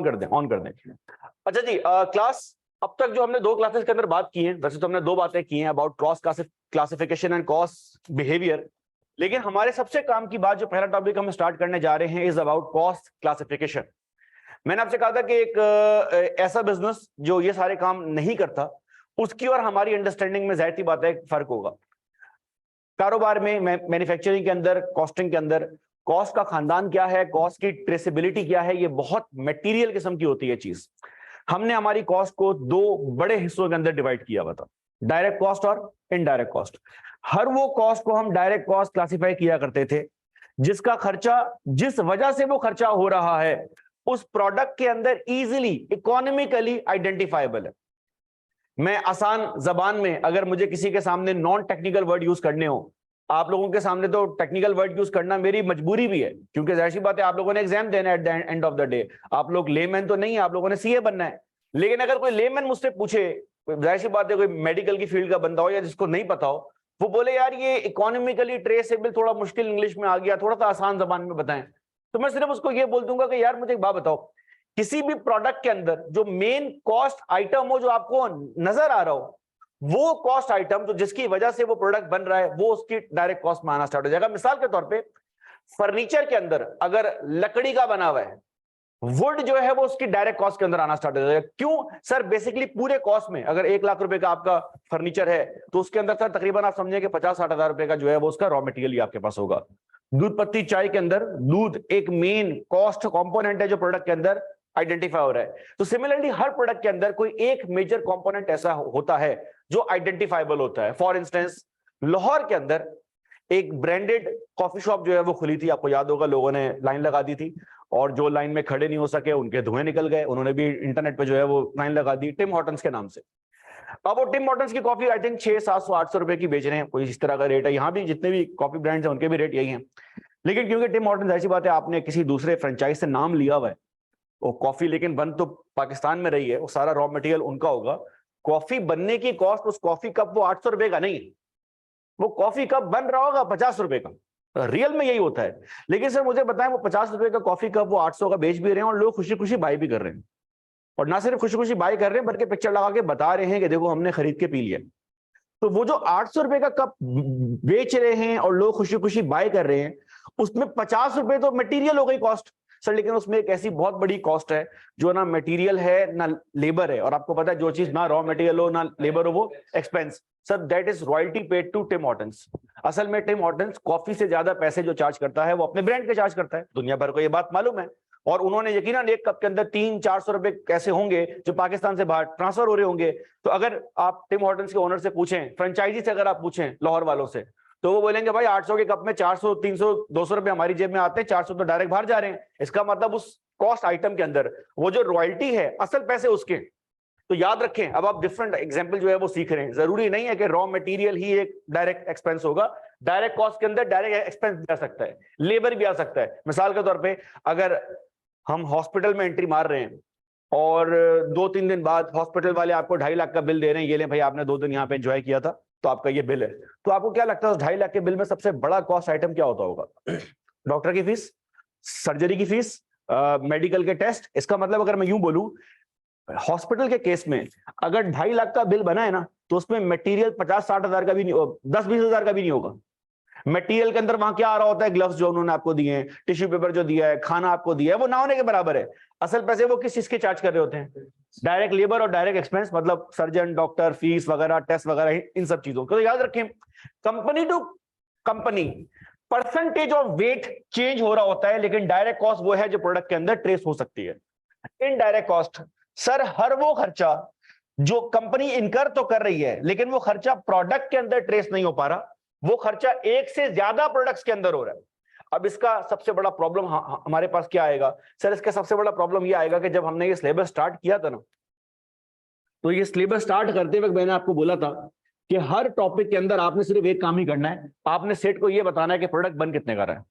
कर दें, ऑन कर दें। अच्छा जी, क्लास अब तक जो हमने 2 क्लासेस के अंदर बात की है, वैसे तो हमने 2 बातें की हैं about cost classification and cost behaviour, लेकिन हमारे सबसे काम की बात जो पहला टॉपिक हम स्टार्ट करने जा रहे हैं इज अबाउट कॉस्ट क्लासिफिकेशन। मैंने आपसे कहा था कि एक ऐसा बिजनेस जो ये सारे काम नहीं करता, उसकी और हमारी अंडरस्टैंडिंग में जाहिर सी बात है फर्क होगा। कारोबार में, मैन्युफैक्चरिंग के अंदर, कॉस्टिंग के अंदर कॉस्ट का खानदान क्या है, कॉस्ट की ट्रेसेबिलिटी क्या है, ये बहुत मटेरियल किस्म की होती है चीज। हमने हमारी कॉस्ट को 2 बड़े हिस्सों के अंदर डिवाइड किया हुआ था, डायरेक्ट कॉस्ट और इनडायरेक्ट कॉस्ट। हर वो कॉस्ट को हम डायरेक्ट कॉस्ट क्लासिफाई किया करते थे जिसका खर्चा, जिस वजह से वो खर्चा हो रहा है, उस प्रोडक्ट के अंदर इजीली इकोनॉमिकली आइडेंटिफाइबल है। मैं आसान जबान में अगर मुझे किसी के सामने नॉन टेक्निकल वर्ड यूज करने हो, आप लोगों के सामने तो टेक्निकल वर्ड यूज करना मेरी मजबूरी भी है, क्योंकि जाहिर सी बात है आप लोगों ने एग्जाम देना है at the end of the day. आप लोग लेमैन तो नहीं है, आप लोगों ने सीए बनना है। लेकिन अगर कोई लेमैन मुझसे पूछे, जाहिर सी बात है कोई मेडिकल की फील्ड का बंदा हो या जिसको नहीं पता हो, वो बोले यार ये इकोनॉमिकली ट्रेसेबल थोड़ा मुश्किल इंग्लिश में आ गया, थोड़ा सा आसान जबान में बताएं, तो मैं सिर्फ उसको ये बोल दूंगा कि यार मुझे एक बात बताओ, किसी भी प्रोडक्ट के अंदर जो मेन कॉस्ट आइटम हो जो आपको नजर आ रहा हो, वो कॉस्ट आइटम जो जिसकी वजह से वो प्रोडक्ट बन रहा है, वो उसकी डायरेक्ट कॉस्ट में आना स्टार्ट हो जाएगा। मिसाल के तौर पे फर्नीचर के अंदर अगर लकड़ी का बना हुआ है, वुड जो है वो उसकी डायरेक्ट कॉस्ट के अंदर आना स्टार्ट हो जाएगा। क्यों सर? बेसिकली पूरे कॉस्ट में अगर 1 लाख रुपए का आपका फर्नीचर है तो उसके अंदर सर तकरीबन आप समझे कि 50-60 हजार रुपए का जो है वो उसका रॉ मटेरियल आपके पास होगा। दूध पत्ती चाय के अंदर दूध एक मेन कॉस्ट कंपोनेंट है जो प्रोडक्ट के अंदर आइडेंटिफाई हो रहा है। तो सिमिलरली हर प्रोडक्ट के अंदर कोई एक मेजर कंपोनेंट ऐसा होता है जो आइडेंटिफाइबल होता है। फॉर इंस्टेंस लाहौर के अंदर एक ब्रांडेड कॉफी शॉप जो है वो खुली थी, आपको याद होगा, लोगों ने लाइन लगा दी थी और जो लाइन में खड़े नहीं हो सके उनके धुएं निकल गए, उन्होंने भी इंटरनेट पे जो है वो लाइन लगा दी टिम हॉर्टन्स के नाम से। अब वो टिम हॉर्टन्स की कॉफी आई थिंक 600-700-800 रुपए की बेच रहे हैं, कोई इस तरह का रेट है। यहाँ भी जितने भी कॉफी ब्रांड्स हैं उनके भी रेट यही हैं। लेकिन क्योंकि टिम हॉर्टन्स, ऐसी बात है, आपने किसी दूसरे फ्रेंचाइज से नाम लिया हुआ है, वो कॉफी लेकिन बन तो पाकिस्तान में रही है, वो सारा रॉ मटेरियल उनका होगा। कॉफी बनने की कॉस्ट उस कॉफी कप वो 800 रुपए का नहीं है, वो कॉफी कप बन रहा होगा 50 रुपए का। रियल में यही होता है। लेकिन सर मुझे बताएं, वो 50 रुपए का कॉफी कप वो 800 का बेच भी रहे हैं और लोग खुशी खुशी बाई भी कर रहे हैं। और ना सिर्फ खुशी खुशी बाई कर रहे हैं बल्कि पिक्चर लगा के बता रहे हैं कि देखो हमने खरीद के पी लिया। तो वो जो 800 रुपए का कप बेच रहे हैं और लोग खुशी खुशी बाय कर रहे हैं, उसमें 50 रुपए तो मटेरियल हो गई कॉस्ट सर। लेकिन उसमें एक ऐसी बहुत बड़ी कॉस्ट है जो ना मटेरियल है ना लेबर है, और आपको पता है जो चीज ना रॉ मटेरियल हो ना लेबर हो वो expense sir, that is royalty paid to Tim Hortons. असल में टिम हॉर्टन्स कॉफी से ज्यादा पैसे जो चार्ज करता है वो अपने ब्रांड के चार्ज करता है, दुनिया भर को ये बात मालूम है। और उन्होंने यकीनन एक कप के अंदर 300-400 रुपए कैसे होंगे जो पाकिस्तान से बाहर ट्रांसफर हो रहे होंगे। तो अगर आप टिम हॉर्टन्स के ओनर से पूछें, फ्रेंचाइजी से अगर आप पूछें लाहौर वालों से, तो वो बोलेंगे भाई 800 के कप में 400, 300, 200 रुपए हमारी जेब में आते हैं, 400 तो डायरेक्ट बाहर जा रहे हैं। इसका मतलब उस कॉस्ट आइटम के अंदर वो जो रॉयल्टी है, असल पैसे उसके। तो याद रखें, अब आप डिफरेंट एग्जांपल जो है वो सीख रहे हैं। जरूरी नहीं है कि रॉ मटेरियल ही एक डायरेक्ट एक्सपेंस होगा, डायरेक्ट कॉस्ट के अंदर डायरेक्ट एक्सपेंस भी आ सकता है, लेबर भी आ सकता है। मिसाल के तौर पे अगर हम हॉस्पिटल में एंट्री मार रहे हैं और 2-3 दिन बाद हॉस्पिटल वाले आपको 2.5 लाख का बिल दे रहे हैं, ये ले भाई आपने 2 दिन यहाँ पे एंजॉय किया था तो आपका ये बिल है, तो आपको क्या लगता है उस 2.5 लाख के बिल में सबसे बड़ा कॉस्ट आइटम क्या होता होगा? डॉक्टर की फीस, सर्जरी की फीस, मेडिकल के टेस्ट। इसका मतलब अगर मैं यूं बोलूं, हॉस्पिटल के केस में अगर 2.5 लाख का बिल बना है ना, तो उसमें मटेरियल 50-60 हजार का भी नहीं, 10-20 हजार का भी नहीं होगा। मटेरियल के अंदर वहां क्या आ रहा होता है? ग्लव्स जो उन्होंने आपको दिए हैं, टिश्यू पेपर जो दिया है, खाना आपको दिया है, वो ना होने के बराबर है। असल पैसे वो किस चीज के चार्ज कर रहे होते हैं? डायरेक्ट लेबर और डायरेक्ट एक्सपेंस, मतलब सर्जन, डॉक्टर, फीस वगैरह, टेस्ट वगैरह, इन सब चीजों को। तो याद रखें, company to company percentage of weight change हो रहा होता है, लेकिन डायरेक्ट कॉस्ट वो है जो प्रोडक्ट के अंदर ट्रेस हो सकती है। इनडायरेक्ट कॉस्ट सर, हर वो खर्चा जो कंपनी इनकर तो कर रही है लेकिन वो खर्चा प्रोडक्ट के अंदर ट्रेस नहीं हो पा रहा, वो खर्चा एक से ज्यादा प्रोडक्ट्स के अंदर हो रहा है। अब इसका सबसे बड़ा प्रॉब्लम हमारे पास क्या आएगा सर? इसका सबसे बड़ा प्रॉब्लम ये आएगा कि जब हमने ये सिलेबस स्टार्ट किया था ना, तो ये सिलेबस स्टार्ट करते वक्त मैंने आपको बोला था कि हर टॉपिक के अंदर आपने सिर्फ एक काम ही करना है, आपने सेट को ये बताना है कि प्रोडक्ट बन कितने का रहा है।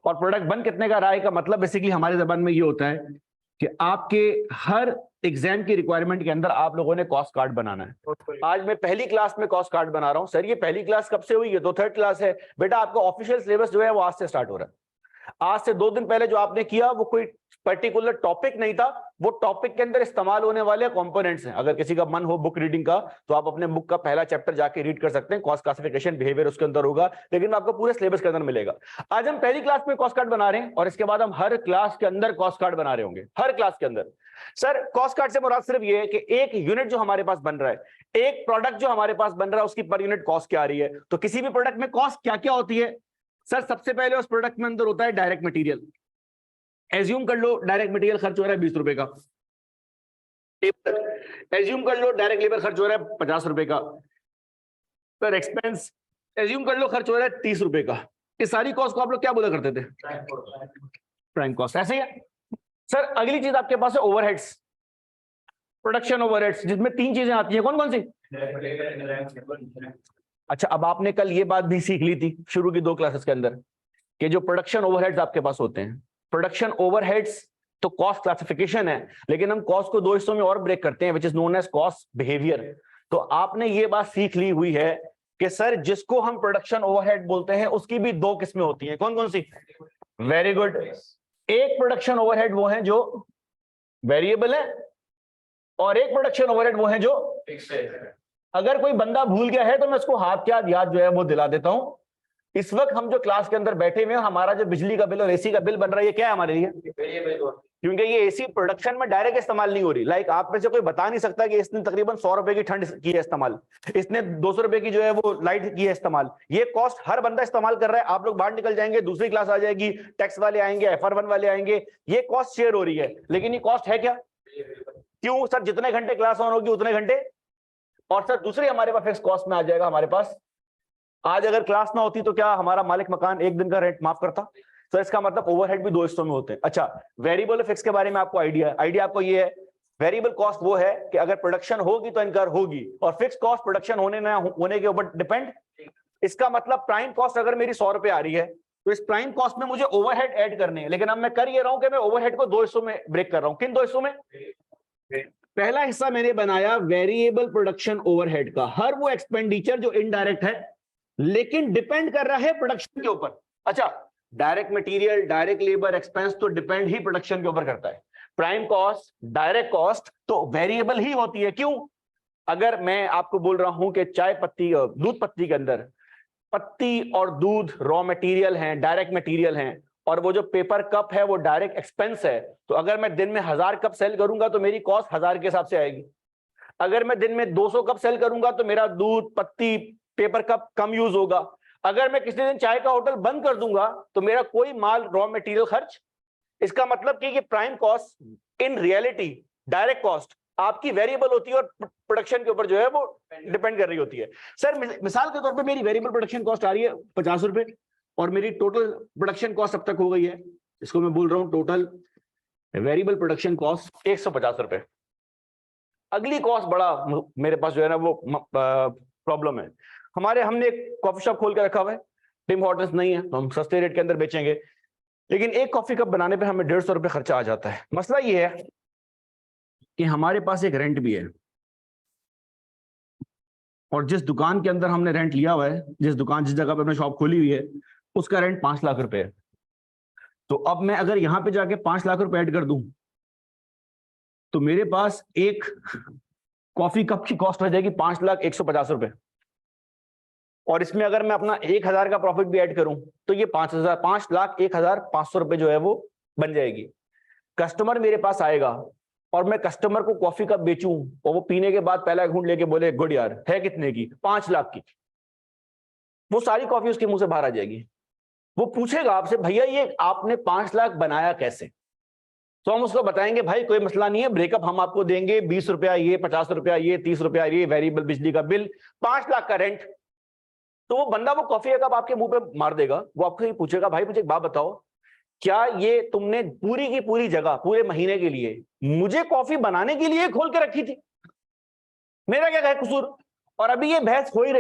और प्रोडक्ट बन कितने का रहा है का मतलब बेसिकली हमारी जबान में ये होता है कि आपके हर एग्जाम की रिक्वायरमेंट के अंदर आप लोगों ने कॉस्ट कार्ड बनाना है। आज मैं पहली क्लास में कॉस्ट कार्ड बना रहा हूं। सर ये पहली क्लास कब से हुई? ये तो 3rd क्लास है। बेटा आपका ऑफिशियल सिलेबस जो है वो आज से स्टार्ट हो रहा है। आज से 2 दिन पहले जो आपने किया वो कोई पर्टिकुलर टॉपिक नहीं था, वो टॉपिक के अंदर इस्तेमाल होने वाले कंपोनेंट्स हैं। अगर किसी का मन हो बुक रीडिंग का तो आप अपने बुक का पहला चैप्टर जाके रीड कर सकते हैं, कॉस्ट क्लासिफिकेशन बिहेवियर उसके अंदर होगा, लेकिन आपको पूरे सिलेबस के अंदर मिलेगा। आज हम पहली क्लास में कॉस्ट कार्ड बना रहे हैं और इसके बाद हम हर क्लास के अंदर कॉस्ट कार्ड बना रहे होंगे, हर क्लास के अंदर। सर कॉस्ट कार्ड से मुराद सिर्फ ये है कि एक यूनिट जो हमारे पास बन रहा है, एक प्रोडक्ट जो हमारे पास बन रहा है, उसकी पर यूनिट कॉस्ट क्या आ रही है। तो किसी भी प्रोडक्ट में कॉस्ट क्या क्या होती है सर, सबसे पहले उस प्रोडक्ट में अंदर होता है डायरेक्ट मटेरियल। एज्यूम कर लो डायरेक्ट मटेरियल खर्च हो रहा है 20 रुपए का, एज्यूम कर लो डायरेक्ट लेबर खर्च हो रहा है 50 रुपए का, सर एक्सपेंस एज्यूम कर लो खर्च हो रहा है 30 रुपए का। इस सारी कॉस्ट को आप लोग क्या बोला करते थे? Prime cost. ऐसे ही है सर। अगली चीज आपके पास है ओवरहेड्स, प्रोडक्शन ओवरहेड्स, जिसमें 3 चीजें आती हैं। कौन कौन सी? अच्छा, अब आपने कल ये बात भी सीख ली थी शुरू की 2 क्लासेस के अंदर कि जो प्रोडक्शन ओवरहेड्स आपके पास होते हैं, प्रोडक्शन ओवरहेड्स तो कॉस्ट क्लासिफिकेशन है, लेकिन हम कॉस्ट को 2 हिस्सों में और ब्रेक करते हैं, which is known as cost behaviour. तो आपने ये बात सीख ली हुई है कि सर जिसको हम प्रोडक्शन ओवरहेड बोलते हैं उसकी भी 2 किस्में होती हैं। कौन कौन सी? Very good. एक प्रोडक्शन ओवरहेड वो है जो वेरिएबल है और एक प्रोडक्शन ओवरहेड वो है जो फिक्स है। अगर कोई बंदा भूल गया है तो मैं उसको हाथ क्या याद जो है वो दिला देता हूं। इस वक्त हम जो क्लास के अंदर बैठे हुए हैं, हमारा जो बिजली का बिल और एसी का बिल बन रहा है, ये क्या है हमारे लिए? क्योंकि ये एसी प्रोडक्शन में डायरेक्ट इस्तेमाल नहीं हो रही। लाइक आप में से कोई बता नहीं सकता कि इसने तकरीबन 100 रुपए की ठंड की है इस्तेमाल, इसने 200 रुपए की जो है वो लाइट की है इस्तेमाल। ये कॉस्ट हर बंदा इस्तेमाल कर रहा है। आप लोग बाहर निकल जाएंगे, दूसरी क्लास आ जाएगी, टैक्स वाले आएंगे, FR1 वाले आएंगे, ये कॉस्ट शेयर हो रही है। लेकिन ये कॉस्ट है क्या? क्यों सर? जितने घंटे क्लास ऑन होगी उतने घंटे। और सर दूसरी हमारे पास फिक्स कॉस्ट में आ जाएगा हमारे पास। आज अगर क्लास ना होती तो क्या हमारा मालिक मकान 1 दिन का रेंट माफ करता? तो इसका मतलब ओवरहेड भी 2 हिस्सों में होते हैं। अच्छा, वेरिएबल फिक्स के बारे में आपको आइडिया आपको ये है, वेरिएबल कॉस्ट वो है कि अगर प्रोडक्शन होगी तो इनकार होगी, और फिक्स कॉस्ट प्रोडक्शन होने ना होने के ऊपर डिपेंड। इसका मतलब प्राइम कॉस्ट अगर मेरी 100 रुपए आ रही है तो इस प्राइम कॉस्ट में मुझे ओवरहेड ऐड करने हैं, लेकिन अब मैं कर ये रहा हूं कि मैं ओवरहेड को 2 हिस्सों में ब्रेक कर रहा हूं। किन 2 हिस्सों में? पहला हिस्सा मैंने बनाया वेरिएबल प्रोडक्शन ओवरहेड का, हर वो एक्सपेंडिचर जो इनडायरेक्ट है लेकिन डिपेंड कर रहा है प्रोडक्शन के ऊपर। अच्छा, direct material, direct labour expense तो डिपेंड ही प्रोडक्शन के ऊपर करता है। प्राइम कॉस्ट, डायरेक्ट कॉस्ट तो वेरिएबल ही होती है। क्यों? अगर मैं आपको बोल रहा हूं कि चाय पत्ती, दूध पत्ती के अंदर पत्ती और दूध रॉ मटेरियल हैं, डायरेक्ट मटेरियल हैं, और वो जो पेपर कप है वो डायरेक्ट एक्सपेंस है, तो अगर मैं दिन में 1000 कप सेल करूंगा तो मेरी कॉस्ट 1000 के हिसाब से आएगी। अगर मैं दिन में 200 कप सेल करूंगा तो मेरा दूध, पत्ती, पेपर कप कम यूज होगा। अगर मैं किसी दिन चाय का होटल बंद कर दूंगा तो मेरा कोई माल रॉ मटेरियल खर्च। इसका मतलब कि ये prime cost in reality direct cost आपकी वेरिएबल होती है और प्रोडक्शन के ऊपर जो है वो डिपेंड कर रही होती है। सर मिसाल के तौर पे मेरी वेरिएबल प्रोडक्शन कॉस्ट आ रही है 50 रुपए और मेरी टोटल प्रोडक्शन कॉस्ट अब तक हो गई है, इसको मैं बोल रहा हूं टोटल वेरिएबल प्रोडक्शन कॉस्ट 150 रुपए। अगली कॉस्ट बड़ा मेरे पास जो है ना वो प्रॉब्लम है। हमने एक कॉफी शॉप खोल के रखा हुआ है, टिम हॉर्टन्स नहीं है तो हम सस्ते रेट के अंदर बेचेंगे, लेकिन एक कॉफी कप बनाने पे हमें 150 रुपए खर्चा आ जाता है। मसला ये है कि हमारे पास एक रेंट भी है, और जिस दुकान के अंदर हमने रेंट लिया हुआ है, जिस जगह पे हमने शॉप खोली हुई है, उसका रेंट 5 लाख रुपए है। तो अब मैं अगर यहां पे जाके 5 लाख रुपए ऐड कर दूं तो मेरे पास एक कॉफी कप की कॉस्ट हो जाएगी 5,150,000 रुपए, और इसमें अगर मैं अपना 1000 का प्रॉफिट भी ऐड करूं तो ये 5,01,500 रुपए जो है वो बन जाएगी। कस्टमर मेरे पास आएगा और मैं कस्टमर को कॉफी कप बेचूं और वो पीने के बाद पहला घूंट लेके बोले गुड यार, है कितने की? 5 लाख की। वो सारी कॉफी उसके मुंह से बाहर आ जाएगी। वो पूछेगा आपसे, भैया ये आपने 5 लाख बनाया कैसे? तो हम उसको बताएंगे भाई कोई मसला नहीं है, ब्रेकअप हम आपको देंगे, 20 रुपया ये, 50 रुपया ये, 30 रुपया ये, वेरिएबल बिजली का बिल, 5 लाख का रेंट। तो वो बंदा वो कॉफी कप आपके मुंह पे मार देगा। वो आपको ये पूछेगा, भाई मुझे एक बात बताओ, क्या ये तुमने पूरी की पूरी जगह पूरे महीने के लिए मुझे कॉफी बनाने के लिए खोल के रखी थी? मेरा क्या है कसूर? और अभी ये बहस हो ही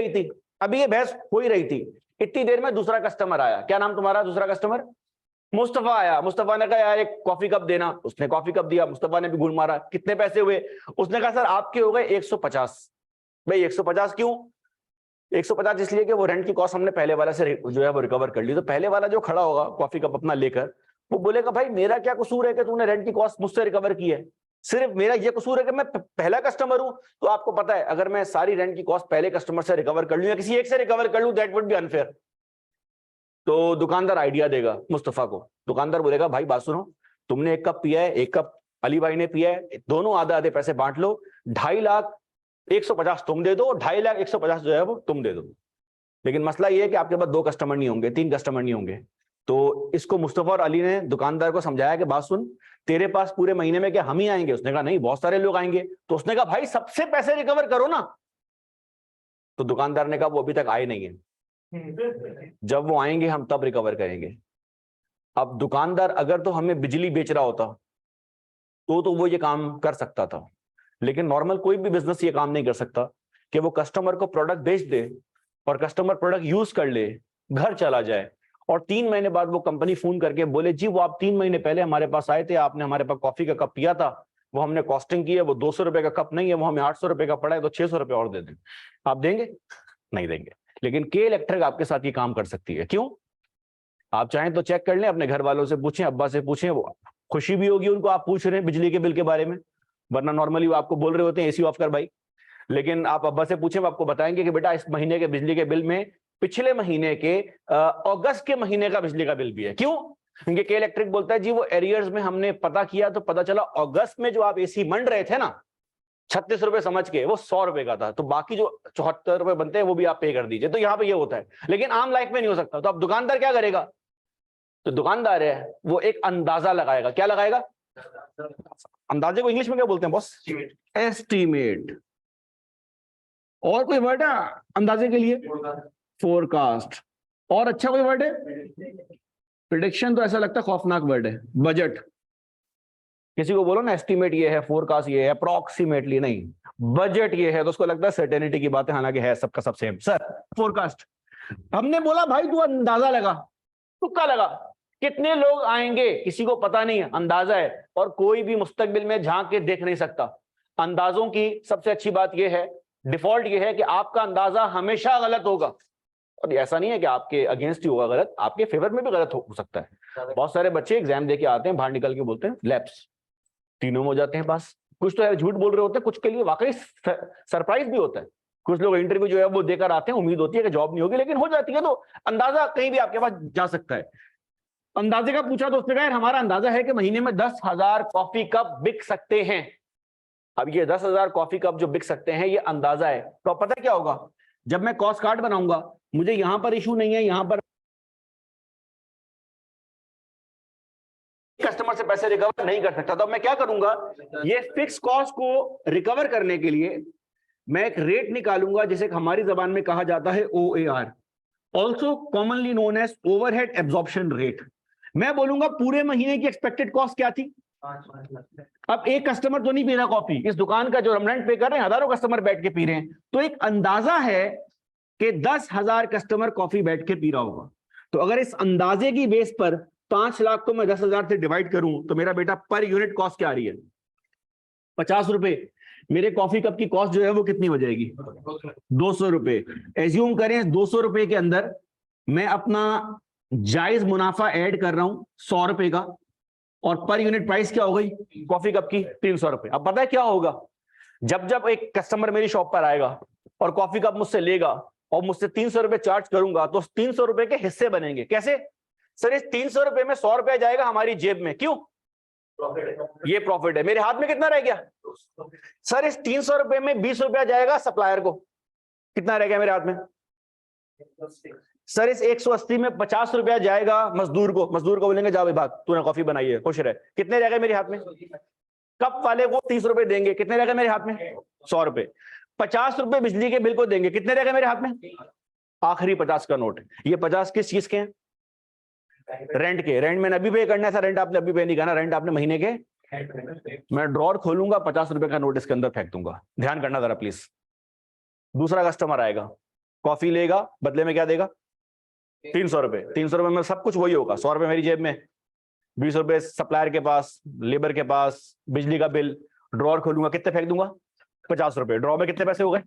रही थी, इतनी देर में दूसरा कस्टमर आया। क्या नाम तुम्हारा? दूसरा कस्टमर मुस्तफा आया। मुस्तफा ने कहा यार एक कॉफी कप देना, उसने कॉफी कप दिया। मुस्तफा ने भी घूर मारा, कितने पैसे हुए? उसने कहा सर आपके हो गए 150। भाई 150 क्यों? 150 इसलिए कि वो रेंट की कॉस्ट हमने पहले वाला से जो है वो रिकवर कर ली। तो पहले वाला जो खड़ा होगा कॉफी कप अपना लेकर, वो बोलेगा भाई मेरा क्या कसूर है कि तूने रेंट की कॉस्ट मुझसे रिकवर की है, सिर्फ मेरा ये कसूर है कि मैं पहला कस्टमर हूं। तो आपको पता है अगर मैं सारी रेंट की कॉस्ट पहले कस्टमर से रिकवर कर लूं या किसी एक से रिकवर कर लूं, दैट वुड बी अनफेयर। तो दुकानदार आइडिया देगा मुस्तफा को। दुकानदार बोलेगा भाई बात सुनो, तुमने 1 कप पिया है, 1 कप अली भाई ने पिया है, दोनों आधे आधे पैसे बांट लो, 2.5 लाख 150 तुम दे दो, 2.5 लाख 150 जो है वो तुम दे दो। लेकिन मसला ये है कि आपके पास 2 कस्टमर नहीं होंगे, 3 कस्टमर नहीं होंगे। तो इसको मुस्तफा और अली ने दुकानदार को समझाया कि बात सुन, तेरे पास पूरे महीने में क्या हम ही आएंगे? उसने कहा नहीं, बहुत सारे लोग आएंगे। तो उसने कहा भाई सबसे पैसे रिकवर करो ना। तो दुकानदार ने कहा वो अभी तक आए नहीं है, जब वो आएंगे हम तब रिकवर करेंगे। अब दुकानदार अगर तो हमें बिजली बेच रहा होता तो वो ये काम कर सकता था, लेकिन नॉर्मल कोई भी बिजनेस ये काम नहीं कर सकता कि वो कस्टमर को प्रोडक्ट बेच दे और कस्टमर प्रोडक्ट यूज कर ले, घर चला जाए और 3 महीने बाद वो कंपनी फोन करके बोले जी वो आप 3 महीने पहले हमारे पास आए थे, आपने हमारे पास कॉफी का कप पिया था, वो हमने कॉस्टिंग की है, वो 200 रुपए का कप नहीं है, वो हमें 800 रुपए का पड़ा है, तो 600 रुपए और दे दें। आप देंगे? नहीं देंगे। लेकिन के इलेक्ट्रिक आपके साथ ये काम कर सकती है। क्यों? आप चाहें तो चेक कर लें, अपने घर वालों से पूछें, अब्बा से पूछें, वो खुशी भी होगी उनको आप पूछ रहे हैं बिजली के बिल के बारे में, वरना नॉर्मली वो आपको बोल रहे होते हैं एसी ऑफ कर भाई। लेकिन आप अब्बा से पूछें, वो आपको बताएंगे कि बेटा इस महीने के बिजली के बिल में पिछले महीने के अगस्त के महीने का बिजली का बिल भी है। क्यों? क्योंकि के इलेक्ट्रिक बोलता है जी वो एरियर्स में हमने पता किया तो पता चला अगस्त में जो आप एसी मंड रहे थे ना 36 रुपए समझ के, वो 100 रुपए का था, तो बाकी जो 74 रुपए बनते हैं वो भी आप पे कर दीजिए। तो यहाँ पे ये होता है, लेकिन आम लाइफ में नहीं हो सकता। तो अब दुकानदार क्या करेगा? तो दुकानदार है वो एक अंदाजा लगाएगा। क्या लगाएगा? अंदाजे को इंग्लिश में क्या बोलते हैं बॉस? एस्टीमेट। और कोई वर्ड है अंदाजे के लिए? फोरकास्ट। और अच्छा कोई वर्ड है? प्रिडिक्शन तो ऐसा लगता है खौफनाक वर्ड है। बजट। किसी को बोलो ना एस्टीमेट ये है, फोरकास्ट ये है, अप्रोक्सीमेटली नहीं, बजट ये है, तो उसको लगता है सर्टेनिटी की बात है, हालांकि है सबका सब सेम। सर फोरकास्ट हमने बोला भाई तू अंदाजा लगा, तुक्का लगा, कितने लोग आएंगे किसी को पता नहीं है, अंदाजा है, और कोई भी मुस्तकबिल में झांक के देख नहीं सकता। अंदाजों की सबसे अच्छी बात यह है, डिफॉल्ट यह है कि आपका अंदाजा हमेशा गलत होगा। और ऐसा नहीं है कि आपके अगेंस्ट ही होगा गलत, आपके फेवर में भी गलत हो सकता है। बहुत सारे बच्चे एग्जाम देके आते हैं, बाहर निकल के बोलते हैं लैप्स, तीनों में हो जाते हैं पास। कुछ तो झूठ बोल रहे होते हैं, कुछ के लिए वाकई सरप्राइज भी होता है। कुछ लोग इंटरव्यू जो है वो देकर आते हैं, उम्मीद होती है कि जॉब नहीं होगी, लेकिन हो जाती है। तो अंदाजा कहीं भी आपके पास जा सकता है। अंदाजे का पूछा तो उसने कहा हमारा अंदाजा है कि महीने में 10,000 कॉफी कप बिक सकते हैं। अब ये 10,000 कॉफी कप जो बिक सकते हैं ये अंदाजा है। तो पता है क्या होगा, जब मैं कॉस्ट कार्ड बनाऊंगा, मुझे यहां पर इशू नहीं है, यहां पर कस्टमर से पैसे रिकवर नहीं कर सकता। तो मैं क्या करूंगा, ये फिक्स कॉस्ट को रिकवर करने के लिए मैं एक रेट निकालूंगा जिसे हमारी जबान में कहा जाता है OAR, also commonly known as overhead absorption rate. मैं बोलूंगा पूरे महीने की एक्सपेक्टेड कॉस्ट क्या थी। अब एक कस्टमर तो नहीं पी रहा कॉफी, इस दुकान का जो हम रेंट पे कर रहे हैं हजारों कस्टमर बैठ के पी रहे हैं, तो एक अंदाजा है कि 10,000 कस्टमर कॉफी बैठ के पी रहा होगा। तो अगर इस अंदाजे की बेस पर 5 लाख को मैं 10,000 से डिवाइड करूं तो मेरा बेटा पर यूनिट कॉस्ट क्या आ रही है? 50 रुपए। मेरे कॉफी कप की कॉस्ट जो है वो कितनी हो जाएगी? 200 रुपए। एज्यूम करें 200 रुपए के अंदर मैं अपना जायज मुनाफा ऐड कर रहा हूं 100 रुपए का, और पर यूनिट प्राइस क्या हो गई कॉफी कप की? 300 रुपए। अब पता है क्या होगा, जब जब एक कस्टमर मेरी शॉप पर आएगा और कॉफी कप मुझसे लेगा और मुझसे 300 रुपए चार्ज करूंगा, तो 300 रुपए के हिस्से बनेंगे। कैसे? सर इस 300 रुपए में 100 रुपया जाएगा हमारी जेब में। क्यों? ये प्रॉफिट है। मेरे हाथ में कितना रह गया? सर इस 300 रुपए में 20 रुपया जाएगा सप्लायर को। कितना रह गया मेरे हाथ में? सर इस 180 में 50 रुपया जाएगा मजदूर को। मजदूर को बोलेंगे जा भाई भाग, तूने कॉफी बनाई है, खुश रहे। कितने रह गए मेरे हाथ में? कप वाले को 30 रुपए देंगे, कितने रह गए मेरे हाथ में? 100 रुपए। 50 रुपए बिजली के बिल को देंगे, कितने रह गए मेरे हाथ में? आखिरी 50 का नोट। ये 50 किस चीज के हैं? रेंट के। रेंट मैंने अभी पे करना है। रेंट आपने अभी पे नहीं करना, रेंट आपने महीने के। मैं ड्रॉर खोलूंगा, 50 रुपए का नोट इसके अंदर फेंक दूंगा। ध्यान करना जरा प्लीज। दूसरा कस्टमर आएगा, कॉफी लेगा, बदले में क्या देगा? 300 रुपए। 300 रुपए में सब कुछ वही होगा। 100 रुपए मेरी जेब में, 20 रुपए सप्लायर के पास, लेबर के पास, बिजली का बिल। ड्रॉर खोलूंगा, कितने फेंक दूंगा? 50 रुपए। ड्रॉर में कितने पैसे हो गए?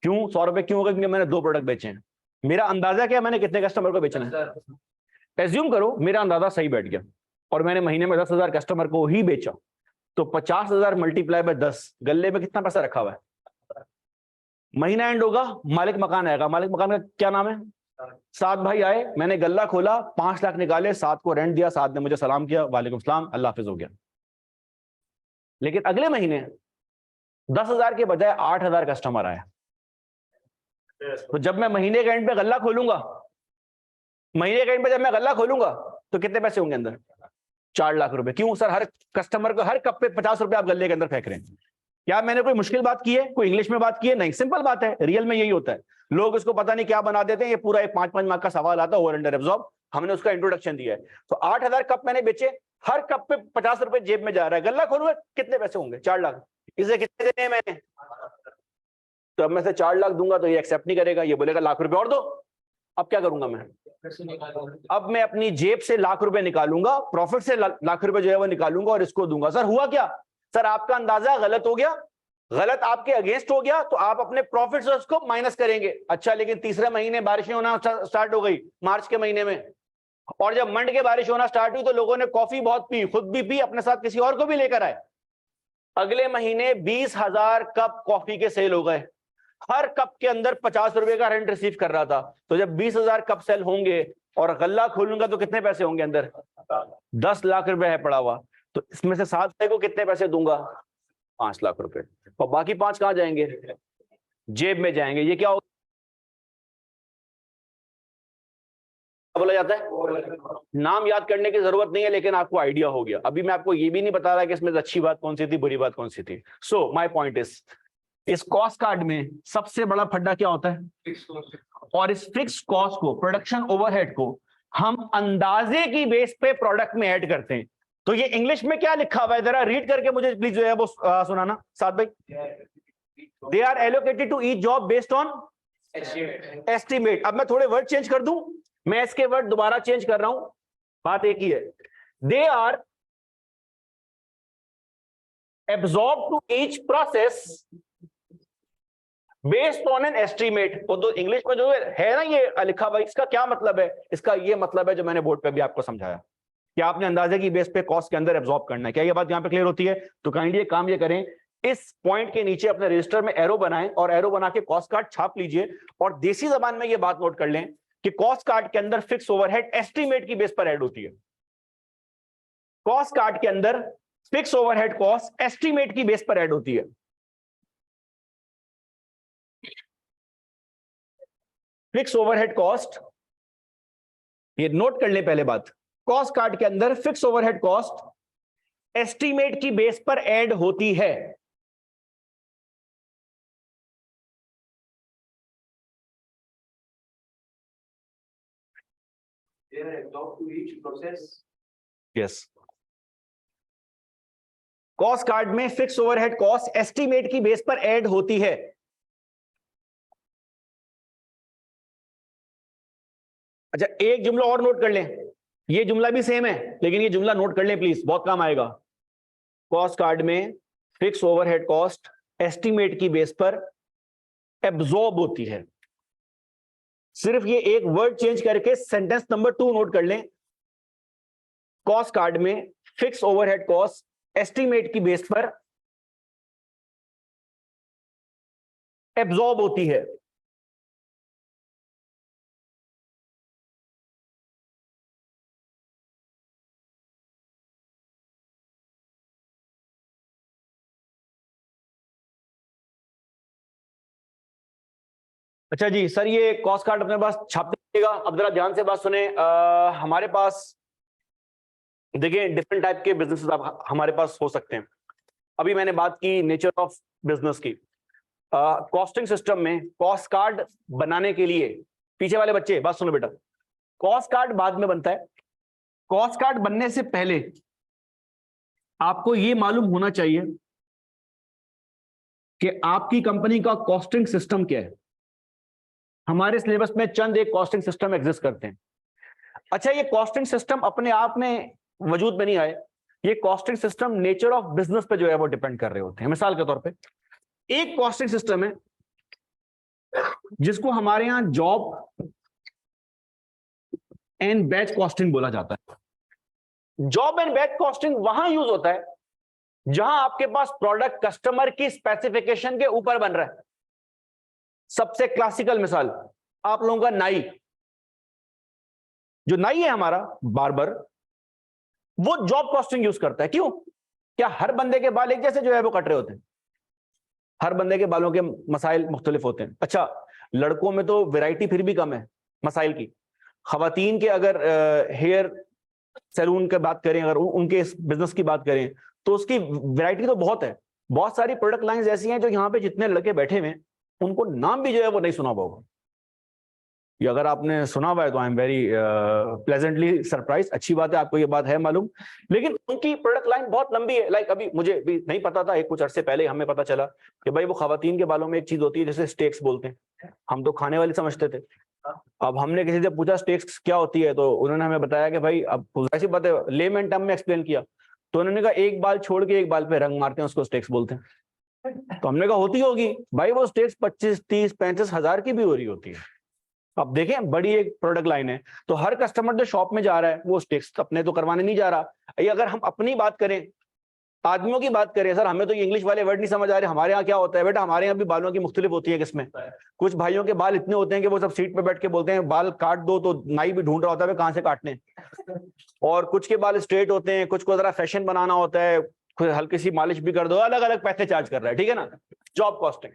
क्यों 100 रुपए क्यों हो गए? क्योंकि मैंने 2 प्रोडक्ट बेचे हैं। मेरा अंदाजा क्या, मैंने कितने कस्टमर को बेचना है। एज्यूम करो मेरा अंदाजा सही बैठ गया और मैंने महीने में 10,000 कस्टमर को ही बेचा, तो 50,000 मल्टीप्लाई बाय 10, गल्ले में कितना पैसा रखा हुआ है? महीना एंड होगा, मालिक मकान आएगा, मालिक मकान का क्या नाम है? 7 भाई आए, मैंने गल्ला खोला, 5 लाख निकाले, 7 को रेंट दिया, 7 ने मुझे सलाम किया, वालेकुम सलाम, अल्लाह हाफिज, हो गया। लेकिन अगले महीने 10,000 के बजाय 8,000 कस्टमर आए, तो जब मैं महीने के एंड पे गल्ला खोलूंगा, महीने के एंड पे जब मैं गल्ला खोलूंगा तो कितने पैसे होंगे अंदर? 4 लाख रुपए। क्यों सर? हर कस्टमर को हर कप पे 50 रुपए आप गल्ले के अंदर फेंक रहे हैं। क्या मैंने कोई मुश्किल बात की है? कोई इंग्लिश में बात की है? नहीं, सिंपल बात है, रियल में यही होता है। लोग इसको पता नहीं क्या बना देते हैं, ये पूरा एक 5-5 मार्क का सवाल आता है, ओवर अंडर एब्जॉर्ब, हमने उसका इंट्रोडक्शन दिया है। तो 8,000 कप मैंने बेचे, हर कप पे 50 रुपए जेब में जा रहा है, गल्ला खोलूंगा कितने पैसे होंगे? 4 लाख। इसे कितने देने हैं मैंने? तो अब मैं से 4 लाख दूंगा तो ये एक्सेप्ट नहीं करेगा, ये बोलेगा लाख रुपए और दो। अब क्या करूंगा मैं? अब मैं अपनी जेब से लाख रुपए निकालूंगा, प्रॉफिट से लाख रुपए जो है वो निकालूंगा और इसको दूंगा। सर हुआ क्या? सर आपका अंदाजा गलत हो गया, गलत आपके अगेंस्ट हो गया, तो आप अपने प्रॉफिट से उसको माइनस करेंगे। अच्छा, लेकिन तीसरे महीने बारिशें होना स्टार्ट हो गई, मार्च के महीने में, और जब मंड के बारिश होना स्टार्ट हुई तो लोगों ने कॉफी बहुत पी, खुद भी पी, अपने साथ किसी और को भी लेकर आए। अगले महीने 20,000 कप कॉफी के सेल हो गए, हर कप के अंदर 50 रुपए का रेंट रिसीव कर रहा था। तो जब 20,000 कप सेल होंगे और गल्ला खोलूंगा तो कितने पैसे होंगे अंदर? 10 लाख रुपए है पड़ा हुआ। तो इसमें से 7 को कितने पैसे दूंगा? 5 लाख रुपए। और बाकी 5 कहां जाएंगे? जेब में जाएंगे। ये क्या होगा? बोला जाता है, नाम याद करने की जरूरत नहीं है, लेकिन आपको आइडिया हो गया। अभी मैं आपको ये भी नहीं बता रहा कि इसमें अच्छी बात कौन सी थी, बुरी बात कौन सी थी। सो माय पॉइंट इज, इस कॉस्ट कार्ड में सबसे बड़ा फड्डा क्या होता है? और इस फिक्स कॉस्ट को, प्रोडक्शन ओवरहेड को, हम अंदाजे की बेस पे प्रोडक्ट में ऐड करते हैं। तो ये इंग्लिश में क्या लिखा हुआ है, जरा रीड करके मुझे प्लीज जो है वो सुनाना साथ भाई। They are allocated to each job based on estimate. अब मैं थोड़े वर्ड चेंज कर दूं, मैं इसके वर्ड दोबारा चेंज कर रहा हूं, बात एक ही है। They are absorb to each process based on an estimate. तो इंग्लिश में जो है ना ये लिखा हुआ, इसका क्या मतलब है? इसका ये मतलब है जो मैंने बोर्ड पे भी आपको समझाया कि आपने अंदाजे की बेस पे कॉस्ट के अंदर एब्सॉर्ब करना है। क्या ये बात यहां पे क्लियर होती है? तो काइंडली एक काम ये करें, इस पॉइंट के नीचे अपने रजिस्टर में एरो बनाएं और एरो बना के कॉस्ट कार्ड छाप लीजिए। और देसी जबान में ये बात नोट कर लें कि कॉस्ट कार्ड के अंदर फिक्स ओवरहेड एस्टिमेट की बेस पर ऐड होती है। कॉस्ट कार्ड के अंदर फिक्स ओवरहेड कॉस्ट एस्टिमेट की बेस पर ऐड होती है। फिक्स ओवरहेड कॉस्ट, ये नोट कर ले पहले बात, कॉस्ट कार्ड के अंदर फिक्स ओवरहेड कॉस्ट एस्टिमेट की बेस पर ऐड होती है। यस, कॉस्ट कार्ड में फिक्स ओवरहेड कॉस्ट एस्टिमेट की बेस पर ऐड होती है। अच्छा, एक जुमला और नोट कर लें, ये जुमला भी सेम है लेकिन ये जुमला नोट कर लें प्लीज, बहुत काम आएगा। कॉस्ट कार्ड में फिक्स ओवरहेड कॉस्ट एस्टिमेट की बेस पर एब्सॉर्ब होती है। सिर्फ ये एक वर्ड चेंज करके सेंटेंस नंबर 2 नोट कर लें। कॉस्ट कार्ड में फिक्स ओवरहेड कॉस्ट एस्टिमेट की बेस पर एब्सॉर्ब होती है। अच्छा जी सर, ये कॉस्ट कार्ड अपने पास छाप दीजिएगा। अब जरा ध्यान से बात सुने, हमारे पास देखिए डिफरेंट टाइप के बिजनेसेस हमारे पास हो सकते हैं। अभी मैंने बात की नेचर ऑफ बिजनेस की। कॉस्टिंग सिस्टम में कॉस्ट कार्ड बनाने के लिए, पीछे वाले बच्चे बात सुनो बेटा, कॉस्ट कार्ड बाद में बनता है। कॉस्ट कार्ड बनने से पहले आपको यह मालूम होना चाहिए कि आपकी कंपनी का कॉस्टिंग सिस्टम क्या है। हमारे सिलेबस में चंद एक कॉस्टिंग सिस्टम एग्जिस्ट करते हैं। अच्छा, ये कॉस्टिंग सिस्टम अपने आप में वजूद में नहीं आए, ये costing system nature of business पे जो है वो डिपेंड कर रहे होते हैं। मिसाल के तौर पे एक कॉस्टिंग सिस्टम है जिसको हमारे यहां जॉब एंड बैच कॉस्टिंग बोला जाता है। जॉब एंड बैच कॉस्टिंग वहां यूज होता है जहां आपके पास प्रोडक्ट कस्टमर की स्पेसिफिकेशन के ऊपर बन रहा है। सबसे क्लासिकल मिसाल आप लोगों का नाई, जो नाई है हमारा बार्बर, वो जॉब कॉस्टिंग यूज करता है। क्यों? क्या हर बंदे के बाल एक जैसे जो है वो कट रहे होते हैं? हर बंदे के बालों के मसाइल मुख्तलिफ होते हैं। अच्छा, लड़कों में तो वैरायटी फिर भी कम है मसाइल की। खवातीन के अगर हेयर सैलून की बात करें, अगर उनके इस बिजनेस की बात करें, तो उसकी वैरायटी तो बहुत है। बहुत सारी प्रोडक्ट लाइंस ऐसी हैं जो यहाँ पे जितने लड़के बैठे हुए हैं उनको नाम भी जो है वो नहीं सुना होगा, या अगर आपने सुना हुआ है तो I am very pleasantly surprise. अच्छी बात है, आपको ये बात है मालूम। लेकिन उनकी प्रोडक्ट लाइन बहुत लंबी है। लाइक अभी मुझे भी नहीं पता था, एक कुछ अरसे पहले हमें पता चला कि भाई वो खवातीन के बालों में एक चीज होती है जैसे स्टेक्स बोलते हैं। हम तो खाने वाली समझते थे। अब हमने किसी से पूछा स्टेक्स क्या होती है, तो उन्होंने हमें बताया कि भाई, अब ऐसी बात है, लेमैन टर्म में एक्सप्लेन किया तो उन्होंने कहा एक बाल छोड़ के एक बाल पे रंग मारते हैं, उसको स्टेक्स बोलते हैं। तो हमने कहा होती होगी भाई, वो स्टेक्स 25, 30, 35 हजार की भी हो रही होती है। अब देखें, बड़ी एक प्रोडक्ट लाइन है। तो हर कस्टमर जो शॉप में जा रहा है वो स्टेक्स अपने तो करवाने नहीं जा रहा। ये अगर हम अपनी बात करें, आदमियों की बात करें, सर हमें तो ये इंग्लिश वाले वर्ड नहीं समझ आ रहे, हमारे यहाँ क्या होता है बेटा, हमारे यहाँ भी बालों की मुख्तलिफ होती है किस्में। कुछ भाइयों के बाल इतने होते हैं कि वो सब सीट पे बैठ के बोलते हैं बाल काट दो, तो नाई भी ढूंढ रहा होता है कहां से काटने। और कुछ के बाल स्ट्रेट होते हैं, कुछ को जरा फैशन बनाना होता है, हल्की सी मालिश भी कर दो, अलग अलग पैसे चार्ज कर रहा है, ठीक है ना। जॉब कॉस्टिंग,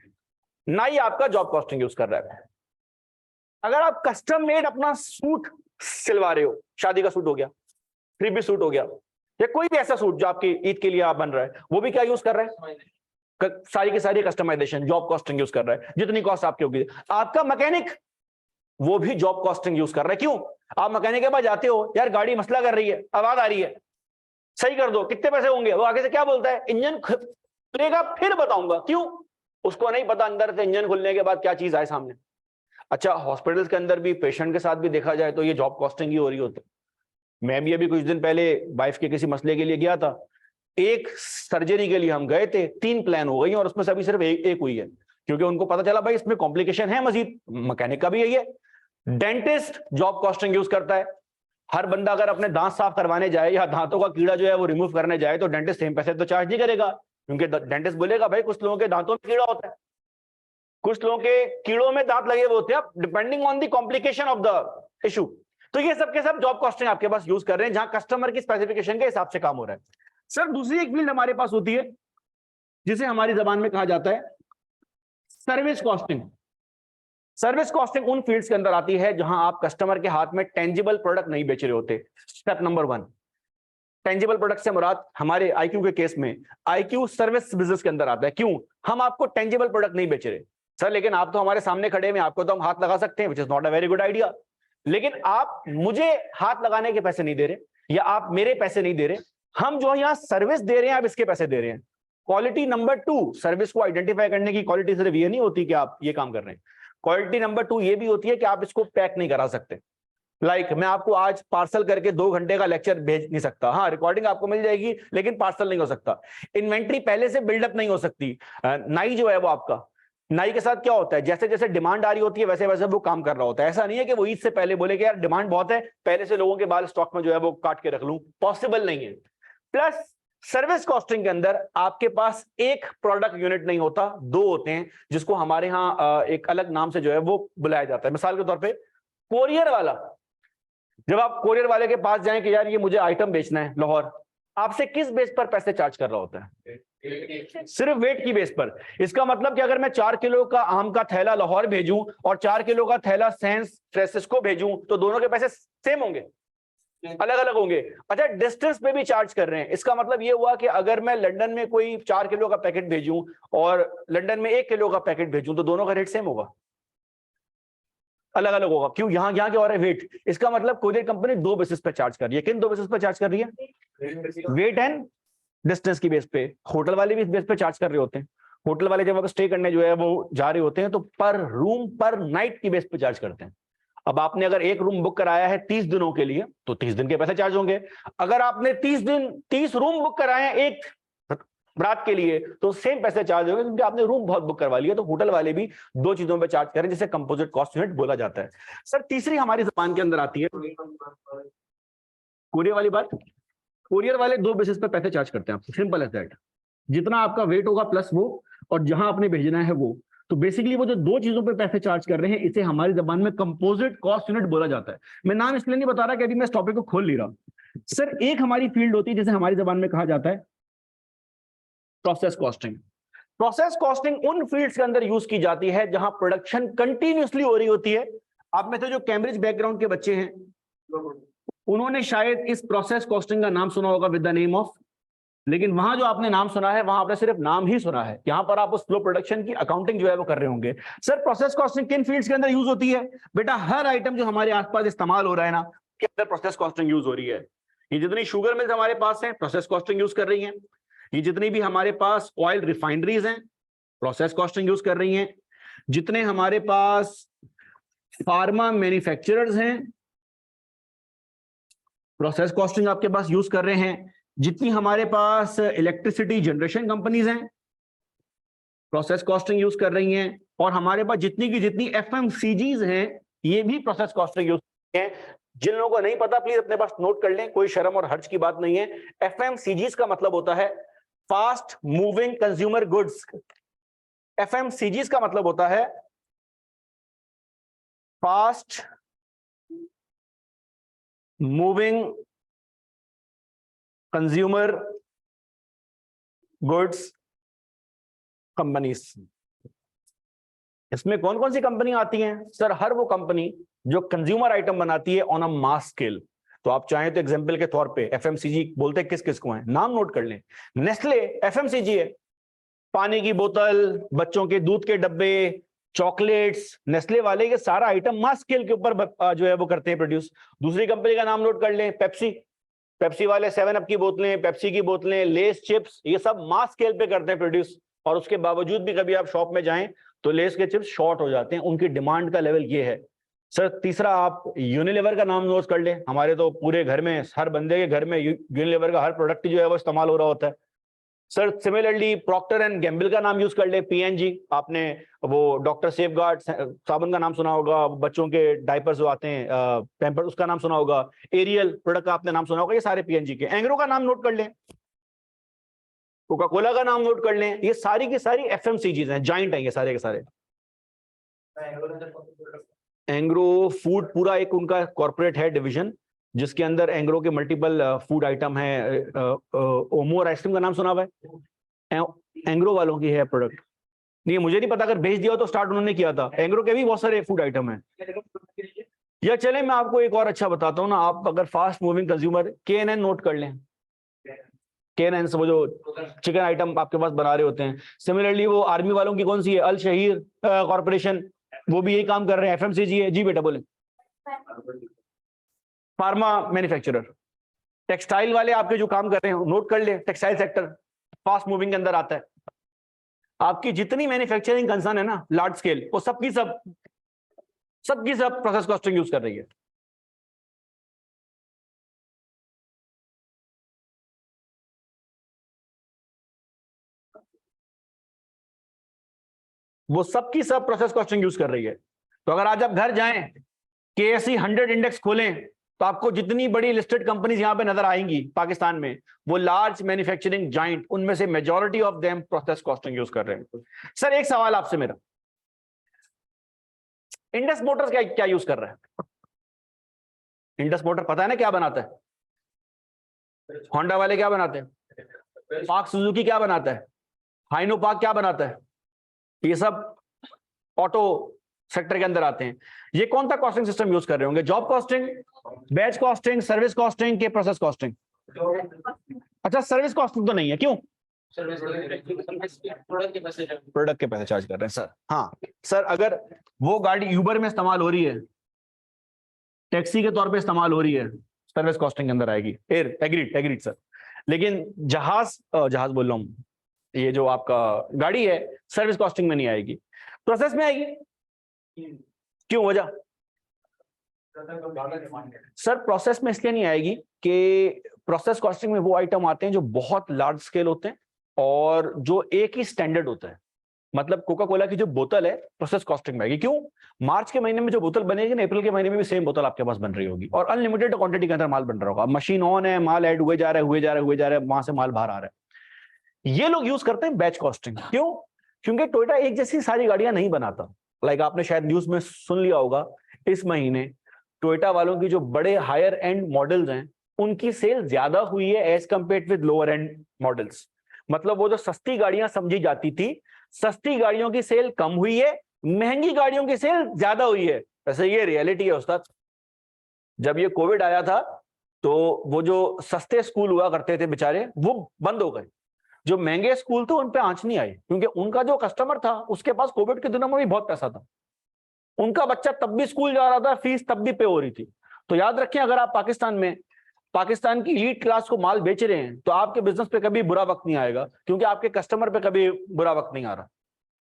नाई आपका जॉब कॉस्टिंग यूज कर रहा है। अगर आप कस्टम मेड अपना सूट सिलवा रहे हो, शादी का सूट हो गया, थ्री पीस सूट हो गया, या कोई भी ऐसा सूट जो आपकी ईद के लिए आप बन रहा है, वो भी क्या यूज कर रहा है? सारी की सारी कस्टमाइजेशन, जॉब कॉस्टिंग यूज कर रहा है। जितनी कॉस्ट आपकी होगी। आपका मैकेनिक, वो भी जॉब कॉस्टिंग यूज कर रहा है। क्यों? आप मैकेनिक के पास जाते हो, यार गाड़ी मसला कर रही है, आवाज आ रही है, सही कर दो, कितने पैसे होंगे? वो आगे से क्या बोलता है? इंजन खुलेगा फिर बताऊंगा। क्यों? उसको नहीं पता अंदर से इंजन खुलने के बाद क्या चीज आए सामने। अच्छा, हॉस्पिटल्स के अंदर भी पेशेंट के साथ भी देखा जाए तो ये जॉब कॉस्टिंग ही हो रही होती है। मैं भी अभी कुछ दिन पहले वाइफ के किसी मसले के लिए गया था। एक सर्जरी के लिए हम गए थे, 3 प्लान हो गई और उसमें से अभी सिर्फ एक हुई है, क्योंकि उनको पता चला भाई इसमें कॉम्प्लिकेशन है मजीद। मैकेनिक का भी यही है। डेंटिस्ट जॉब कॉस्टिंग यूज करता है। हर बंदा अगर अपने दांत साफ करवाने जाए या दांतों का कीड़ा जो है वो रिमूव करने जाए तो डेंटिस्ट सेम पैसे तो चार्ज नहीं करेगा, क्योंकि डेंटिस्ट बोलेगा भाई कुछ लोगों के दांतों में कीड़ा होता है, कुछ लोगों के कीड़ों में दांत लगे हुए होते हैं, depending on the complication of the issue. तो ये सब के सब जॉब कॉस्टिंग आपके पास यूज कर रहे हैं, जहां कस्टमर की स्पेसिफिकेशन के हिसाब से काम हो रहा है। सर दूसरी एक फील्ड हमारे पास होती है जिसे हमारी जबान में कहा जाता है सर्विस कॉस्टिंग। सर्विस कॉस्टिंग उन फील्ड्स के अंदर आती है जहां आप कस्टमर के हाथ में टेंजिबल प्रोडक्ट नहीं बेच रहे होते। स्टेप नंबर 1, टेंजिबल प्रोडक्ट से मुराद हमारे आईक्यू के केस में आईक्यू सर्विस बिजनेस के अंदर आता है। क्यों? हम आपको टेंजिबल प्रोडक्ट नहीं बेच रहे सर, लेकिन आप तो हमारे सामने खड़े हैं, आपको तो हम हाथ लगा सकते हैं, which is not a very good idea. लेकिन आप मुझे हाथ लगाने के पैसे नहीं दे रहे, या आप मेरे पैसे नहीं दे रहे, हम जो यहाँ सर्विस दे रहे हैं आप इसके पैसे दे रहे हैं। क्वालिटी नंबर 2, सर्विस को आइडेंटिफाई करने की क्वालिटी सिर्फ ये नहीं होती कि आप ये काम कर रहे हैं। क्वालिटी नंबर 2 ये भी होती है कि आप इसको पैक नहीं करा सकते। लाइक मैं आपको आज पार्सल करके 2 घंटे का लेक्चर भेज नहीं सकता। हाँ, रिकॉर्डिंग आपको मिल जाएगी लेकिन पार्सल नहीं हो सकता। इन्वेंट्री पहले से बिल्डअप नहीं हो सकती। नाई जो है वो आपका, नाई के साथ क्या होता है, जैसे जैसे डिमांड आ रही होती है वैसे वैसे वो काम कर रहा होता है। ऐसा नहीं है कि वो ईद से पहले बोले कि यार डिमांड बहुत है, पहले से लोगों के बाल स्टॉक में जो है वो काट के रख लूं, पॉसिबल नहीं है। प्लस सर्विस कॉस्टिंग के अंदर आपके पास एक प्रोडक्ट यूनिट नहीं होता, 2 होते हैं, जिसको हमारे यहाँ एक अलग नाम से जो है वो बुलाया जाता है। मिसाल के तौर पर कोरियर वाला, जब आप कोरियर वाले के पास जाएं कि यार ये मुझे आइटम बेचना है लाहौर, आपसे किस बेस पर पैसे चार्ज कर रहा होता है? सिर्फ वेट की बेस पर। इसका मतलब कि अगर मैं 4 किलो का आम का थैला लाहौर भेजूं और 4 किलो का थैला सैन फ्रांसिस्को भेजूं तो दोनों के पैसे सेम होंगे, अलग अलग होंगे। अच्छा, डिस्टेंस पे भी चार्ज कर रहे हैं। इसका मतलब ये हुआ कि अगर मैं लंदन में कोई 4 किलो का पैकेट भेजूं और लंदन में 1 किलो का पैकेट भेजूं तो दोनों का रेट सेम होगा, अलग अलग होगा। क्यों? यहां क्या हो रहा है? वेट। इसका मतलब कोरियर कंपनी 2 बेसिस पे चार्ज कर रही है। किन 2 बेसिस पे चार्ज कर रही है? वेट एंड डिस्टेंस की बेस पे। होटल वाले भी इस बेस पे चार्ज कर रहे होते हैं। होटल वाले जब स्टे करने जो है वो जा रहे होते हैं तो पर रूम पर नाइट की बेस पे चार्ज करते हैं। अब आपने अगर एक रूम बुक कराया है 30 दिनों के लिए तो 30 दिन के पैसे चार्ज होंगे। अगर आपने 30 रूम बुक कराए हैं एक रात के लिए तो सेम पैसे चार्ज होंगे, क्योंकि आपने रूम बहुत बुक करवा लिया। तो होटल वाले भी दो चीजों पे चार्ज करें, जिसे कंपोजिट कॉस्ट यूनिट बोला जाता है। सर तीसरी हमारी जबान के अंदर आती है कुरियर वाली बात। कुरियर वाले दो बेसिस पे पैसे चार्ज करते हैं आपसे, सिंपल एज दैट। जितना आपका वेट होगा प्लस वो, और जहां आपने भेजना है वो। तो बेसिकली वो जो दो चीजों पे पैसे चार्ज कर रहे हैं, इसे हमारी जबान में कंपोजिट कॉस्ट यूनिट बोला जाता है। मैं नाम इसलिए नहीं बता रहा कि अभी मैं इस टॉपिक को खोल नहीं रहा। सर एक हमारी फील्ड होती है जिसे हमारी जबान में कहा जाता है प्रोसेस कॉस्टिंग। प्रोसेस कॉस्टिंग उन फील्ड्स के अंदर यूज की जाती है जहां प्रोडक्शन कंटिन्यूअसली हो रही होती है। आप में से जो कैम्ब्रिज बैकग्राउंड के बच्चे हैं, उन्होंने शायद इस प्रोसेस कॉस्टिंग का नाम सुना होगा विद द नेम ऑफ, लेकिन वहां जो आपने नाम सुना है, वहां आपने सिर्फ नाम ही सुना है। यहां पर आप उस फ्लो प्रोडक्शन की अकाउंटिंग जो है वो कर रहे होंगे। सर प्रोसेस कॉस्टिंग किन फील्ड्स के अंदर यूज होती है? बेटा हर आइटम जो हमारे आसपास इस्तेमाल हो रहा है ना, के अंदर प्रोसेस कॉस्टिंग यूज हो रही है। ये जितनी शुगर मिल्स हमारे पास हैं, प्रोसेस कॉस्टिंग यूज कर रही हैं। ये जितनी भी हमारे पास ऑयल रिफाइनरीज हैं, प्रोसेस कॉस्टिंग यूज कर रही हैं। जितने हमारे पास फार्मा मैन्युफैक्चरर्स हैं, प्रोसेस कॉस्टिंग आपके पास यूज कर रहे हैं। जितनी हमारे पास इलेक्ट्रिसिटी जनरेशन कंपनीज हैं, प्रोसेस कॉस्टिंग यूज कर रही हैं। और हमारे पास जितनी की जितनी एफएमसीजीज हैं, ये भी प्रोसेस कॉस्टिंग यूज हैं। जिन लोगों को नहीं पता प्लीज अपने पास नोट कर लें, कोई शर्म और हर्ज की बात नहीं है। एफएमसीजीज का मतलब होता है fast moving consumer goods. FMCGs का मतलब होता है fast moving consumer goods companies. इसमें कौन कौन सी कंपनी आती हैं? सर हर वो कंपनी जो कंज्यूमर आइटम बनाती है ऑन अ मास स्केल। तो आप चाहें तो एग्जांपल के तौर पे एफएमसीजी बोलते किस किस को है, नाम नोट कर लें। नेस्ले एफएमसीजी है, पानी की बोतल, बच्चों के दूध के डब्बे, चॉकलेट्स, नेस्ले वाले के सारा आइटम मास स्केल के ऊपर जो है वो करते हैं प्रोड्यूस। दूसरी कंपनी का नाम नोट कर लें, पेप्सी। पेप्सी वाले 7 अप की बोतलें, पेप्सी की बोतलें, लेस चिप्स, ये सब मास स्केल पे करते हैं प्रोड्यूस। और उसके बावजूद भी कभी आप शॉप में जाएं तो लेस के चिप्स शॉर्ट हो जाते हैं। उनकी डिमांड का लेवल ये है। सर तीसरा आप यूनिलीवर का नाम नोट कर लें। हमारे तो पूरे घर में, हर बंदे के घर में यूनिलीवर का हर प्रोडक्ट जो है वो इस्तेमाल हो रहा होता है। Sir similarly Procter and Gamble का नाम यूज कर ले, पीएनजी। आपने वो डॉक्टर सेफगार्ड साबुन का नाम सुना होगा, बच्चों के डायपर्स जो आते हैं पैम्पर, उसका नाम सुना होगा। एरियल प्रोडक्ट का आपने नाम सुना होगा, ये सारे पीएनजी के। एंग्रो का नाम नोट कर लें, कोका कोला का नाम नोट कर लें। ये सारी की सारी एफएमसीजीज हैं, जाइंट हैं ये सारे के सारे। एंग्रो फूड पूरा एक उनका कॉर्पोरेट है डिवीजन, जिसके अंदर एंग्रो के मल्टीपल फूड आइटम है। ओमो आइसक्रीम का नाम सुना हुआ है? एंग्रो वालों की है प्रोडक्ट। नहीं मुझे नहीं पता, अगर भेज दिया हो तो स्टार्ट उन्होंने किया था। एंग्रो के भी बहुत सारे फूड आइटम है। या चले मैं आपको एक और अच्छा बताता हूँ ना, आप अगर fast moving consumer KNN note कर लें। KNN से वो जो चिकन आइटम आपके पास बना रहे होते हैं। सिमिलरली वो आर्मी वालों की कौन सी है, अल शहीर कॉर्पोरेशन, वो भी यही काम कर रहे हैं, एफएमसीजी है। जी बेटा बोले। फार्मा मैन्युफैक्चरर, टेक्सटाइल वाले आपके जो काम कर रहे हैं नोट कर ले, टेक्सटाइल सेक्टर फास्ट मूविंग के अंदर आता है। आपकी जितनी मैन्युफैक्चरिंग कंसर्न है ना लार्ज स्केल, वो सबकी सब प्रोसेस कॉस्टिंग यूज कर रही है। वो सबकी सब प्रोसेस कॉस्टिंग यूज कर रही है। तो अगर आज आप घर जाएं, KSE 100 इंडेक्स खोलें, तो आपको जितनी बड़ी लिस्टेड कंपनीज यहां पे नजर आएंगी पाकिस्तान में, वो लार्ज मैन्युफैक्चरिंग जाइंट, उनमें से majority of them process costing use कर रहे हैं। सर एक सवाल आपसे मेरा, इंडस मोटर्स क्या क्या यूज कर रहा है? इंडस मोटर पता है ना क्या बनाता है? होंडा वाले क्या बनाते हैं? पार्क सुजुकी क्या बनाता है? हाइनो पार्क क्या बनाता है? ये सब ऑटो सेक्टर के अंदर आते हैं। ये कौन सा कॉस्टिंग सिस्टम यूज कर रहे होंगे? Job costing, batch costing, service costing के प्रोसेस कॉस्टिंग? अच्छा सर्विस कॉस्टिंग तो नहीं है, क्यों? प्रोडक्ट के पैसे चार्ज कर रहे हैं सर। हाँ सर, अगर वो गाड़ी यूबर में इस्तेमाल हो रही है, टैक्सी के तौर पे इस्तेमाल हो रही है, सर्विस कॉस्टिंग के अंदर आएगी। Agreed sir. लेकिन जहाज बोल रहा हूँ, ये जो आपका गाड़ी है, सर्विस कॉस्टिंग में नहीं आएगी, प्रोसेस में आएगी। क्यों वजह? सर प्रोसेस में इसलिए नहीं आएगी कि प्रोसेस कॉस्टिंग में वो आइटम आते हैं जो बहुत लार्ज स्केल होते हैं, और जो एक ही स्टैंडर्ड होता है, मतलब कोका कोला की जो बोतल है प्रोसेस कॉस्टिंग में आएगी। क्यों? मार्च के महीने में जो बोतल बनेगी ना, अप्रैल के महीने में भी सेम बोतल आपके पास बन रही होगी और अनलिमिटेड क्वांटिटी के अंदर माल बन रहा होगा। मशीन ऑन है, माल ऐड हुए जा रहा है, हुए जा रहा है, हुए जा रहा है, वहां से माल बाहर आ रहा है। ये लोग यूज करते हैं बैच कॉस्टिंग। क्यों? क्योंकि टोयोटा एक जैसी सारी गाड़ियां नहीं बनाता। लाइक आपने शायद न्यूज में सुन लिया होगा, इस महीने टोयोटा वालों की जो बड़े हायर एंड मॉडल्स हैं उनकी सेल ज्यादा हुई है as compare with lower end models. मतलब वो जो सस्ती गाड़ियां समझी जाती थी, सस्ती गाड़ियों की सेल कम हुई है, महंगी गाड़ियों की सेल ज्यादा हुई है। वैसे ये रियलिटी है उस्ताद। जब ये कोविड आया था तो वो जो सस्ते स्कूल हुआ करते थे बेचारे, वो बंद हो गए। जो महंगे स्कूल थे उन पे आंच नहीं आई, क्योंकि उनका जो कस्टमर था उसके पास कोविड के दिनों में भी बहुत पैसा था। उनका बच्चा तब भी स्कूल जा रहा था, फीस तब भी पे हो रही थी। तो याद रखें, अगर आप पाकिस्तान में पाकिस्तान की लीड क्लास को माल बेच रहे हैं तो आपके बिजनेस पे कभी बुरा वक्त नहीं आएगा, क्योंकि आपके कस्टमर पे कभी बुरा वक्त नहीं आ रहा।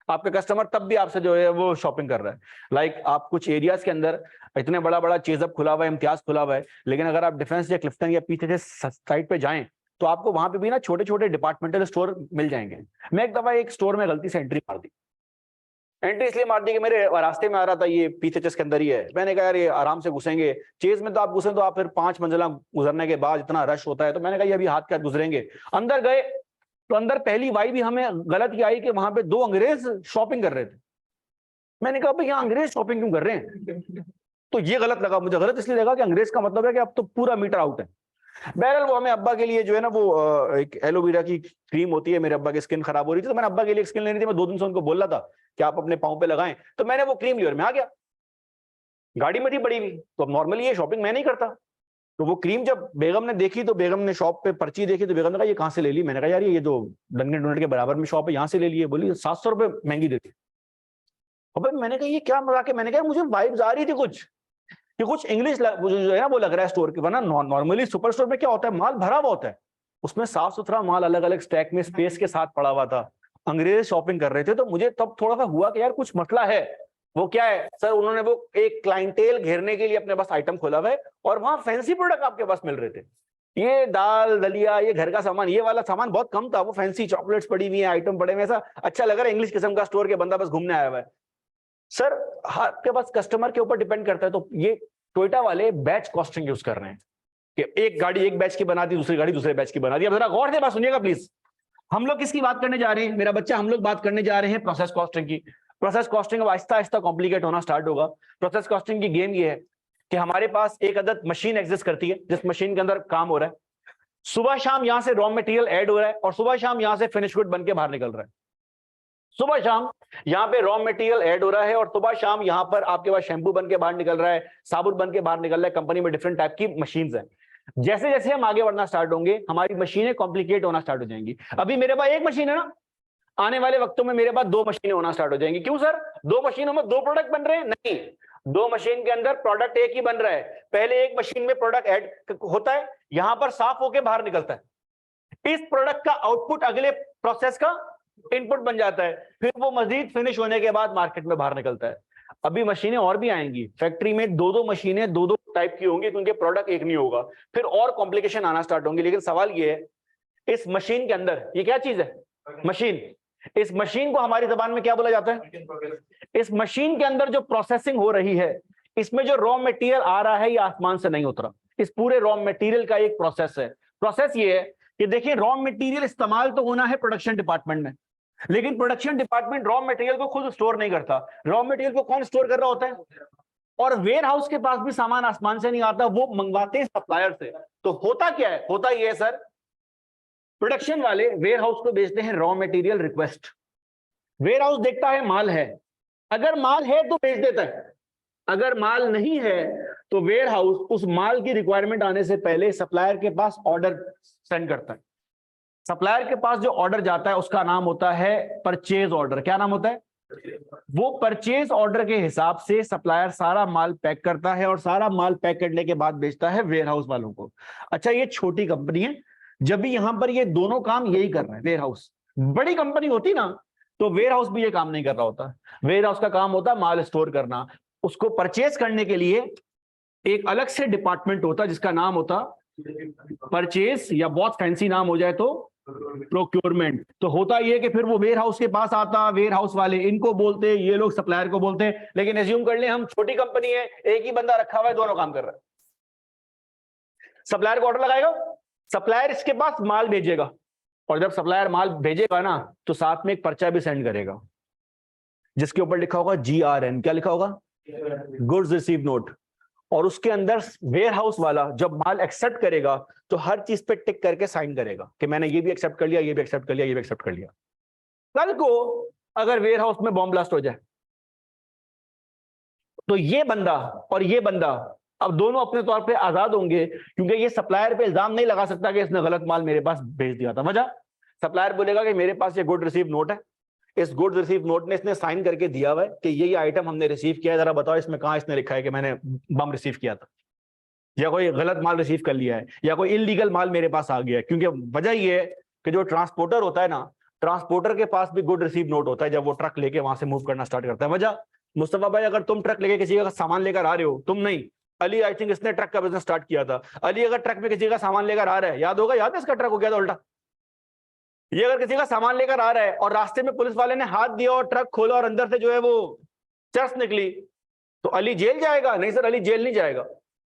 आपके कस्टमर तब भी आपसे जो है वो शॉपिंग कर रहा है। लाइक आप कुछ एरियाज के अंदर इतने बड़ा बड़ा चेजअप खुला हुआ है, इम्तियाज खुला हुआ है, लेकिन अगर आप डिफेंस या क्लिफ्टन या पीछे साइड पे जाएं तो आपको वहां पे भी ना छोटे छोटे डिपार्टमेंटल स्टोर मिल जाएंगे। मैं एक दफा एक स्टोर में गलती से एंट्री मार दी। एंट्री इसलिए मार दी कि मेरे रास्ते में आ रहा था, ये पीछेचेस के अंदर ही है। मैंने कहा यार ये आराम से घुसेंगे, चेज में तो आप घुसे तो आप फिर 5 मंजिला गुजरने के बाद इतना रश होता है, तो मैंने कहा ये अभी हाथ क्या गुजरेंगे। अंदर गए तो अंदर पहली वाई भी हमें गलत ही आई कि वहां पे 2 अंग्रेज शॉपिंग कर रहे थे। मैंने कहा भाई यहाँ अंग्रेज शॉपिंग क्यों कर रहे हैं? तो ये गलत लगा मुझे। गलत इसलिए लगा कि अंग्रेज का मतलब है कि अब तो पूरा मीटर आउट है। बहरहाल वो हमें अब्बा के लिए जो है ना वो एक एलोवेरा की क्रीम होती है, मेरे अब्बा की स्किन खराब हो रही थी, तो मैंने अब्बा के लिए स्किन लेनी थी। मैं 2 दिन से उनको बोल रहा था कि आप अपने पाँव पे लगाएं, तो मैंने वो क्रीम ली और मैं आ गया। गाड़ी में थी पड़ी हुई, तो अब नॉर्मली ये शॉपिंग मैं नहीं करता। तो वो क्रीम जब बेगम ने देखी तो बेगम ने शॉप पे पर्ची देखी, तो बेगम ने कहा ये कहाँ से ले ली? मैंने कहा यार ये जो डंकिन डोनट के बराबर में शॉप है यहाँ से ले लिए। बोली 700 रुपए महंगी देती। अब मैंने कहा ये क्या मजाक है? मैंने कहा मुझे वाइब्स आ रही थी कुछ कि कुछ इंग्लिश जो है ना वो लग रहा है स्टोर के, वरना नॉर्मली सुपर स्टोर में क्या होता है, माल भरा हुआ होता है, उसमें साफ सुथरा माल अलग अलग स्टैक में स्पेस के साथ पड़ा हुआ था। अंग्रेज शॉपिंग कर रहे थे, तो मुझे तब थोड़ा सा हुआ कि यार कुछ मसला है। वो क्या है सर? उन्होंने वो एक क्लाइंटेल घेरने के लिए अपने पास आइटम खोला हुआ है और वहां फैंसी प्रोडक्ट आपके पास मिल रहे थे। ये दाल दलिया, ये घर का सामान, ये वाला सामान बहुत कम था। वो फैंसी चॉकलेट्स पड़ी हुई है, आइटम पड़े हुए, ऐसा अच्छा लग रहा है इंग्लिश किस्म का स्टोर के बंदा बस घूमने आया हुआ है। सर आपके पास कस्टमर के ऊपर डिपेंड करता है। तो ये टोयोटा वाले बैच कॉस्टिंग यूज कर रहे हैं कि एक गाड़ी एक बैच की बना दी, दूसरी गाड़ी दूसरे बैच की बना दी। अब जरा गौर से बात सुनिएगा प्लीज। हम लोग किसकी बात करने जा रहे हैं मेरा बच्चा? हम लोग बात करने जा रहे हैं प्रोसेस कॉस्टिंग की। प्रोसेस कॉस्टिंग अब आहिस्ता आहिस्ता कॉम्प्लिकेट होना स्टार्ट होगा। प्रोसेस कॉस्टिंग की गेम ये है कि हमारे पास एक अदद मशीन एग्जिस्ट करती है जिस मशीन के अंदर काम हो रहा है। सुबह शाम यहां से रॉ मटेरियल ऐड हो रहा है और सुबह शाम यहां से फिनिश गुड बन के बाहर निकल रहा है। सुबह शाम यहाँ पे रॉ मटेरियल ऐड हो रहा है और सुबह शाम यहाँ पर आपके पास शैम्पू बन के बाहर निकल रहा है, साबुन बन के बाहर निकल रहा है। कंपनी में डिफरेंट टाइप की मशीन्स हैं। जैसे जैसे हम आगे बढ़ना स्टार्ट होंगे हमारी मशीनें कॉम्प्लिकेट होना स्टार्ट हो जाएंगी। अभी मेरे पास एक मशीन है ना, आने वाले वक्तों में मेरे पास 2 मशीनें होना स्टार्ट हो जाएंगी। क्यों सर? 2 मशीनों में 2 प्रोडक्ट बन रहे हैं? नहीं, 2 मशीन के अंदर प्रोडक्ट एक ही बन रहा है। पहले एक मशीन में प्रोडक्ट ऐड होता है, यहां पर साफ होकर बाहर निकलता है। इस प्रोडक्ट का आउटपुट अगले प्रोसेस का इनपुट बन जाता है, फिर वो मजीद फिनिश होने के बाद मार्केट में बाहर निकलता है। अभी मशीनें और भी आएंगी फैक्ट्री में, 2-2 मशीनें 2-2 टाइप की होंगी क्योंकि प्रोडक्ट एक नहीं होगा, फिर और कॉम्प्लिकेशन आना स्टार्ट होंगे। लेकिन सवाल ये है, इस मशीन के अंदर ये क्या चीज है? मशीन। इस मशीन को हमारी जबान में क्या बोला जाता है? इस मशीन के अंदर जो प्रोसेसिंग हो रही है, इसमें जो रॉ मटेरियल आ रहा है ये आसमान से नहीं उतरा। इस पूरे रॉ मटेरियल का एक प्रोसेस है। प्रोसेस ये है कि देखिए रॉ मटेरियल इस्तेमाल तो होना है प्रोडक्शन डिपार्टमेंट में, लेकिन प्रोडक्शन डिपार्टमेंट रॉ मटेरियल को खुद स्टोर नहीं करता। रॉ मटेरियल को कौन स्टोर कर रहा होता है? और वेयर हाउस के पास भी सामान आसमान से नहीं आता, वो मंगवाते हैं सप्लायर से। तो होता क्या है? होता ये है सर, प्रोडक्शन वाले वेयर हाउस को भेजते हैं raw material request. Warehouse देखता है माल है, अगर माल है तो भेज देता है, अगर माल नहीं है तो वेयर हाउस उस माल की रिक्वायरमेंट आने से पहले सप्लायर के पास ऑर्डर सेंड करता है। सप्लायर के पास जो ऑर्डर जाता है उसका नाम होता है परचेज ऑर्डर। क्या नाम होता है? वो परचेज ऑर्डर के हिसाब से सप्लायर सारा माल पैक करता है और सारा माल पैक करने के बाद बेचता है वेयर हाउस वालों को। अच्छा ये छोटी कंपनी है, जब भी यहां पर ये दोनों काम यही कर रहे हैं। वेयर हाउस बड़ी कंपनी होती ना तो वेयर हाउस भी ये काम नहीं कर रहा होता। वेयर हाउस का काम होता है माल स्टोर करना। उसको परचेज करने के लिए एक अलग से डिपार्टमेंट होता है जिसका नाम होता परचेज, या बहुत फैंसी नाम हो जाए तो प्रोक्योरमेंट। तो होता ये कि फिर वो वेयर हाउस के पास आता, वेयर हाउस वाले इनको बोलते, ये लोग सप्लायर को बोलते। लेकिन एज्यूम कर ले हम छोटी कंपनी है, एक ही बंदा रखा हुआ है, दोनों काम कर रहा है। सप्लायर को ऑर्डर लगाएगा, सप्लायर इसके पास माल भेजेगा, और जब सप्लायर माल भेजेगा ना तो साथ में एक पर्चा भी सेंड करेगा जिसके ऊपर लिखा होगा GRN। क्या लिखा होगा? Goods receive note. और उसके अंदर वेयर हाउस वाला जब माल एक्सेप्ट करेगा तो हर चीज पे टिक करके साइन करेगा कि मैंने ये भी एक्सेप्ट कर लिया, ये भी एक्सेप्ट कर लिया, ये भी एक्सेप्ट कर लिया। कल को अगर वेयर हाउस में बॉम्ब ब्लास्ट हो जाए तो ये बंदा और ये बंदा अब दोनों अपने तौर पे आजाद होंगे, क्योंकि ये सप्लायर पे इल्जाम नहीं लगा सकता कि इसने गलत माल मेरे पास भेज दिया था। वजह, सप्लायर बोलेगा कि मेरे पास ये गुड रिसीव नोट है, इस गुड रिसीव नोट में इसने साइन करके दिया हुआ है कि ये आइटम हमने रिसीव किया है, जरा बताओ इसमें कहां इसने लिखा है कि मैंने बम रिसीव किया था, या कोई गलत माल रिसीव कर लिया है, या कोई इलीगल माल मेरे पास आ गया है। क्योंकि वजह ये है कि जो ट्रांसपोर्टर होता है ना, ट्रांसपोर्टर के पास भी गुड रिसीव नोट होता है जब वो ट्रक लेके वहां से मूव करना स्टार्ट करता है। वजह, मुस्तफा भाई अगर तुम ट्रक लेके किसी का सामान लेकर आ रहे हो, तुम नहीं, अली, आई थिंक इसने ट्रक का बिजनेस स्टार्ट किया था, अली अगर ट्रक में किसी का सामान लेकर आ रहा है, याद होगा, याद है इसका ट्रक हो गया था उल्टा, ये अगर किसी का सामान लेकर आ रहा है और रास्ते में पुलिस वाले ने हाथ दिया और ट्रक खोला और अंदर से जो है वो चर्स निकली, तो अली जेल जाएगा? नहीं सर, अली जेल नहीं जाएगा।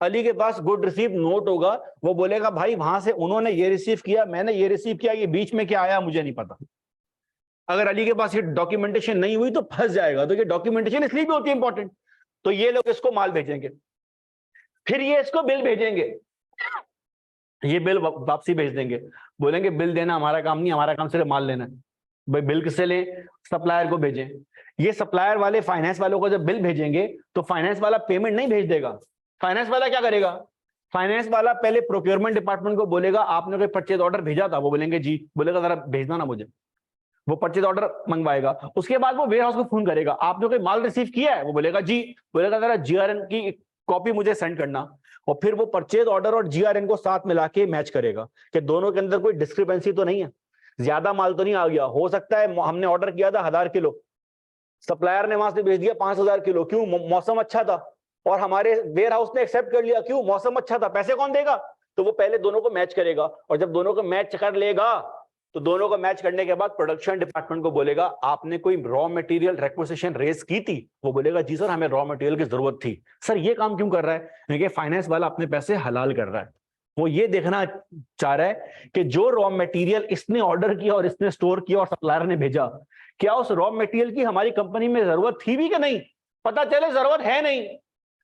अली के पास गुड रिसीव नोट होगा, वो बोलेगा भाई वहां से उन्होंने ये रिसीव किया, मैंने ये रिसीव किया, ये बीच में क्या आया मुझे नहीं पता। अगर अली के पास ये डॉक्यूमेंटेशन नहीं हुई तो फंस जाएगा। तो ये डॉक्यूमेंटेशन इसलिए भी होती है इंपॉर्टेंट। तो ये लोग इसको माल भेजेंगे, फिर ये इसको बिल भेजेंगे, ये बिल वापसी भेज देंगे, बोलेंगे बिल देना हमारा काम नहीं, हमारा काम सिर्फ माल लेना है। भाई बिल किससे ले? सप्लायर को भेजें। ये सप्लायर वाले फाइनेंस वालों को जब बिल भेजेंगे तो फाइनेंस वाला पेमेंट नहीं भेज देगा। फाइनेंस वाला क्या करेगा? फाइनेंस वाला पहले प्रोक्योरमेंट डिपार्टमेंट को बोलेगा आपने कोई परचेज ऑर्डर भेजा था? वो बोलेंगे जी। बोलेगा जरा भेजना ना मुझे। वो परचेज ऑर्डर मंगवाएगा, उसके बाद वो वेयर हाउस को फोन करेगा आपने कोई माल रिसीव किया है? वो बोलेगा जी। बोलेगा जरा GRN की कॉपी मुझे सेंड करना। और फिर वो परचेज ऑर्डर और GRN को साथ मिला के मैच करेगा कि दोनों के अंदर कोई डिस्क्रिपेंसी तो नहीं है, ज्यादा माल तो नहीं आ गया। हो सकता है हमने ऑर्डर किया था 1000 किलो, सप्लायर ने वहां से भेज दिया 5000 किलो, क्यों? मौसम अच्छा था और हमारे वेयर हाउस ने एक्सेप्ट कर लिया, क्यों? मौसम अच्छा था। पैसे कौन देगा? तो वो पहले दोनों को मैच करेगा, और जब दोनों को मैच कर लेगा तो दोनों को मैच करने के बाद प्रोडक्शन डिपार्टमेंट को बोलेगा आपने कोई रॉ मटेरियल रिक्वेजिशन रेज की थी? वो बोलेगा जी सर हमें रॉ मटेरियल की जरूरत थी। सर ये काम क्यों कर रहा है? क्योंकि फाइनेंस वाला अपने पैसे हलाल कर रहा है। वो ये देखना चाह रहा है कि जो रॉ मटेरियल इसने ऑर्डर किया और इसने स्टोर किया और सप्लायर ने भेजा, क्या उस रॉ मटेरियल की हमारी कंपनी में जरूरत थी भी कि नहीं? पता चले जरूरत है नहीं,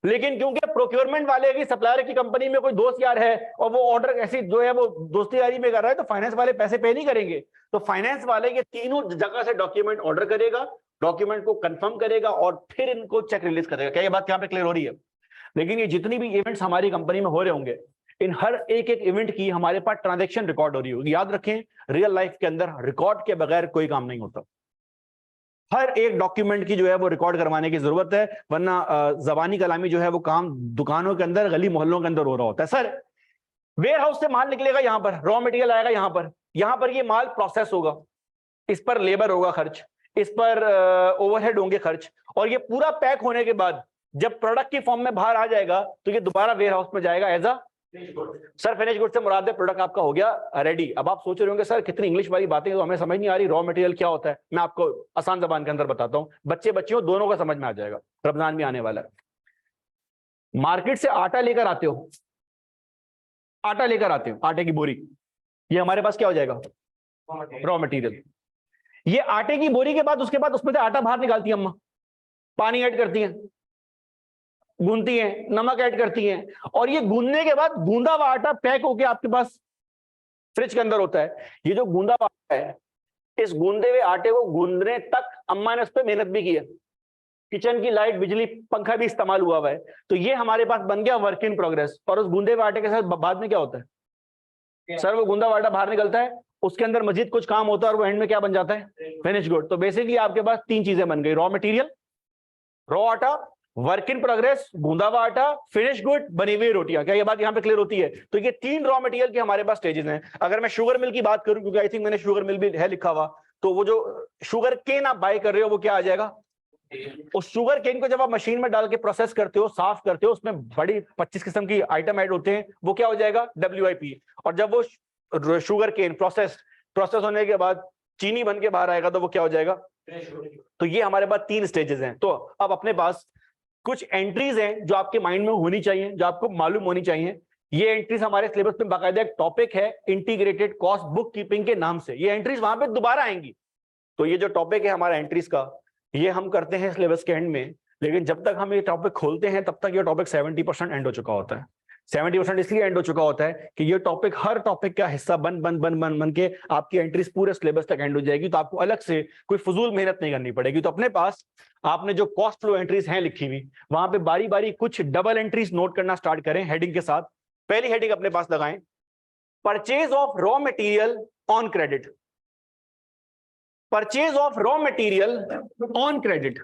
लेकिन क्योंकि प्रोक्योरमेंट वाले की सप्लायर की कंपनी में कोई दोस्त यार है और वो ऑर्डर ऐसी जो है वो दोस्ती यारी में कर रहा है, तो फाइनेंस वाले पैसे पे नहीं करेंगे। तो फाइनेंस वाले ये तीनों जगह से डॉक्यूमेंट ऑर्डर करेगा, डॉक्यूमेंट को कंफर्म करेगा और फिर इनको चेक रिलीज करेगा। क्या ये बात यहाँ पे क्लियर हो रही है? लेकिन ये जितनी भी इवेंट्स हमारी कंपनी में हो रहे होंगे, इन हर एक इवेंट की हमारे पास ट्रांजेक्शन रिकॉर्ड हो रही होगी। याद रखें, रियल लाइफ के अंदर रिकॉर्ड के बगैर कोई काम नहीं होता। हर एक डॉक्यूमेंट की जो है वो रिकॉर्ड करवाने की जरूरत है, वरना जबानी कलामी जो है वो काम दुकानों के अंदर, गली मोहल्लों के अंदर हो रहा होता है। सर वेयर हाउस से माल निकलेगा, यहां पर रॉ मटेरियल आएगा, यहां पर ये माल प्रोसेस होगा, इस पर लेबर होगा खर्च, इस पर ओवरहेड होंगे खर्च, और ये पूरा पैक होने के बाद जब प्रोडक्ट की फॉर्म में बाहर आ जाएगा तो ये दोबारा वेयर हाउस में जाएगा as a sir finish good से मुराद है प्रोडक्ट आपका हो गया रेडी। अब आप सोच रहे होंगे सर कितनी इंग्लिश वाली बातें तो हमें समझ नहीं आ रही, रॉ मटेरियल क्या होता है? मैं आपको आसान जबान के अंदर बताता हूं, बच्चे बच्चियों दोनों को समझ में आ जाएगा, रमजान भी आने वाला है। मार्केट से आटा लेकर आते हो, आटा लेकर आते हो, आटे की बोरी, ये हमारे पास क्या हो जाएगा? Raw material. ये आटे की बोरी के बाद उसके बाद उसमें से आटा बाहर निकालती है अम्मा, पानी ऐड करती है, गूंदती हैं, नमक ऐड करती हैं, और ये गूंदने के बाद गूंदा हुआ आटा पैक होके आपके पास फ्रिज के अंदर होता है। ये जो गूंदा हुआ आटा है, इस गूंदे हुए आटे को गूंदने तक अम्मा ने उस पर मेहनत भी की है, किचन की लाइट, बिजली, पंखा भी इस्तेमाल हुआ है। तो ये हमारे पास बन गया वर्क इन प्रोग्रेस। और उस गूंदे हुए आटे के साथ बाद में क्या होता है? सर वो गूंदा हुआ आटा बाहर निकलता है, उसके अंदर मजीद कुछ काम होता है और वो एंड में क्या बन जाता है? Finish good. तो बेसिकली आपके पास तीन चीजें बन गई, रॉ मटेरियल, रॉ आटा, वर्क इन प्रोग्रेस, गूंदा हुआ आटा, फिनिश गुड, बनी हुई रोटियां। क्या ये बात यहां पे क्लियर होती है? तो ये तीन रॉ मटेरियल के हमारे पास स्टेजेस हैं। अगर मैं शुगर मिल की बात करूं, क्योंकि आई थिंक मैंने शुगर मिल भी है लिखा हुआ, तो वो जो शुगर केन आप बाय कर रहे हो वो क्या आ जाएगा? उस शुगर केन को जब आप मशीन में डाल के प्रोसेस करते हो, साफ करते हो, उसमें बड़ी 25 किस्म की आइटम ऐड होते हैं, वो क्या हो जाएगा? WIP। और जब वो शुगर केन प्रोसेस प्रोसेस होने के बाद चीनी बन के बाहर आएगा तो वो क्या हो जाएगा? तो ये हमारे पास 3 स्टेजेस हैं। तो अब अपने पास कुछ एंट्रीज हैं जो आपके माइंड में होनी चाहिए, जो आपको मालूम होनी चाहिए। ये एंट्रीज हमारे सिलेबस में बाकायदा एक टॉपिक है इंटीग्रेटेड कॉस्ट बुक कीपिंग के नाम से। ये एंट्रीज वहां पे दोबारा आएंगी। तो ये जो टॉपिक है हमारा एंट्रीज का, ये हम करते हैं सिलेबस के एंड में, लेकिन जब तक हम ये टॉपिक खोलते हैं तब तक ये टॉपिक 70% एंड हो चुका होता है। 70% इसलिए एंड हो चुका होता है कि ये टॉपिक हर टॉपिक का हिस्सा बन बन बन बन बन के आपकी एंट्रीज पूरे सिलेबस तक एंड हो जाएगी। तो आपको अलग से कोई फजूल मेहनत नहीं करनी पड़ेगी। तो अपने पास आपने जो कॉस्ट फ्लो एंट्रीज हैं लिखी हुई, वहां पे बारी बारी कुछ डबल एंट्रीज नोट करना स्टार्ट करें हेडिंग के साथ। पहली हेडिंग अपने पास लगाएं, purchase of raw material on credit. Purchase of raw material on credit.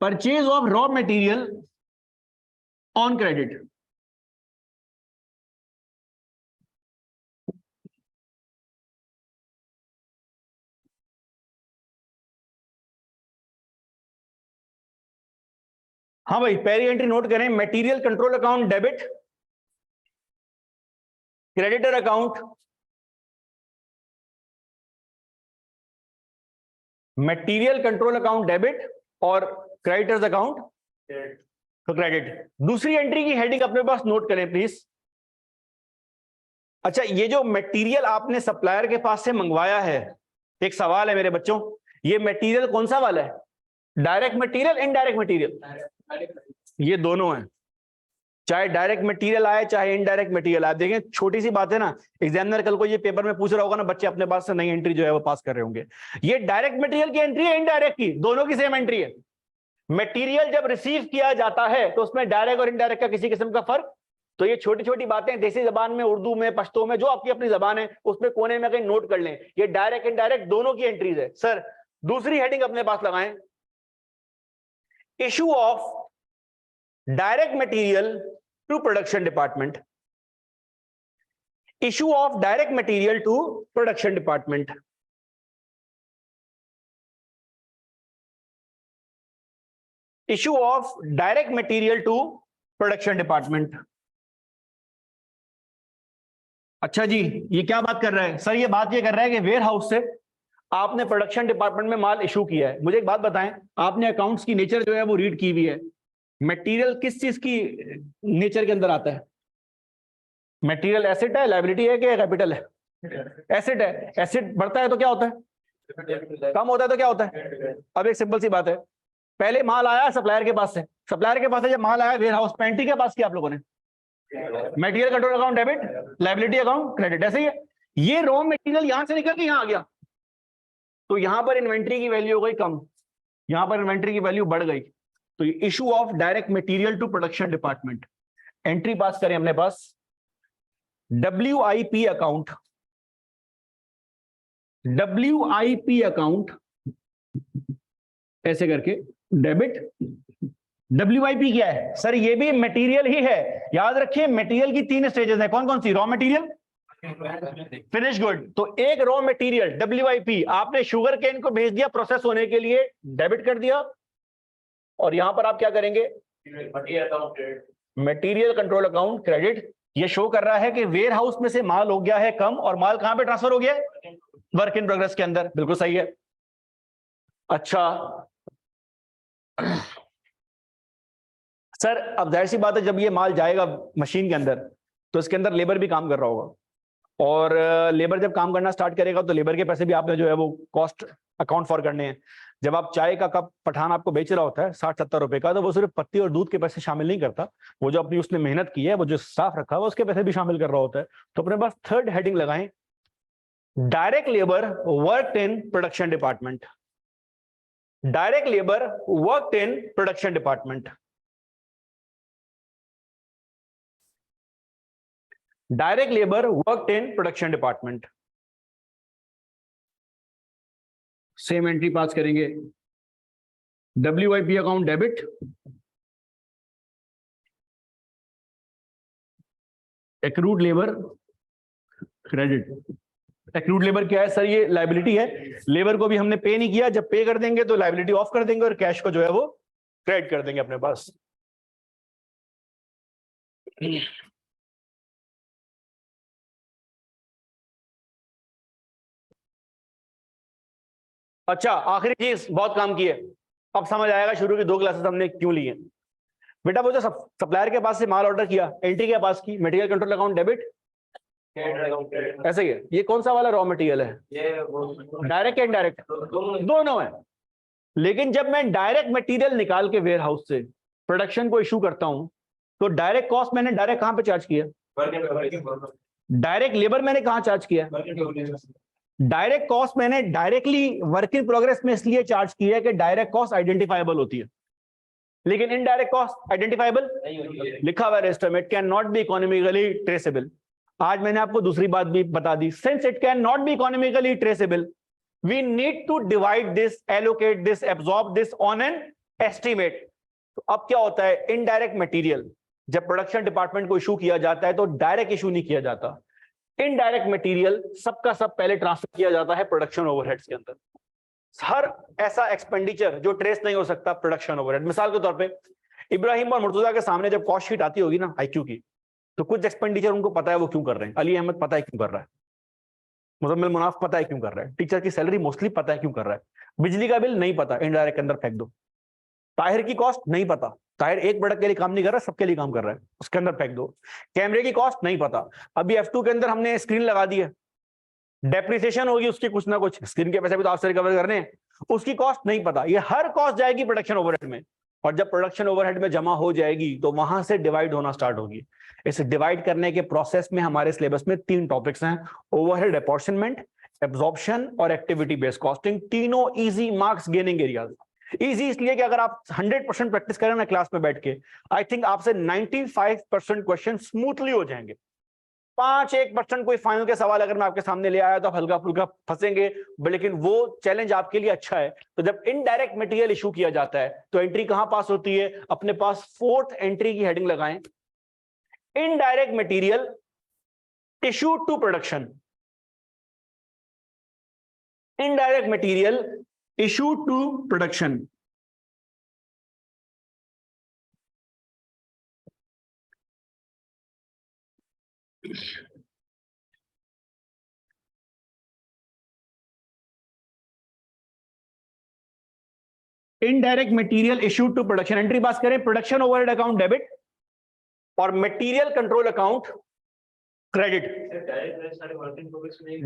Purchase of raw material on credit. हाँ भाई, पहली एंट्री नोट करें, material control account debit, creditor account, material control account debit और creditors account तो credit. दूसरी entry की heading अपने पास note करें प्लीज। अच्छा, ये जो मटेरियल आपने सप्लायर के पास से मंगवाया है, एक सवाल है मेरे बच्चों, ये मटेरियल कौन सा वाला है? Direct material, indirect material? ये दोनों है, चाहे डायरेक्ट मटेरियल आए चाहे इनडायरेक्ट मटेरियल आए। देखें छोटी सी बात है ना, एग्जामिनर कल को ये पेपर में पूछ रहा होगा ना, बच्चे अपने पास से नई एंट्री जो है वो पास कर रहे होंगे। ये डायरेक्ट मटेरियल की एंट्री है, इनडायरेक्ट की, दोनों की सेम एंट्री है। मटेरियल जब रिसीव किया जाता है तो उसमें डायरेक्ट और इनडायरेक्ट का किसी किस्म का फर्क। तो ये छोटी छोटी बातें देसी जबान में, उर्दू में, पश्तो में, जो आपकी अपनी जबान है उसमें कोने में कहीं नोट कर लें। ये डायरेक्ट इनडायरेक्ट दोनों की एंट्रीज है। सर दूसरी हेडिंग अपने पास लगाएं, issue of direct material to production department. Issue of direct material to production department. Issue of direct material to production department. अच्छा जी, ये क्या बात कर रहा है सर? ये बात ये कर रहा है कि वेयर हाउस से आपने प्रोडक्शन डिपार्टमेंट में माल इशू किया है। मुझे एक बात बताएं, आपने अकाउंट्स की नेचर जो है वो रीड की हुई है, मटेरियल किस चीज की नेचर के अंदर आता है? मटेरियल एसेट है, लायबिलिटी है कि कैपिटल है? एसेट है। एसेट बढ़ता है तो क्या होता है? कम होता है तो क्या होता है? अब एक सिंपल सी बात है, पहले माल आया सप्लायर के पास से, सप्लायर के पास से जब माल आया वेयर हाउस पेंट्री के पास किया आप लोगों ने, material control account debit, liability account credit, ऐसे ही है। ये रॉ मटेरियल यहां से निकल के यहां आ गया, तो यहां पर इन्वेंट्री की वैल्यू हो गई कम, यहां पर इन्वेंट्री की वैल्यू बढ़ गई। तो ये issue of direct material to production department. Entry pass करें अपने पास, WIP अकाउंट, WIP अकाउंट ऐसे करके डेबिट। WIP क्या है सर? ये भी मटेरियल ही है। याद रखिए मटेरियल की 3 स्टेजेस हैं, कौन कौन सी? Raw material, finish good. तो एक रॉ मटेरियल WIP आपने शुगर केन को भेज दिया प्रोसेस होने के लिए, डेबिट कर दिया। और यहां पर आप क्या करेंगे? Material control account credit. ये शो कर रहा है कि वेयर हाउस में से माल हो गया है कम और माल कहां पे ट्रांसफर हो गया? वर्क इन प्रोग्रेस के अंदर। बिल्कुल सही है। अच्छा सर, अब जाहिर सी बात है जब ये माल जाएगा मशीन के अंदर तो इसके अंदर लेबर भी काम कर रहा होगा, और लेबर जब काम करना स्टार्ट करेगा तो लेबर के पैसे भी आपने जो है वो कॉस्ट अकाउंट फॉर करने हैं। जब आप चाय का कप पठान आपको बेच रहा होता है 60-70 रुपए का, तो वो सिर्फ पत्ती और दूध के पैसे शामिल नहीं करता, वो जो अपनी उसने मेहनत की है, वो जो स्टाफ रखा हुआ उसके पैसे भी शामिल कर रहा होता है। तो अपने पास थर्ड हेडिंग लगाएं, direct labour worked in production department. Direct labour worked in production department. Direct labour worked in production department. Same entry पास करेंगे, WIP account debit, accrued labour credit. Accrued labour क्या है सर? ये liability है, labour को भी हमने पे नहीं किया, जब पे कर देंगे तो लायबिलिटी ऑफ कर देंगे और कैश को जो है वो क्रेडिट कर देंगे अपने पास। अच्छा, आखिरी चीज बहुत काम की है, अब समझ आएगा शुरू की 2 क्लासेस हमने क्यों ली है। बेटा वो जो सप्लायर के पास से माल ऑर्डर किया, एंट्री के पास की, मटेरियल कंट्रोल अकाउंट डेबिट, ऐसे ही है। ये कौन सा वाला रॉ मटेरियल है? डायरेक्ट इनडायरेक्ट दोनों है। लेकिन जब मैं डायरेक्ट मटेरियल निकाल के वेयर हाउस से प्रोडक्शन को इशू करता हूं, तो डायरेक्ट कॉस्ट मैंने डायरेक्ट कहां पे चार्ज किया? डायरेक्ट लेबर मैंने कहां चार्ज किया? डायरेक्ट कॉस्ट मैंने डायरेक्टली वर्क इन प्रोग्रेस में इसलिए चार्ज किया कि डायरेक्ट कॉस्ट आइडेंटिफाइबल होती है, लेकिन इनडायरेक्ट कॉस्ट आइडेंटिफाइबल लिखा हुआ रजिस्टर में, it can not be economically traceable. आज मैंने आपको दूसरी बात भी बता दी, since it can not be economically traceable, we need to divide this, allocate this, absorb this on an estimate. तो अब क्या होता है, इनडायरेक्ट मटेरियल जब प्रोडक्शन डिपार्टमेंट को इशू किया जाता है तो डायरेक्ट इशू नहीं किया जाता, इनडायरेक्ट मटेरियल सबका सब पहले ट्रांसफर किया जाता है प्रोडक्शन ओवरहेड्स के अंदर। हर ऐसा एक्सपेंडिचर जो ट्रेस नहीं हो सकता प्रोडक्शन ओवरहेड, मिसाल के तौर पे इब्राहिम और मुर्तजा के सामने जब कॉस्ट शीट आती होगी ना आईक्यू की, तो कुछ एक्सपेंडिचर उनको पता है वो क्यों कर रहे हैं, अली अहमद पता है क्यों कर रहा है, मुजम्मिल मुनाफ पता है क्यों कर रहा है, टीचर की सैलरी मोस्टली पता है क्यों कर रहा है, बिजली का बिल नहीं पता, इनडायरेक्ट के अंदर फेंक दो, ताहिर की कॉस्ट नहीं पता, ताहिर एक प्रोडक्ट के लिए काम नहीं कर रहा, सबके लिए काम कर रहा है, उसके अंदर फेंक दो। कैमरे की कॉस्ट नहीं पता, अभी F2 के अंदर हमने स्क्रीन लगा दी है, डेप्रिसिएशन होगी उसकी कुछ ना कुछ, स्क्रीन के पैसे भी तो आपसे रिकवर करने हैं, उसकी कॉस्ट नहीं पता, ये हर कॉस्ट जाएगी प्रोडक्शन ओवरहेड में, और जब प्रोडक्शन ओवरहेड में जमा हो जाएगी तो वहां से डिवाइड होना स्टार्ट होगी। इसे डिवाइड करने के प्रोसेस में हमारे सिलेबस में 3 टॉपिक्स हैं, ओवरहेड अपॉर्शनमेंट, एब्जॉर्प्शन और एक्टिविटी बेस्ड कॉस्टिंग, तीनों easy marks gaining areas. Easy इसलिए कि अगर आप 100% प्रैक्टिस करें ना क्लास में बैठ के, आई थिंक आपसे 95% क्वेश्चन स्मूथली हो जाएंगे। 5-1% कोई फाइनल के सवाल अगर मैं आपके सामने ले आया तो आप हल्का फुल्का फंसेंगे, लेकिन वो चैलेंज आपके लिए अच्छा है। तो जब इनडायरेक्ट मटेरियल इशू किया जाता है तो एंट्री कहां पास होती है, अपने पास 4th एंट्री की हेडिंग लगाएं, indirect material issued to production, indirect material issued to production. Indirect material issued to production, entry pass करें, प्रोडक्शन ओवरहेड अकाउंट डेबिट और material control account credit.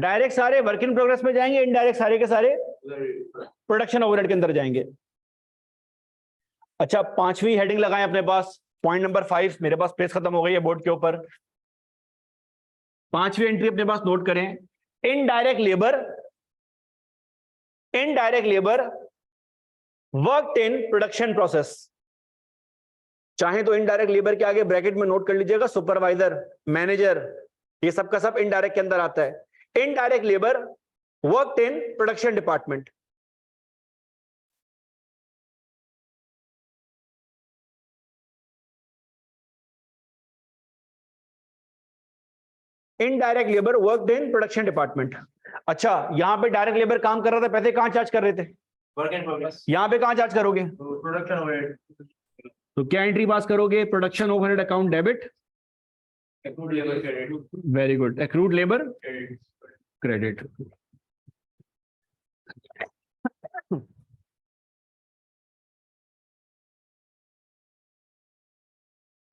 Direct सारे वर्क इन प्रोग्रेस में जाएंगे, indirect सारे के सारे production overhead के अंदर जाएंगे। अच्छा, 5वीं हेडिंग लगाएं अपने पास, पॉइंट नंबर 5, मेरे पास पेज खत्म हो गई है बोर्ड के ऊपर। 5वीं एंट्री अपने पास नोट करें, indirect labour, indirect labour worked in production process. चाहे तो इनडायरेक्ट लेबर के आगे ब्रैकेट में नोट कर लीजिएगा सुपरवाइजर, मैनेजर, ये सब का सब इनडायरेक्ट के अंदर आता है। Indirect labour worked in production department. Indirect labour worked in production department. अच्छा, यहां पे डायरेक्ट लेबर काम कर रहा था, पैसे कहां चार्ज कर रहे थे? Work in progress. यहां पे कहां चार्ज करोगे? Production overhead. तो क्या एंट्री पास करोगे? Production overhead account debit, accrued labour credit. Very good, accrued labour credit.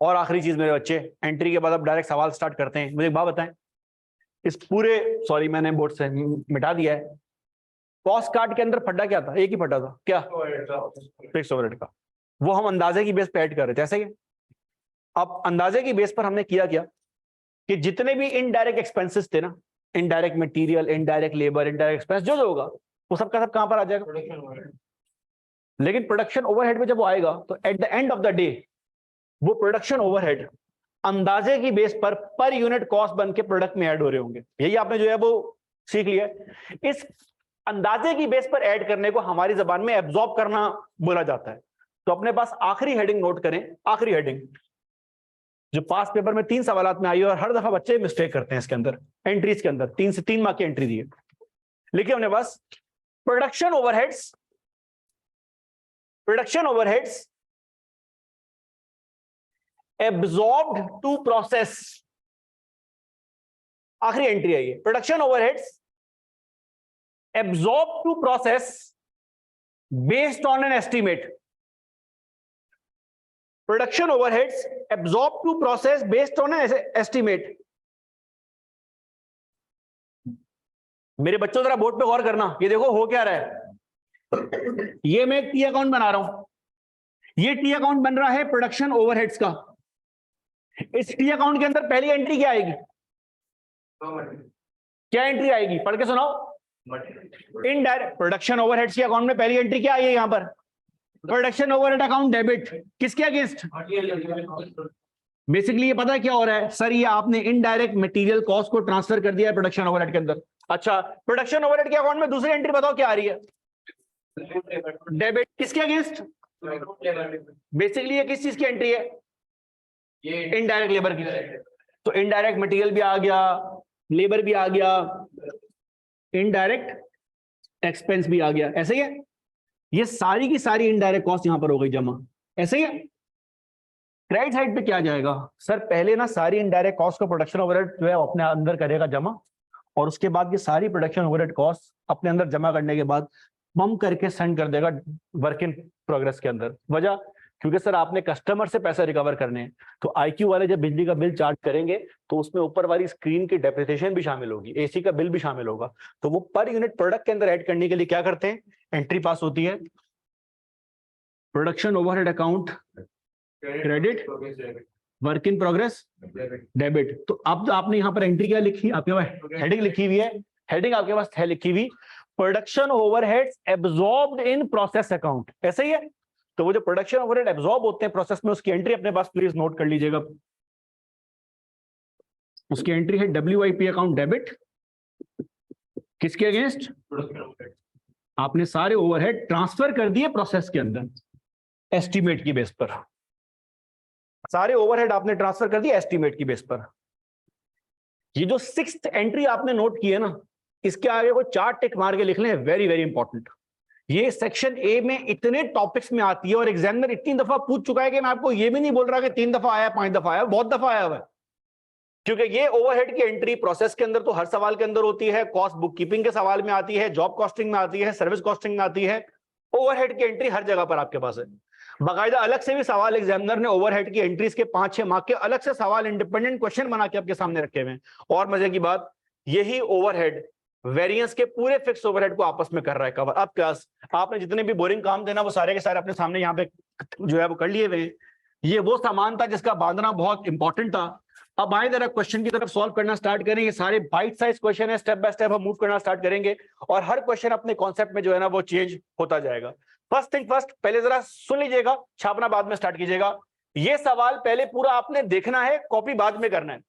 और आखिरी चीज मेरे बच्चे, एंट्री के बाद अब डायरेक्ट सवाल स्टार्ट करते हैं। मुझे एक बात बताएं, इस पूरे, सॉरी मैंने बोर्ड से मिटा दिया है, कॉस्ट कार्ड के अंदर फड्डा क्या था? एक ही फड्डा था, क्या? फिक्स ओवरहेड का। वो हम अंदाजे की बेस पे ऐड कर रहे थे, ऐसे ही। अब अंदाजे की बेस पर हमने किया क्या कि जितने भी इनडायरेक्ट एक्सपेंसेस थे ना, indirect material, indirect labour, indirect expense, जो जो होगा वो सबका सब कहां पर आ जाएगा? Production overhead. लेकिन प्रोडक्शन ओवरहेड में जब वो आएगा तो at the end of the day वो प्रोडक्शन ओवरहेड अंदाजे की बेस पर यूनिट कॉस्ट बन के प्रोडक्ट में ऐड हो रहे होंगे। यही आपने जो है वो सीख लिया। इस अंदाजे की बेस पर ऐड करने को हमारी जबान में एब्जॉर्ब करना बोला जाता है। तो अपने पास आखिरी हेडिंग नोट करें, आखिरी हेडिंग जो पास पेपर में 3 सवालात में आई है और हर दफा बच्चे मिस्टेक करते हैं इसके अंदर, एंट्रीज के अंदर 3 से 3 मार्क की एंट्री दी है। लिखिए अपने पास, production overheads, production overheads absorbed to process, आखिरी एंट्री है ये, production overheads absorb to process based on an estimate, production overheads absorb to process based on an estimate. मेरे बच्चों जरा बोर्ड पे गौर करना, ये देखो हो क्या रहा है, ये मैं एक टी अकाउंट बना रहा हूं, ये टी अकाउंट बन रहा है प्रोडक्शन ओवरहेड्स का। इस टी अकाउंट के अंदर पहली एंट्री क्या आएगी, क्या एंट्री आएगी, पढ़ के सुनाओ। इनडायरेक्ट प्रोडक्शन ओवरहेड्स के अकाउंट में पहली एंट्री क्या आई है यहां पर, प्रोडक्शन ओवरहेड अकाउंट डेबिट, किसके अगेंस्ट, बेसिकली ये पता है क्या हो रहा है सर, ये आपने इनडायरेक्ट मटेरियल कॉस्ट को ट्रांसफर कर दिया है प्रोडक्शन ओवरहेड के अंदर। अच्छा, प्रोडक्शन ओवरहेड के अकाउंट में दूसरी एंट्री बताओ क्या आ रही है, डेबिट, किसके अगेंस्ट, बेसिकली ये किस चीज की एंट्री है, ये इनडायरेक्ट लेबर की। तो इनडायरेक्ट मटेरियल भी आ गया, लेबर भी आ गया, इनडायरेक्ट एक्सपेंस भी आ गया, ऐसे ही है, ये सारी की सारी इनडायरेक्ट कॉस्ट यहां पर हो गई जमा, ऐसे ही है। क्रेडिट साइड पे क्या जाएगा सर, पहले ना सारी इनडायरेक्ट कॉस्ट को प्रोडक्शन ओवरहेड जो है अपने अंदर करेगा जमा, और उसके बाद ये सारी प्रोडक्शन ओवरहेड कॉस्ट अपने अंदर जमा करने के बाद पंप करके सेंड कर देगा वर्क इन प्रोग्रेस के अंदर। वजह, क्योंकि सर आपने कस्टमर से पैसे रिकवर करने हैं, तो आईक्यू वाले जब बिजली का बिल चार्ज करेंगे तो उसमें ऊपर वाली स्क्रीन की डेप्रिसिएशन भी शामिल होगी, एसी का बिल भी शामिल होगा, तो वो पर यूनिट प्रोडक्ट के अंदर ऐड करने के लिए क्या करते हैं, एंट्री पास होती है production overhead account credit, work in progress debit. तो अब आपने यहां पर एंट्री क्या लिखी, आपके पास हेडिंग लिखी हुई है, हेडिंग आपके पास है लिखी हुई production overheads absorbed in process account, ऐसे ही है। तो वो जो प्रोडक्शन ओवरहेड एब्जॉर्ब होते हैं प्रोसेस में, उसकी एंट्री अपने पास प्लीज नोट कर लीजिएगा, उसकी एंट्री है WIP अकाउंट डेबिट, किसके अगेंस्ट, आपने सारे ओवरहेड ट्रांसफर कर दिए प्रोसेस के अंदर एस्टीमेट की बेस पर, सारे ओवरहेड आपने ट्रांसफर कर दिए एस्टीमेट की बेस पर। ये जो 6th एंट्री आपने नोट की है ना, इसके आगे को 4 टिक मार के लिख लें, वेरी वेरी इंपॉर्टेंट। ये सेक्शन ए में इतने टॉपिक्स में आती है और एग्जामिनर इतनी दफा पूछ चुका है कि मैं आपको ये भी नहीं बोल रहा कि 3 दफा आया 5 दफा आया, बहुत दफा आया हुआ है, क्योंकि ये ओवरहेड की एंट्री प्रोसेस के अंदर तो हर सवाल के अंदर होती है, कॉस्ट बुक कीपिंग के सवाल में आती है, जॉब कॉस्टिंग में आती है, सर्विस कॉस्टिंग में आती है, ओवरहेड की एंट्री हर जगह पर आपके पास है। बाकायदा अलग से भी सवाल एग्जामिनर ने ओवरहेड की एंट्रीज के 5-6 मार्क के अलग से सवाल इंडिपेंडेंट क्वेश्चन बना के आपके सामने रखे हुए हैं। और मजे की बात, यही ओवरहेड वेरिएंस के पूरे फिक्स ओवरहेड को आपस में कर रहा है कवर। अब क्या आपने जितने भी बोरिंग काम देना वो सारे के सारे अपने सामने यहाँ पे जो है वो कर लिए हुए हैं। ये वो सामान था जिसका बांधना बहुत इंपॉर्टेंट था। अब आए जरा क्वेश्चन की तरफ सॉल्व करना स्टार्ट करें। ये सारे बाइट साइज क्वेश्चन है, स्टेप बाय स्टेप हम मूव करना स्टार्ट करेंगे और हर क्वेश्चन अपने कॉन्सेप्ट में जो है ना वो चेंज होता जाएगा। फर्स्ट थिंग फर्स्ट, पहले जरा सुन लीजिएगा, छापना बाद में स्टार्ट कीजिएगा। ये सवाल पहले पूरा आपने देखना है, कॉपी बाद में करना है।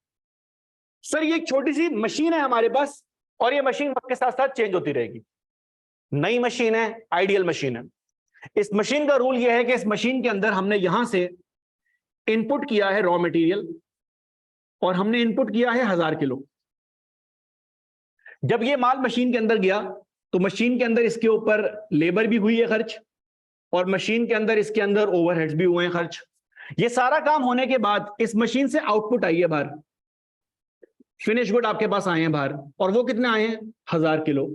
सर ये एक छोटी सी मशीन है हमारे पास और ये मशीन वक्त के साथ साथ चेंज होती रहेगी। नई मशीन है, आइडियल मशीन है। इस मशीन का रूल यह है कि इस मशीन के अंदर हमने यहां से इनपुट किया है रॉ मटेरियल और हमने इनपुट किया है 1000 किलो। जब ये माल मशीन के अंदर गया तो मशीन के अंदर इसके ऊपर लेबर भी हुई है खर्च और मशीन के अंदर इसके अंदर ओवरहेड्स भी हुए हैं खर्च। ये सारा काम होने के बाद इस मशीन से आउटपुट आई है बाहर, फिनिश गुड आपके पास आए हैं बाहर और वो कितने आए हैं 1000 किलो।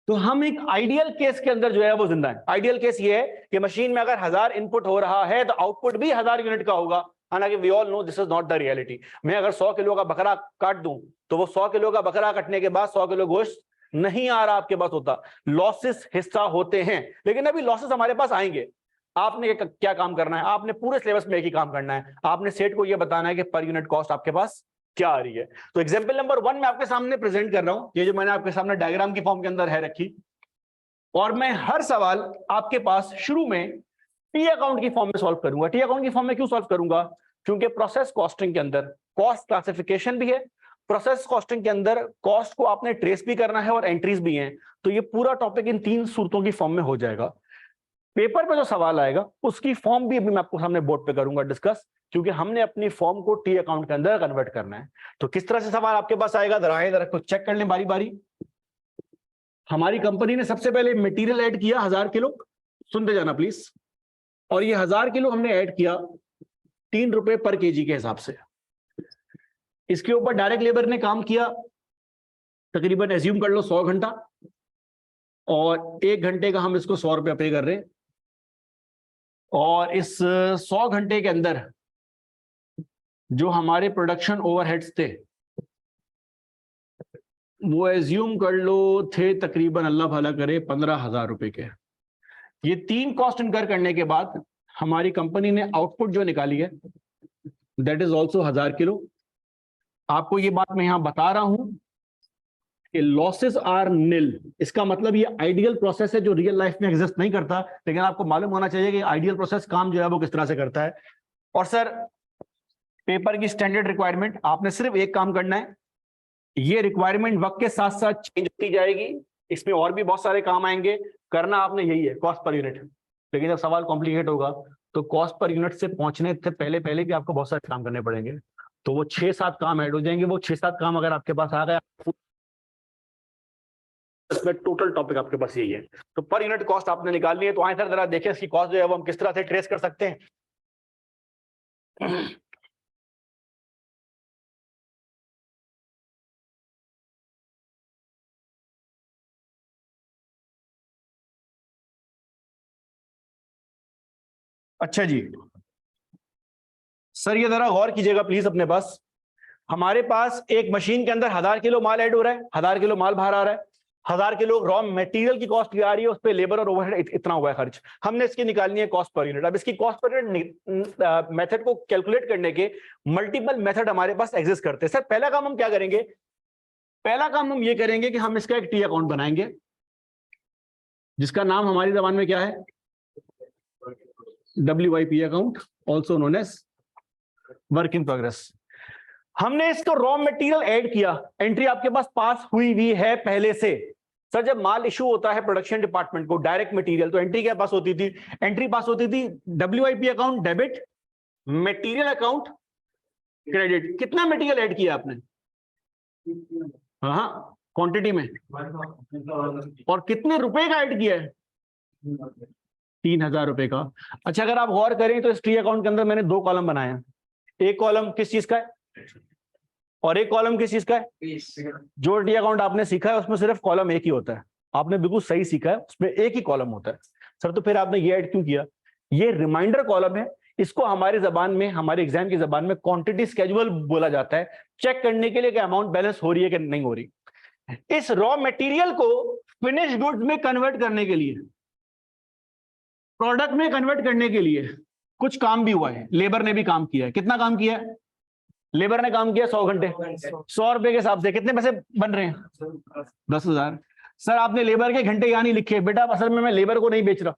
तो हम एक आइडियल केस के अंदर जो है वो जिंदा है। आइडियल केस ये है कि मशीन में अगर 1000 इनपुट हो रहा है तो आउटपुट भी 1000 यूनिट का होगा। हालांकि we all know this is not the reality. मैं अगर 100 किलो का बकरा काट दूं तो वो 100 किलो का बकरा कटने के बाद 100 किलो गोश्त नहीं आ रहा आपके पास होता, लॉसेस हिस्सा होते हैं। लेकिन अभी लॉसेस हमारे पास आएंगे। आपने क्या काम करना है, आपने पूरे सिलेबस में एक ही काम करना है, आपने सेट को यह बताना है कि पर यूनिट कॉस्ट आपके पास क्या आ रही है। तो एग्जांपल नंबर 1 मैं आपके सामने प्रेजेंट कर रहा हूं, ये जो मैंने आपके सामने डायग्राम की फॉर्म के अंदर है रखी, और मैं हर सवाल आपके पास शुरू में टी अकाउंट की फॉर्म में सॉल्व करूंगा। टी अकाउंट की फॉर्म में क्यों सॉल्व करूंगा? क्योंकि प्रोसेस कॉस्टिंग के अंदर कॉस्ट क्लासिफिकेशन भी है, प्रोसेस कॉस्टिंग के अंदर कॉस्ट को आपने ट्रेस भी करना है और एंट्रीज भी हैं। तो ये पूरा टॉपिक इन 3 सूरतों की फॉर्म में हो जाएगा। पेपर पे जो सवाल आएगा उसकी फॉर्म भी अभी मैं आपको सामने बोर्ड पे करूंगा डिस्कस, क्योंकि हमने अपनी फॉर्म को टी अकाउंट के अंदर कन्वर्ट करना है। तो किस तरह से सवाल आपके पास आएगा, जरा को चेक कर लें बारी बारी। हमारी कंपनी ने सबसे पहले मटेरियल ऐड किया 1000 किलो, सुनते जाना प्लीज। और ये 1000 किलो हमने ऐड किया 3 रुपए पर केजी के हिसाब से। इसके ऊपर डायरेक्ट लेबर ने काम किया तकरीबन एज्यूम कर लो 100 घंटा, और 1 घंटे का हम इसको 100 रुपया पे कर रहे हैं। और इस 100 घंटे के अंदर जो हमारे प्रोडक्शन ओवरहेड्स थे वो एज्यूम कर लो थे तकरीबन, अल्लाह भला करे, 15,000 रुपए के। ये 3 कॉस्ट इनकर करने के बाद हमारी कंपनी ने आउटपुट जो निकाली है दैट इज ऑल्सो 1000 किलो। आपको ये बात मैं यहां बता रहा हूं कि लॉसेस आर निल। इसका मतलब ये आइडियल प्रोसेस है जो रियल लाइफ में एग्जिस्ट नहीं करता, लेकिन आपको मालूम होना चाहिए कि आइडियल प्रोसेस काम जो है वो किस तरह से करता है। और सर पेपर की स्टैंडर्ड रिक्वायरमेंट, आपने सिर्फ एक काम करना है, ये रिक्वायरमेंट वक्त के साथ साथ चेंज होती जाएगी, इसमें और भी बहुत सारे काम आएंगे, करना आपने यही है कॉस्ट पर यूनिट। लेकिन जब सवाल कॉम्प्लिकेट होगा तो कॉस्ट पर यूनिट से पहुंचने से पहले पहले भी आपको बहुत सारे काम करने पड़ेंगे, तो वो 6-7 काम ऐड हो जाएंगे। वो 6-7 काम अगर आपके पास आ गया, इसमें टोटल टॉपिक आपके पास यही है। तो पर यूनिट कॉस्ट आपने निकालनी है। तो आए सर जरा देखें इसकी कॉस्ट जो है वो हम किस तरह से ट्रेस कर सकते हैं। अच्छा जी सर, ये जरा गौर कीजिएगा प्लीज। अपने पास, हमारे पास एक मशीन के अंदर 1000 किलो माल ऐड हो रहा है, 1000 किलो माल बाहर आ रहा है, 1000 किलो रॉ मटेरियल की कॉस्ट आ रही है, उस पर लेबर और ओवरहेड इतना हुआ है खर्च। हमने इसकी निकालनी है कॉस्ट पर यूनिट। अब इसकी कॉस्ट पर यूनिट मेथड को कैलकुलेट करने के मल्टीपल मेथड हमारे पास एग्जिस्ट करते हैं। सर पहला काम हम क्या करेंगे? पहला काम हम ये करेंगे कि हम इसका एक टी अकाउंट बनाएंगे जिसका नाम हमारी जबान में क्या है, WIP account, also known as work in progress. हमने इसको रॉ मटेरियल ऐड किया, एंट्री आपके पास हुई है पहले से। सर जब माल इशू होता है प्रोडक्शन डिपार्टमेंट को डायरेक्ट मटेरियल, तो एंट्री क्या पास होती थी? एंट्री पास होती थी WIP account debit, material account credit. कितना मटेरियल ऐड किया आपने? हाँ क्वांटिटी में। और कितने रुपए का ऐड किया है? 3000 रुपए का। अच्छा अगर आप गौर करें तो इस टी अकाउंट के अंदर मैंने 2 कॉलम बनाए हैं। एक कॉलम किस चीज का है और एक कॉलम किस चीज का है? जो टी अकाउंट आपने सीखा है उसमें सिर्फ कॉलम एक ही होता है। आपने बिल्कुल सही सीखा है, उसमें एक ही कॉलम होता है। सर तो फिर आपने ये ऐड क्यों किया? ये रिमाइंडर कॉलम है, इसको हमारी जबान में, हमारे एग्जाम की जबान में क्वांटिटी स्केड्यूल बोला जाता है, चेक करने के लिए कि अमाउंट बैलेंस हो रही है कि नहीं हो रही। इस रॉ मटेरियल को फिनिश गुड्स में कन्वर्ट करने के लिए, प्रोडक्ट में कन्वर्ट करने के लिए कुछ काम भी हुआ है, लेबर ने भी काम किया है। कितना काम किया है? लेबर ने काम किया 100 घंटे, 100 रुपए के हिसाब से कितने पैसे बन रहे हैं? 10,000। सर आपने लेबर के घंटे यहाँ नहीं लिखे बेटा, असल में मैं लेबर को नहीं बेच रहा,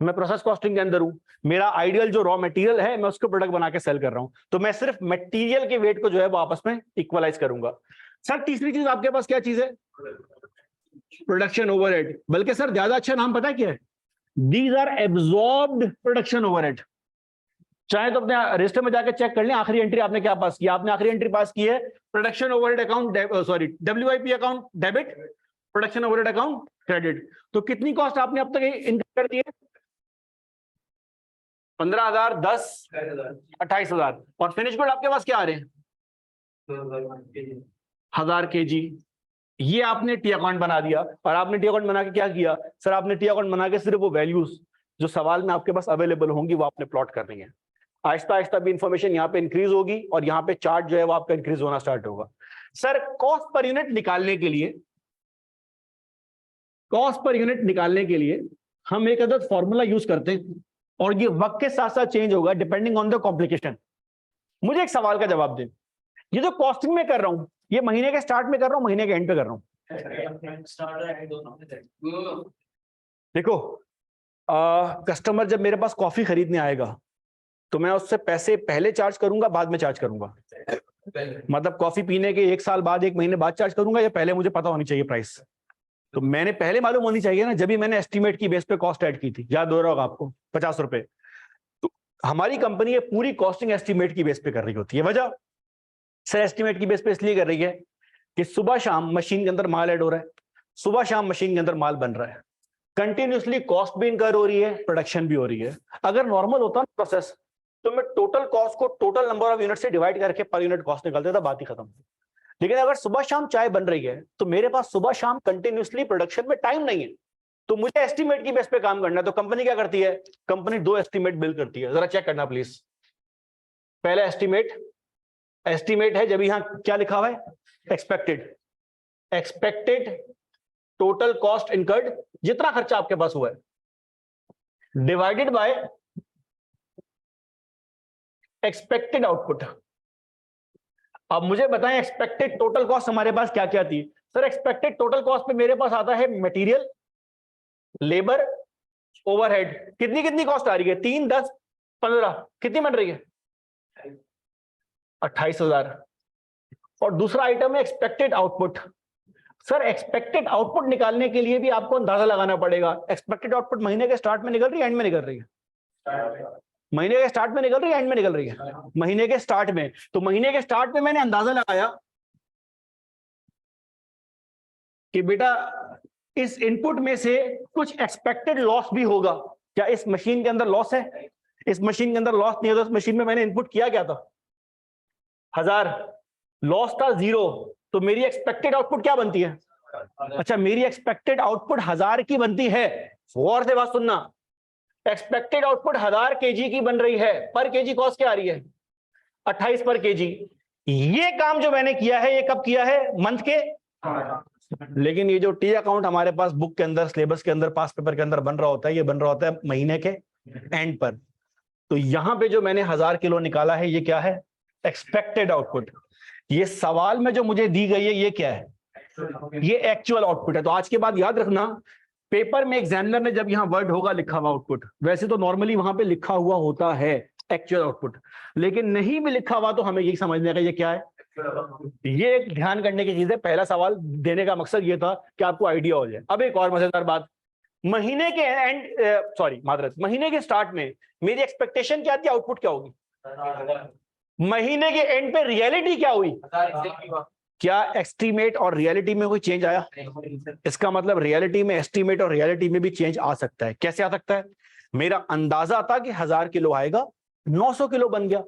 मैं प्रोसेस कॉस्टिंग के अंदर हूं। मेरा आइडियल जो रॉ मटेरियल है मैं उसको प्रोडक्ट बना के सेल कर रहा हूं, तो मैं सिर्फ मटेरियल के वेट को जो है वो आपस में इक्वलाइज करूंगा। सर तीसरी चीज आपके पास क्या चीज है? Production overhead. बल्कि सर ज्यादा अच्छा नाम पता है क्या है? These are absorbed production overhead. चाहे तो अपने रजिस्टर में जाकर चेक कर लें आखिरी एंट्री आपने क्या पास किया। आपने आखिरी एंट्री पास की है production overhead account, sorry WIP account debit, production overhead account credit. तो कितनी कॉस्ट आपने अब तक इनकर कर दी है? 15,000, 10, 28,000। और फिनिश गुड आपके पास क्या आ रहे हैं? 1000 kg। ये आपने टी अकाउंट बना दिया। और आपने टी अकाउंट बना के क्या किया? सर आपने टी अकाउंट बना के सिर्फ वो वैल्यूज जो सवाल में आपके पास अवेलेबल होंगी वो आपने प्लॉट करनी है। आहिस्ता आहिस्ता भी इंफॉर्मेशन यहाँ पे इंक्रीज होगी और यहाँ पे चार्ट जो है वो आपका इंक्रीज होना स्टार्ट होगा। सर कॉस्ट पर यूनिट निकालने के लिए, कॉस्ट पर यूनिट निकालने के लिए हम एक अदद फॉर्मूला यूज करते हैं और ये वक्त के साथ साथ चेंज होगा डिपेंडिंग ऑन द कॉम्प्लिकेशन। मुझे एक सवाल का जवाब दें, ये जो कॉस्टिंग में कर रहा हूं ये महीने के स्टार्ट में कर रहा हूं, महीने के एंड पे कर रहा हूं? देखो कस्टमर जब मेरे पास कॉफी खरीदने आएगा तो मैं उससे पैसे पहले चार्ज करूंगा बाद में चार्ज करूंगा? मतलब कॉफी पीने के 1 साल बाद, 1 महीने बाद चार्ज करूंगा या पहले मुझे पता होनी चाहिए प्राइस? तो मैंने पहले मालूम होनी चाहिए ना, जब भी मैंने एस्टीमेट की बेस पे कॉस्ट ऐड की थी, याद हो रहा होगा आपको, 50 रुपए। तो हमारी कंपनी ये पूरी कॉस्टिंग एस्टीमेट की बेस पे कर रही होती है। वजह सर एस्टीमेट की बेस पे इसलिए कर रही है कि सुबह शाम मशीन के अंदर माल ऐड हो रहा है, सुबह शाम मशीन के अंदर माल बन रहा है, कंटिन्यूसली कॉस्ट भी इनकर हो रही है, प्रोडक्शन भी हो रही है। अगर नॉर्मल होता ना प्रोसेस तो मैं टोटल कॉस्ट को टोटल नंबर ऑफ यूनिट से डिवाइड करके पर यूनिट कॉस्ट निकालते था, बात ही खत्म। लेकिन अगर सुबह शाम चाय बन रही है तो मेरे पास सुबह शाम कंटिन्यूसली प्रोडक्शन में टाइम नहीं है, तो मुझे एस्टीमेट की बेस पे काम करना है। तो कंपनी क्या करती है? कंपनी 2 एस्टीमेट बिल करती है। जरा चेक करना प्लीज। पहला एस्टीमेट है जब यहां क्या लिखा हुआ है? एक्सपेक्टेड टोटल कॉस्ट इनकर्ड, जितना खर्चा आपके पास हुआ है, डिवाइडेड बाय एक्सपेक्टेड आउटपुट। अब मुझे बताएं एक्सपेक्टेड टोटल कॉस्ट हमारे पास क्या क्या थी? सर एक्सपेक्टेड टोटल कॉस्ट पे मेरे पास आता है मटेरियल, लेबर, ओवरहेड। कितनी कितनी कॉस्ट आ रही है? 3, 10, 15, कितनी बन रही है? 28,000। और दूसरा आइटम है expected output. Sir expected output निकालने के लिए भी आपको अंदाजा लगाना पड़ेगा। एक्सपेक्टेड आउटपुट महीने के स्टार्ट में निकल रही है, एंड में निकल रही है? महीने के स्टार्ट में निकल रही है, एंड में निकल रही है? महीने के स्टार्ट में। तो महीने के स्टार्ट में मैंने अंदाजा लगाया कि बेटा इस इनपुट में से कुछ एक्सपेक्टेड लॉस भी होगा। क्या इस मशीन के अंदर लॉस है? इस मशीन के अंदर लॉस नहीं है, तो इस मशीन में मैंने इनपुट किया क्या था? 1000, लॉस था 0, तो मेरी एक्सपेक्टेड आउटपुट क्या बनती है? अच्छा, मेरी एक्सपेक्टेड आउटपुट 1000 की बनती है। गौर से बात सुनना, एक्सपेक्टेड आउटपुट 1000 केजी की बन रही है। पर केजी कॉस्ट क्या आ रही है? 28 पर केजी। ये काम जो मैंने किया है, ये कब किया है? मंथ के। लेकिन ये जो टी अकाउंट हमारे पास बुक के अंदर, सिलेबस के अंदर, पास पेपर के अंदर बन रहा होता है, ये बन रहा होता है महीने के एंड पर। तो यहां पे जो मैंने 1000 किलो निकाला है, ये क्या है? Expected output. ये सवाल में जो मुझे दी गई है, ये क्या है? ये एक्चुअल आउटपुट है। तो आज के बाद याद रखना, पेपर में एग्जामिनर ने जब यहां वर्ड होगा लिखा हुआ आउटपुट, वैसे तो नॉर्मली वहां पे लिखा हुआ होता है एक्चुअल आउटपुट, लेकिन नहीं भी लिखा हुआ तो हमें यही समझने का ये क्या है। ये एक ध्यान करने की चीज है। पहला सवाल देने का मकसद ये था कि आपको आइडिया हो जाए। अब एक और मजेदार बात, महीने के महीने के स्टार्ट में मेरी एक्सपेक्टेशन क्या थी? आउटपुट क्या होगी? महीने के एंड पे रियलिटी क्या हुई? क्या एस्टीमेट और रियलिटी में कोई चेंज आया? इसका मतलब रियलिटी में, एस्टीमेट और रियलिटी में भी चेंज आ सकता है। कैसे आ सकता है? मेरा अंदाजा था कि 1000 किलो आएगा, 900 किलो बन गया।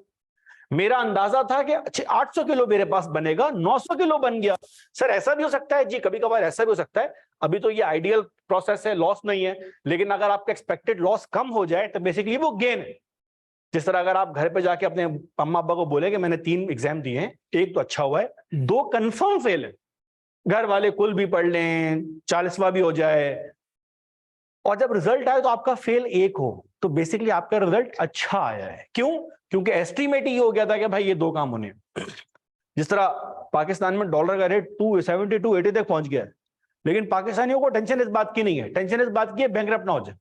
मेरा अंदाजा था कि 800 किलो मेरे पास बनेगा, 900 किलो बन गया। सर ऐसा भी हो सकता है जी, कभी कभार ऐसा भी हो सकता है। अभी तो ये आइडियल प्रोसेस है, लॉस नहीं है, लेकिन अगर आपका एक्सपेक्टेड लॉस कम हो जाए तो बेसिकली वो गेन है। जिस तरह अगर आप घर पे जाके अपने अम्मा अब्बा को बोले कि मैंने 3 एग्जाम दिए हैं, एक तो अच्छा हुआ है, 2 कंफर्म फेल है, घर वाले कुल भी पढ़ लें, 40वां भी हो जाए, और जब रिजल्ट आए तो आपका फेल 1 हो, तो बेसिकली आपका रिजल्ट अच्छा आया है। क्यों? क्योंकि एस्टीमेट ही हो गया था कि भाई ये 2 काम होने। जिस तरह पाकिस्तान में डॉलर का रेट 270 280 तक पहुंच गया है, लेकिन पाकिस्तानियों को टेंशन इस बात की नहीं है, टेंशन इस बात की है बैंकरप्ट ना हो जाए।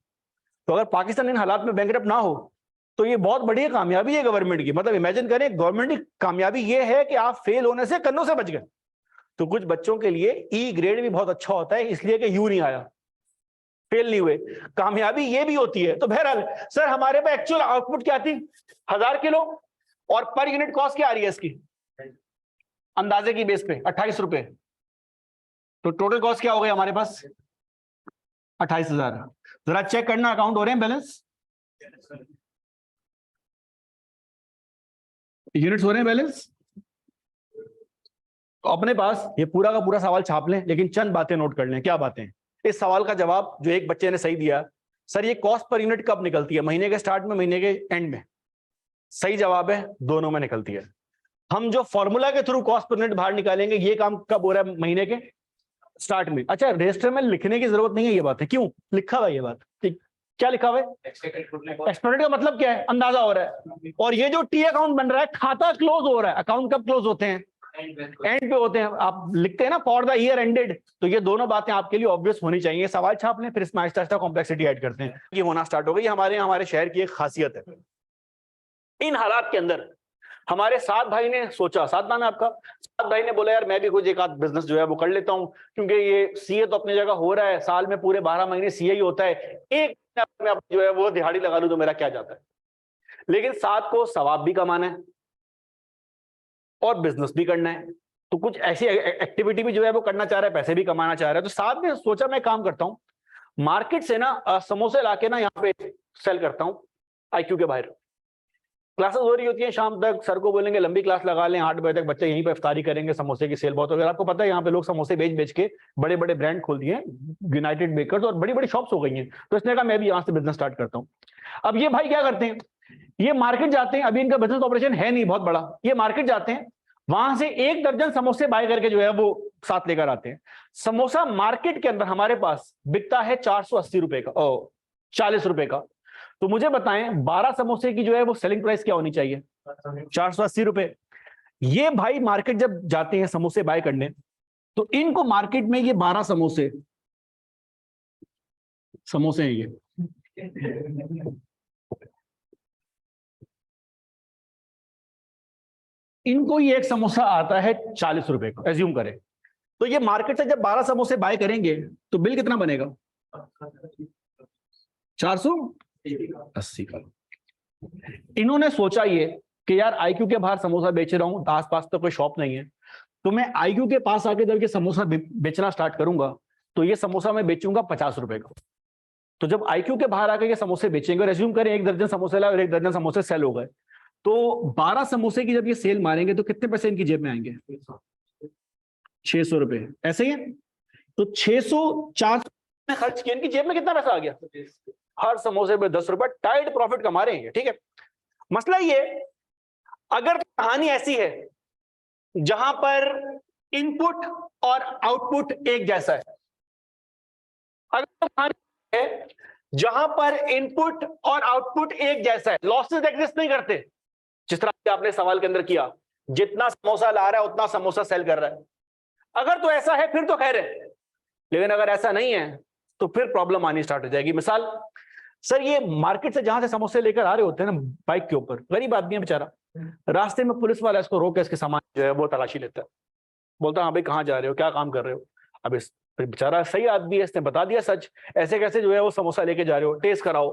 तो अगर पाकिस्तान इन हालात में बैंकरप्ट ना हो तो ये बहुत बड़ी कामयाबी है गवर्नमेंट की। मतलब इमेजिन करें, गवर्नमेंट की कामयाबी ये है कि आप फेल होने से कन्नों से बच गए। तो कुछ बच्चों के लिए ई ग्रेड भी बहुत अच्छा होता है, इसलिए कि यू नहीं आया, फेल नहीं हुए, कामयाबी ये भी होती है। तो बहरहाल सर हमारे पास एक्चुअल आउटपुट क्या थी? 1000 किलो, और पर यूनिट कॉस्ट क्या आ रही है इसकी? अंदाजे की बेस पे 28 रुपए। तो टोटल कॉस्ट क्या हो गई हमारे पास? 28,000। जरा चेक करना अकाउंट हो रहे हैं, बैलेंस यूनिट्स हो रहे हैं, बैलेंस। तो अपने पास ये पूरा का पूरा सवाल छाप लें, लेकिन चंद बातें नोट कर लें। क्या बातें? इस सवाल का जवाब जो एक बच्चे ने सही दिया, सर ये कॉस्ट पर यूनिट कब निकलती है? महीने के स्टार्ट में, महीने के एंड में? सही जवाब है दोनों में निकलती है। हम जो फॉर्मूला के थ्रू कॉस्ट पर यूनिट बाहर निकालेंगे, ये काम कब हो रहा है? महीने के स्टार्ट में। अच्छा, रजिस्टर में लिखने की जरूरत नहीं है, ये बात है। क्यों लिखा हुआ है ये बात? क्या लिखा हुआ है? एक्सपेक्टेड का मतलब क्या है? अंदाजा हो रहा है। और ये जो टी अकाउंट बन रहा है, खाता क्लोज हो रहा है। अकाउंट कब क्लोज होते हैं? एंड पे होते हैं। आप लिखते हैं ना फॉर द ईयर एंडेड, तो ये दोनों बातें आपके लिए ऑब्वियस होनी चाहिए। सवाल छाप लें, फिर इसमें आहिस्ता आहिस्ता कॉम्प्लेक्सिटी ऐड करते हैं। ये होना स्टार्ट हो गई। हमारे शहर की एक खासियत है। इन हालात के अंदर हमारे सात भाई ने सोचा, सात नाम है आपका, सात भाई ने बोला यार मैं भी कुछ एक आध बिजनेस जो है वो कर लेता हूं, क्योंकि ये सीए तो अपनी जगह हो रहा है, साल में पूरे 12 महीने सीए ही होता है, एक में जो है वो दिहाड़ी लगा लूं तो मेरा क्या जाता है। लेकिन साथ को सवाब भी कमाना है और बिजनेस भी करना है, तो कुछ ऐसी एक्टिविटी भी जो है वो करना चाह रहा है, पैसे भी कमाना चाह रहा है। तो साथ ने सोचा मैं काम करता हूं, मार्केट से ना समोसे लाके ना यहाँ पे सेल करता हूं IQ के बाहर। क्लासेस हो रही होती हैं शाम तक, सर को बोलेंगे लंबी क्लास लगा लें, 8 बजे तक बच्चे यहीं पे इफ्तारी करेंगे, समोसे की सेल बहुत हो गई। आपको पता है यहाँ पे लोग समोसे बेच बेच के बड़े बड़े ब्रांड खोल दिए, यूनाइटेड बेकर्स और बड़ी बड़ी शॉप्स हो गई हैं। तो इसने कहा मैं भी यहाँ से बिजनेस स्टार्ट करता हूँ। अब ये भाई क्या करते हैं, ये मार्केट जाते हैं, अभी इनका बिजनेस ऑपरेशन है नहीं बहुत बड़ा, ये मार्केट जाते हैं, वहां से 1 दर्जन समोसे बाय करके जो है वो साथ लेकर आते हैं। समोसा मार्केट के अंदर हमारे पास बिकता है 480 रुपए का, 40 रुपए का। तो मुझे बताएं 12 समोसे की जो है वो सेलिंग प्राइस क्या होनी चाहिए? 480 रुपए। ये भाई मार्केट जब जाते हैं समोसे बाय करने, तो इनको मार्केट में ये 12 समोसे हैं ये, इनको ये एक समोसा आता है 40 रुपए का, एज्यूम करें। तो ये मार्केट से जब 12 समोसे बाय करेंगे तो बिल कितना बनेगा? 480 का। इन्होंने सोचा ये कि यार आईक्यू के बाहर समोसा बेच रहा हूं, आसपास तो कोई शॉप नहीं है, तो मैं आईक्यू के पास आके जब ये समोसा बेचना स्टार्ट करूंगा तो ये समोसा मैं बेचूंगा 50 रुपए का। तो जब आईक्यू के बाहर आके ये समोसे बेचेंगे, और एज्यूम करें 1 दर्जन समोसे लाए और 1 दर्जन समोसे सेल हो गए, तो 12 समोसे की जब ये सेल मारेंगे तो कितने पैसे इनकी जेब में आएंगे? 600 रुपए। ऐसे ही है। तो 600 400 में खर्च किया, इनकी जेब में कितना पैसा आ गया? हर समोसे पे 10 रुपए, टाइट प्रॉफिट कमा रहे हैं। ठीक है, मसला ये, अगर कहानी ऐसी है जहां पर इनपुट और आउटपुट एक जैसा है, अगर कहानी है जहां पर इनपुट और आउटपुट एक जैसा है, लॉसेस एग्जिस्ट नहीं करते, जिस तरह से आपने सवाल के अंदर किया, जितना समोसा ला रहा है उतना समोसा सेल कर रहा है, अगर तो ऐसा है फिर तो खैर है, लेकिन अगर ऐसा नहीं है तो फिर प्रॉब्लम आनी स्टार्ट हो जाएगी। मिसाल, सर ये मार्केट से जहां से समोसे लेकर आ रहे होते हैं ना बाइक के ऊपर, गरीब आदमी है बेचारा, रास्ते में पुलिस वाला इसको रोक के इसके सामान जो है वो तलाशी लेता है, बोलता है हाँ भाई कहाँ जा रहे हो, क्या काम कर रहे हो? अब इस बेचारा सही आदमी है, इसने बता दिया सच, ऐसे कैसे जो है वो समोसा लेके जा रहे हो, टेस्ट कराओ।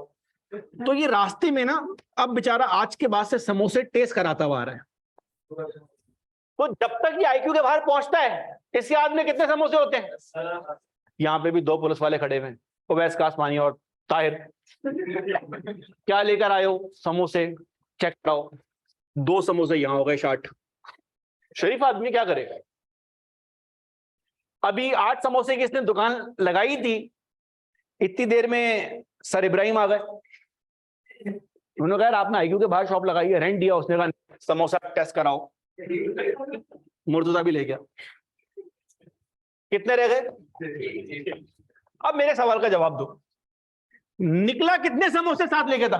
तो ये रास्ते में ना अब बेचारा आज के बाद से समोसे टेस्ट कराता हुआ आ रहा है। तो जब तक ये आईक्यू के बाहर पहुंचता है, इसके हाथ में कितने समोसे होते हैं? यहाँ पे भी 2 पुलिस वाले खड़े हुए हैं, उवैस कासमानी और ताहिर, क्या लेकर आए हो? समोसे, चेक कराओ। 2 समोसे यहां हो गए 60। शरीफ आदमी क्या करेगा? अभी 8 समोसे की इसने दुकान लगाई थी, इतनी देर में सर इब्राहिम आ गए। उन्होंने कहा आपने आईक्यू के बाहर शॉप लगाई है, रेंट दिया, उसने कहा समोसा टेस्ट कराओ, मुर्तजा भी ले गया। कितने रह गए? अब मेरे सवाल का जवाब दो, निकला कितने समोसे साथ लेके था?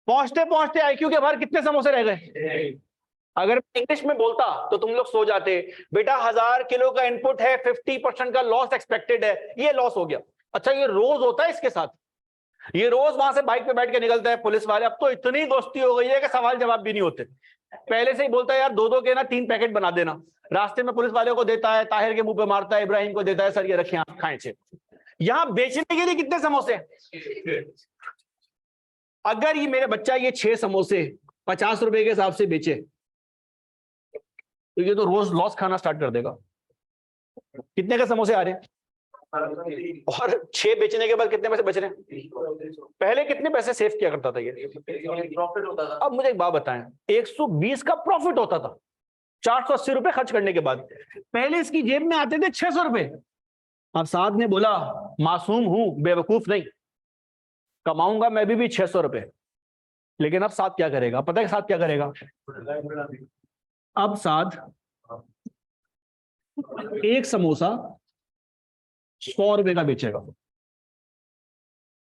पहुंचते पहुंचते आईक्यू के बाहर कितने समोसे रह गए? अगर इंग्लिश में बोलता तो तुम लोग सो जाते, बेटा 1000 किलो का इनपुट है, 50% का लॉस एक्सपेक्टेड है, ये लॉस हो गया। अच्छा ये रोज होता है इसके साथ, ये रोज वहां से बाइक पे बैठ के निकलता है पुलिस वाले। अब तो इतनी दोस्ती हो गई है कि सवाल जवाब भी नहीं होते, पहले से ही बोलता है यार 2-2 के ना 3 पैकेट बना देना, रास्ते में पुलिस वाले को देता है, ताहिर के मुंह पे मारता है, इब्राहिम को देता है, सर ये रखिए आप खाएं। यहां बेचने के लिए कितने समोसे? अगर ये मेरे बच्चा ये 6 समोसे 50 रुपए के हिसाब से बेचे तो ये तो रोज लॉस खाना स्टार्ट कर देगा। कितने का समोसे आ रहे हैं? और 6 बेचने के बाद कितने पैसे बच रहे हैं? पहले कितने पैसे सेव किया करता था ये? प्रॉफिट होता था। अब मुझे एक बात बताएं, 120 का प्रॉफिट होता था 480 रुपए खर्च करने के बाद। पहले इसकी जेब में आते थे 600 रुपए। अब साद ने बोला मासूम हूं, बेवकूफ नहीं, कमाऊंगा मैं भी 600 रुपए। लेकिन अब साद क्या करेगा? पता है साद क्या करेगा? अब साद एक समोसा 100 रुपए का बेचेगा।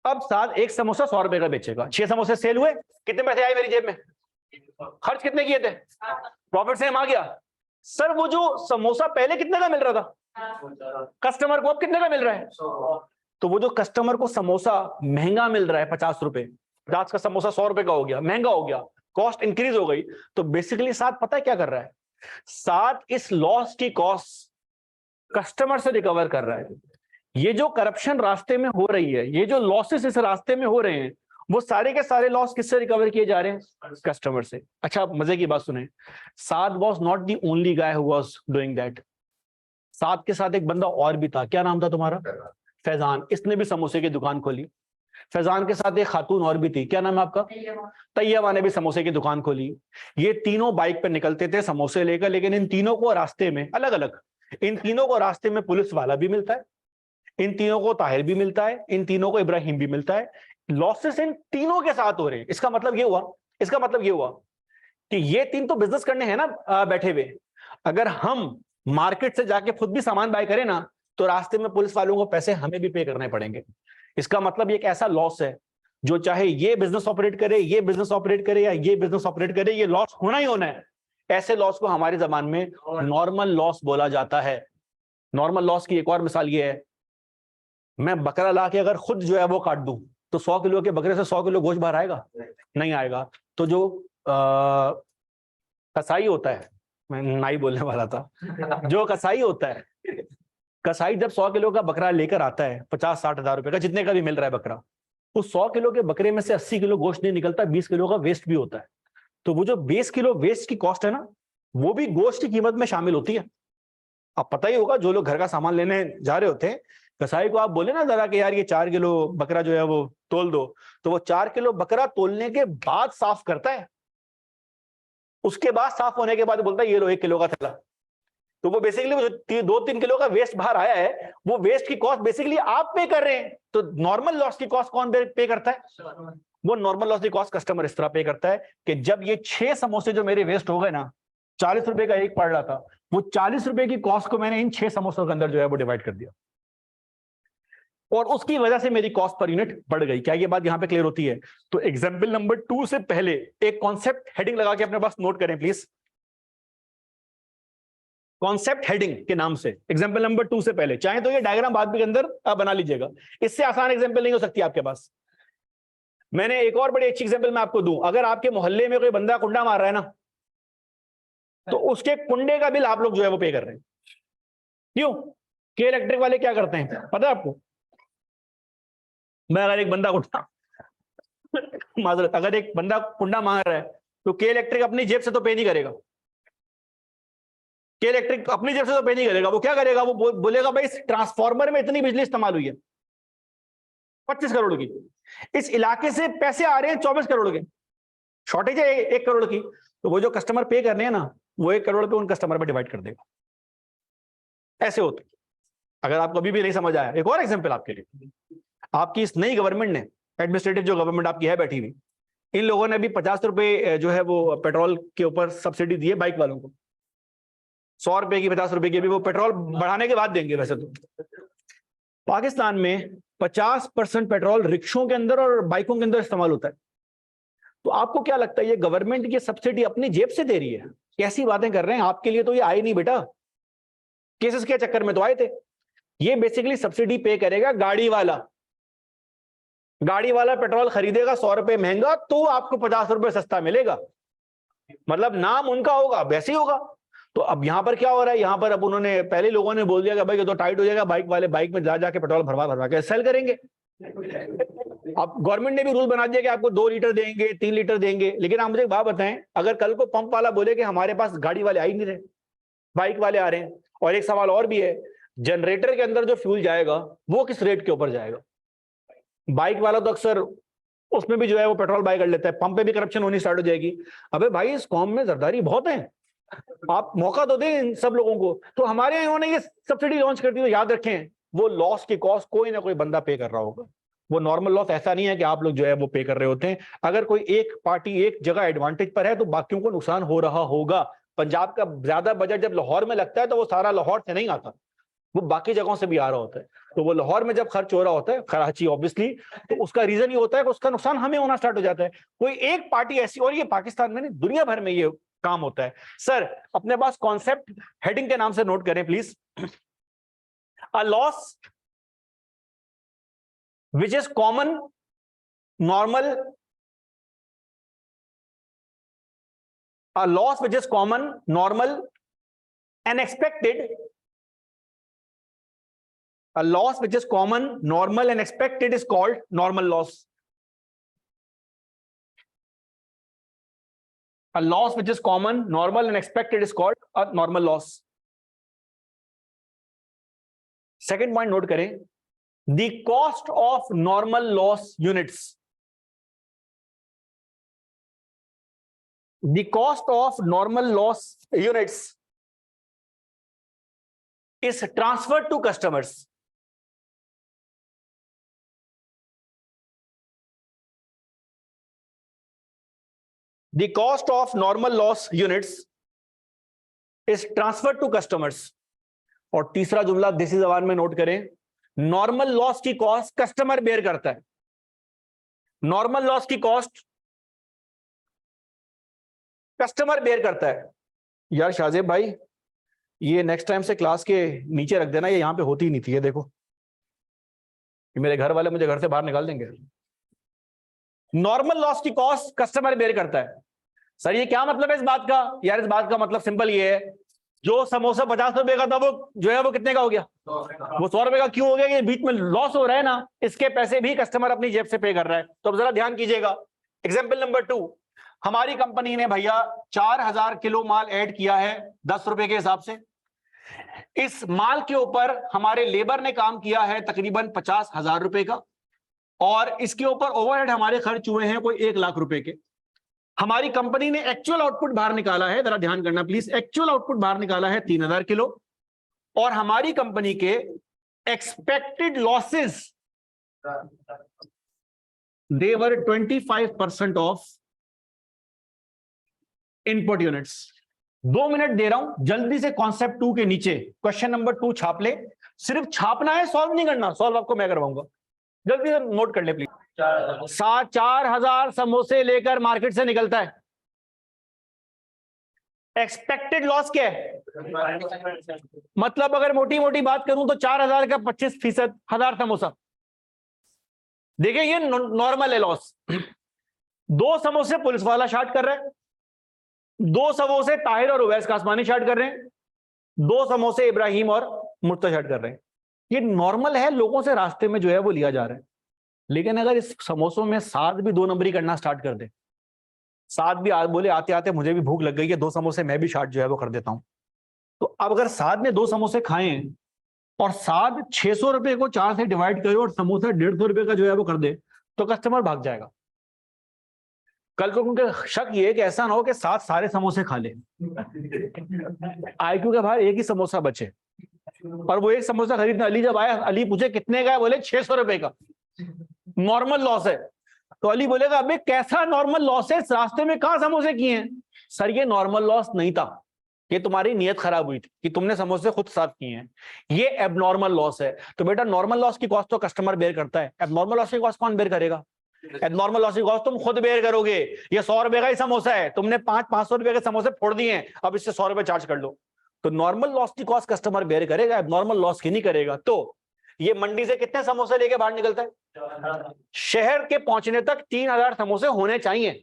अब साद एक समोसा 100 रुपए का बेचेगा। 6 समोसे सेल हुए, कितने पैसे आए मेरी जेब में? खर्च कितने किए थे? प्रॉफिट सेम आ गया। सर वो जो समोसा पहले कितने का मिल रहा था कस्टमर को, अब कितने का मिल रहा है? तो वो जो कस्टमर को समोसा महंगा मिल रहा है 50 रुपए, 50 का समोसा 100 रुपए का हो गया, महंगा हो गया, कॉस्ट इंक्रीज हो गई। तो बेसिकली साथ पता है क्या कर रहा है? साथ इस लॉस की कॉस्ट कस्टमर से रिकवर कर रहा है। ये जो करप्शन रास्ते में हो रही है, ये जो लॉसेस इस रास्ते में हो रहे हैं, वो सारे के सारे लॉस किससे रिकवर किए जा रहे हैं? कस्टमर से। अच्छा मजे की बात सुने, Saad was not the only guy who was doing that. Saad के साथ एक बंदा और भी था, क्या नाम था तुम्हारा? फैजान। इसने भी समोसे की दुकान खोली। फैजान के साथ एक खातून और भी थी, क्या नाम है आपका? तैयबा ने भी समोसे की दुकान खोली। ये तीनों बाइक पे निकलते थे समोसे लेकर, लेकिन इन तीनों को रास्ते में अलग अलग, इन तीनों को रास्ते में पुलिस वाला भी मिलता है, इन तीनों को ताहिर भी मिलता है, इन तीनों को इब्राहिम भी मिलता है। लॉसेस इन तीनों के साथ हो रहे हैं। इसका मतलब ये हुआ कि ये तीन तो बिजनेस करने हैं ना बैठे हुए। अगर हम मार्केट से जाके खुद भी सामान बाय करें ना, तो रास्ते में पुलिस वालों को पैसे हमें भी पे करने पड़ेंगे। इसका मतलब ये एक ऐसा लॉस है जो चाहे ये बिजनेस ऑपरेट करे, ये बिजनेस ऑपरेट करे या ये बिजनेस ऑपरेट करे, ये लॉस होना ही होना है। ऐसे लॉस को हमारी जबान में नॉर्मल लॉस बोला जाता है। नॉर्मल लॉस की एक और मिसाल ये है, मैं बकरा ला के अगर खुद जो है वो काट दूं, तो 100 किलो के बकरे से 100 किलो गोश्त बाहर आएगा? नहीं आएगा। तो जो कसाई होता है, मैं नाई बोलने वाला था, जो कसाई होता है, कसाई जब 100 किलो का बकरा लेकर आता है 50-60 हजार रुपए का, जितने का भी मिल रहा है बकरा, उस 100 किलो के बकरे में से 80 किलो गोश्त नहीं निकलता, 20 किलो का वेस्ट भी होता है। तो वो जो 20 किलो वेस्ट की कॉस्ट है ना, वो भी गोश्त की कीमत में शामिल होती है। अब पता ही होगा, जो लोग घर का सामान लेने जा रहे होते हैं, कसाई को आप बोले ना जरा कि यार ये 4 किलो बकरा जो है वो तोल दो, तो वो 4 किलो बकरा तोलने के बाद साफ करता है। उसके बाद साफ होने के बाद बोलता है ये लो 1 किलो का थैला। तो वो बेसिकली वो 2-3 किलो का वेस्ट बाहर आया है, वो वेस्ट की कॉस्ट बेसिकली आप पे कर रहे हैं। तो नॉर्मल लॉस की कॉस्ट कौन पे करता है? वो नॉर्मल लॉस की कॉस्ट कस्टमर इस तरह पे करता है कि जब ये 6 समोसे जो मेरे वेस्ट हो गए ना, 40 रुपए का एक पड़ रहा था, वो 40 रुपए की कॉस्ट को मैंने इन 6 समोसों के अंदर जो है वो डिवाइड कर दिया, और उसकी वजह से मेरी कॉस्ट पर यूनिट बढ़ गई। क्या ये बात यहां पे क्लियर होती है? तो एग्जाम्पल नंबर 2 से पहले एक कॉन्सेप्ट हेडिंग लगा के अपने पास नोट करें प्लीज। कॉन्सेप्ट हेडिंग के नाम से एग्जाम्पल नंबर 2 से पहले, चाहे तो ये डायग्राम बाद के अंदर बना लीजिएगा, इससे आसान एग्जाम्पल नहीं हो सकती आपके पास। मैंने एक और बड़ी अच्छी एग्जाम्पल मैं आपको दूं, अगर आपके मोहल्ले में कोई बंदा कुंडा मार रहा है ना, तो उसके कुंडे का बिल आप लोग जो है वो पे कर रहे हैं। क्यों? के इलेक्ट्रिक वाले क्या करते हैं पता है आपको? मैं अगर एक बंदा कुंडा माजरत अगर एक बंदा कुंडा मांग रहा है, तो के इलेक्ट्रिक अपनी जेब से तो पे नहीं करेगा। के इलेक्ट्रिक अपनी जेब से तो पे नहीं करेगा। वो क्या करेगा? वो बोलेगा भाई इस ट्रांसफार्मर में इतनी बिजली इस्तेमाल हुई है 25 करोड़ की, इस इलाके से पैसे आ रहे हैं 24 करोड़ के, शॉर्टेज है 1 करोड़ की, तो वो जो कस्टमर पे करने हैं ना, वो 1 करोड़ पे उन कस्टमर पे डिवाइड कर देगा। ऐसे होते। अगर आपको अभी भी नहीं समझ आया, एक और एग्जांपल आपके लिए। आपकी इस नई गवर्नमेंट ने, एडमिनिस्ट्रेटिव जो गवर्नमेंट आपकी है बैठी हुई, इन लोगों ने भी 50 रुपए जो है वो पेट्रोल के ऊपर सब्सिडी दी है बाइक वालों को। 100 रुपए की 50 रुपए की भी वो पेट्रोल बढ़ाने के बाद देंगे। वैसे तो पाकिस्तान में 50% पेट्रोल रिक्शों के अंदर और बाइकों के अंदर इस्तेमाल होता है। तो आपको क्या लगता है ये गवर्नमेंट ये सब्सिडी अपनी जेब से दे रही है? कैसी बातें कर रहे हैं, आपके लिए तो ये आए नहीं बेटा, केसेस के चक्कर में तो आए थे। ये बेसिकली सब्सिडी पे करेगा गाड़ी वाला। गाड़ी वाला पेट्रोल खरीदेगा 100 रुपए महंगा, तो आपको 50 रुपए सस्ता मिलेगा। मतलब नाम उनका होगा, वैसे ही होगा। तो अब यहां पर क्या हो रहा है? यहां पर अब उन्होंने पहले लोगों ने बोल दिया कि भाई ये तो टाइट हो जाएगा, बाइक वाले बाइक में जाके पेट्रोल भरवा के सेल करेंगे। अब गवर्नमेंट ने भी रूल बना दिया कि आपको 2 लीटर देंगे, 3 लीटर देंगे। लेकिन आप मुझे एक बात बताएं, अगर कल को पंप वाला बोले कि हमारे पास गाड़ी वाले आ ही नहीं रहे, बाइक वाले आ रहे हैं, और एक सवाल और भी है, जनरेटर के अंदर जो फ्यूल जाएगा वो किस रेट के ऊपर जाएगा? बाइक वाला तो अक्सर उसमें भी जो है वो पेट्रोल बाय कर लेता है, पंप पे भी करप्शन होनी स्टार्ट हो जाएगी। अबे भाई इस कौम में जरदारी बहुत है, आप मौका तो दें इन सब लोगों को। तो हमारे यहाँ इन्होंने ये सब्सिडी लॉन्च कर दी, तो याद रखें वो लॉस की कॉस्ट कोई ना कोई बंदा पे कर रहा होगा। वो नॉर्मल लॉस ऐसा नहीं है कि आप लोग जो है वो पे कर रहे होते हैं। अगर कोई एक पार्टी एक जगह एडवांटेज पर है तो बाकियों को नुकसान हो रहा होगा। पंजाब का ज्यादा बजट जब लाहौर में लगता है तो वो सारा लाहौर से नहीं आता, वो बाकी जगहों से भी आ रहा होता है। तो वो लाहौर में जब खर्च हो रहा होता है, कराची ऑब्वियसली, तो उसका रीजन ये होता है कि उसका नुकसान हमें होना स्टार्ट हो जाता है। कोई एक पार्टी ऐसी, और ये पाकिस्तान में नहीं दुनिया भर में ये काम होता है। सर अपने पास कॉन्सेप्ट हेडिंग के नाम से नोट करें please. A loss which is common, normal, a loss which is common, normal and expected, a loss which is common, normal and expected is called normal loss. A loss which is common, normal and expected is called a normal loss. Second point note करें, the cost of normal loss units, the cost of normal loss units is transferred to customers. The cost of normal loss units is transferred to customers. और तीसरा जुमला देसी जबान में note करें, normal loss की cost customer bear करता है। नॉर्मल लॉस की कॉस्ट कस्टमर बेयर करता है। यार शाहजेब भाई, ये नेक्स्ट टाइम से क्लास के नीचे रख देना, ये यहां पे होती ही नहीं थी। ये देखो, मेरे घर वाले मुझे घर से बाहर निकाल देंगे। नॉर्मल लॉस की कॉस्ट कस्टमर बेयर करता है। सर ये क्या मतलब है इस बात का? यार इस बात का मतलब सिंपल ये है, जो समोसा 50 रुपए का था वो जो है वो कितने का हो गया? वो 100 रुपए का क्यों हो गया? ये बीच में लॉस हो रहा है ना, इसके पैसे भी कस्टमर अपनी जेब से पे कर रहा है। तो अब जरा ध्यान कीजिएगा। एग्जाम्पल नंबर 2, हमारी कंपनी ने भैया 4000 किलो माल ऐड किया है 10 रुपए के हिसाब से। इस माल के ऊपर हमारे लेबर ने काम किया है तकरीबन 50,000 रुपए का, और इसके ऊपर ओवरहेड हमारे खर्च हुए हैं कोई 1 लाख रुपए के। हमारी कंपनी ने एक्चुअल आउटपुट बाहर निकाला है, जरा ध्यान करना प्लीज, एक्चुअल आउटपुट बाहर निकाला है 3000 किलो, और हमारी कंपनी के expected losses they were 25% of input units. 2 minute दे रहा हूं, जल्दी से कॉन्सेप्ट 2 के नीचे क्वेश्चन नंबर 2 छाप ले। सिर्फ छापना है, सॉल्व नहीं करना। सॉल्व आपको मैं करवाऊंगा, जल्दी से नोट कर ले प्लीज। 4000 समोसे लेकर मार्केट से निकलता है। एक्सपेक्टेड लॉस क्या है? मतलब अगर मोटी मोटी बात करूं तो 4000 का 25%, 1000 समोसा। देखिए ये नॉर्मल है लॉस। 2 समोसे पुलिस वाला शार्ट कर रहा है, 2 समोसे ताहिर और उवैस कासमानी शार्ट कर रहे हैं, 2 समोसे इब्राहिम और मुर्तजा शार्ट कर रहे हैं। ये नॉर्मल है, लोगों से रास्ते में जो है वो लिया जा रहा है। लेकिन अगर इस समोसों में साद भी 2 नंबरी करना स्टार्ट कर दे, साद भी बोले आते आते मुझे भी भूख लग गई है, 2 समोसे मैं भी शार्ट जो है वो कर देता हूं, तो अब अगर साद ने 2 समोसे खाए और साद 600 रुपए को 4 से डिवाइड करे और समोसा 150 रुपए का जो है वो कर दे, तो कस्टमर भाग जाएगा। कल को उनके शक ये कि ऐसा ना हो कि 7 सारे समोसे खा ले, IQ के बाहर एक ही समोसा बचे, और वो एक समोसा खरीदने अली जब आया, अली पूछे कितने का है, बोले 600 रुपए का। नॉर्मल लॉस है। तो अली बोलेगा अबे कैसा नॉर्मल लॉस है, इस रास्ते में कहां समोसे किए हैं? सर ये नॉर्मल लॉस नहीं था, ये तुम्हारी नीयत खराब हुई थी कि तुमने समोसे खुद साथ किए हैं, ये एबनॉर्मल लॉस है। तो बेटा नॉर्मल लॉस की कॉस्ट तो कस्टमर बेयर करता है, एबनॉर्मल लॉस की कॉस्ट कौन बेयर करेगा? एबनॉर्मल लॉस की कॉस्ट तुम खुद बेयर करोगे। ये 100 रुपए का ही समोसा है, तुमने 500 रुपए के समोसे फोड़ दिए हैं, अब इससे 100 रुपए चार्ज कर लो। तो नॉर्मल लॉस की कॉस्ट कस्टमर बेयर करेगा, एबनॉर्मल लॉस की नहीं करेगा। तो ये मंडी से कितने समोसे लेके बाहर निकलता है? शहर के पहुंचने तक 3000 समोसे होने चाहिए।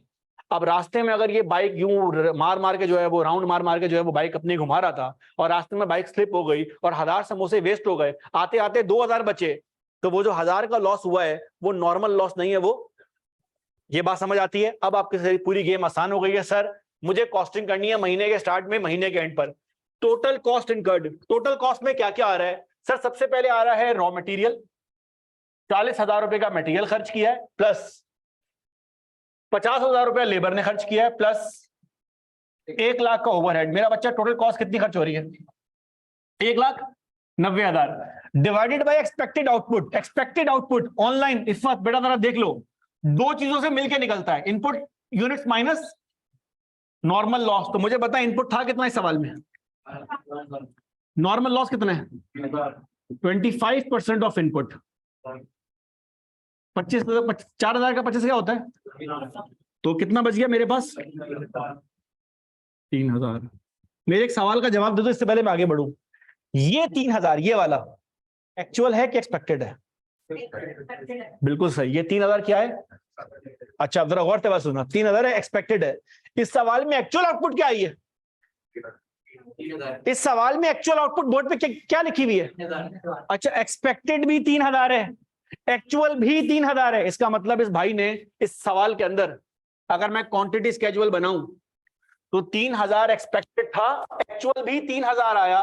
अब रास्ते में अगर ये बाइक यूं मार मार के जो है वो राउंड मार मार के जो है वो बाइक अपनी घुमा रहा था, और रास्ते में बाइक स्लिप हो गई और 1000 समोसे वेस्ट हो गए, आते आते 2000 बचे, तो वो जो 1000 का लॉस हुआ है वो नॉर्मल लॉस नहीं है। वो ये बात समझ आती है? अब आपकी पूरी गेम आसान हो गई है। सर मुझे कॉस्टिंग करनी है महीने के स्टार्ट में, महीने के एंड पर। Total cost incurred, total cost में क्या क्या आ रहा है? सर सबसे पहले आ रहा है रॉ मटेरियल, 40,000 रुपए का मटेरियल खर्च किया है, प्लस 50,000 रुपया लेबर ने खर्च किया है, प्लस 1 लाख का ओवरहेड। मेरा बच्चा टोटल कॉस्ट कितनी खर्च हो रही है? 1,90,000 divided by expected output. Expected output online इस वक्त बेटा जरा देख लो, 2 चीजों से मिलकर निकलता है, input units minus normal loss. तो मुझे बता इनपुट था कितना इस सवाल में? नॉर्मल लॉस कितना है? 25% ऑफ इनपुट। 4,000 का 25 क्या होता है? तो कितना बच गया मेरे पास? 3,000। मेरे एक सवाल का जवाब दे दो इससे पहले मैं आगे बढ़ूं। ये 3,000 ये वाला एक्चुअल है कि एक्सपेक्टेड है? बिल्कुल सही, ये 3,000 क्या है? अच्छा जरा गौर से बात सुनना, 3,000 है, एक्सपेक्टेड है। इस सवाल में एक्चुअल आउटपुट क्या आई है? इस सवाल में एक्चुअल आउटपुट बोर्ड पे क्या लिखी हुई है? अच्छा एक्सपेक्टेड भी 3,000 है, एक्चुअल भी 3,000 है। इसका मतलब इस भाई ने इस सवाल के अंदर अगर मैं क्वांटिटी स्केड्यूल बनाऊं तो 3,000 एक्सपेक्टेड था, एक्चुअल भी 3,000 आया,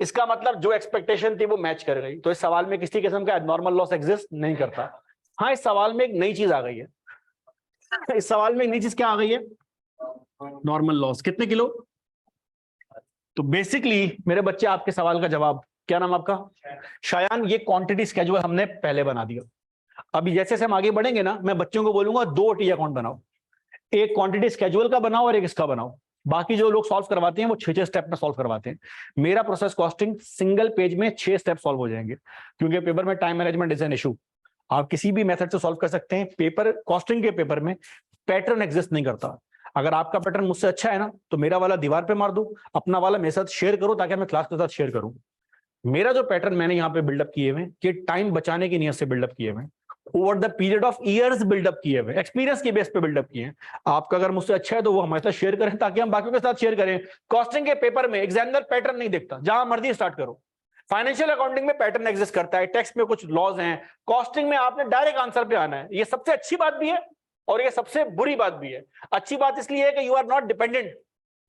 इसका मतलब जो एक्सपेक्टेशन थी वो मैच कर गई, तो इस सवाल में किसी किस्म का एबनॉर्मल लॉस एग्जिस्ट नहीं करता। हाँ, इस सवाल में एक नई चीज आ गई है, इस सवाल में एक नई चीज क्या आ गई है, नॉर्मल लॉस। कितने किलो? तो बेसिकली मेरे बच्चे, आपके सवाल का जवाब, क्या नाम आपका? शायान। ये क्वांटिटी स्केड्यूल हमने पहले बना दिया। अभी जैसे जैसे हम आगे बढ़ेंगे ना, मैं बच्चों को बोलूंगा 2 टी अकाउंट बनाओ, एक क्वांटिटी स्केड्यूल का बनाओ और एक इसका बनाओ। बाकी जो लोग सॉल्व करवाते हैं वो 6 स्टेप में सॉल्व करवाते हैं। मेरा प्रोसेस कॉस्टिंग सिंगल पेज में 6 स्टेप सॉल्व हो जाएंगे, क्योंकि पेपर में time management is an issue. आप किसी भी मेथड से सॉल्व कर सकते हैं, पेपर कॉस्टिंग के पेपर में पैटर्न एग्जिस्ट नहीं करता। अगर आपका पैटर्न मुझसे अच्छा है ना, तो मेरा वाला दीवार पे मार दो, अपना वाला मेरे साथ शेयर करो, ताकि मैं क्लास के साथ शेयर करूं। मेरा जो पैटर्न मैंने यहाँ पे बिल्डअप किए हुए, कि टाइम बचाने की नीयत से बिल्डअप किए हुए, over the period of years buildup किए हुए, एक्सपीरियंस के बेस पे बिल्डअप किए हैं। आपका अगर मुझसे अच्छा है तो वो हमारे साथ शेयर करें, ताकि हम बाकियों के साथ शेयर करें। कॉस्टिंग के पेपर में एग्जामिनर पैटर्न नहीं देखता, जहां मर्जी स्टार्ट करो। फाइनेंशियल अकाउंटिंग में पैटर्न एग्जिस्ट करता है, टैक्स में कुछ लॉज हैं, कॉस्टिंग में आपने डायरेक्ट आंसर पे आना है। ये सबसे अच्छी बात भी है और ये सबसे बुरी बात भी है। अच्छी बात इसलिए है कि यू आर नॉट डिपेंडेंट,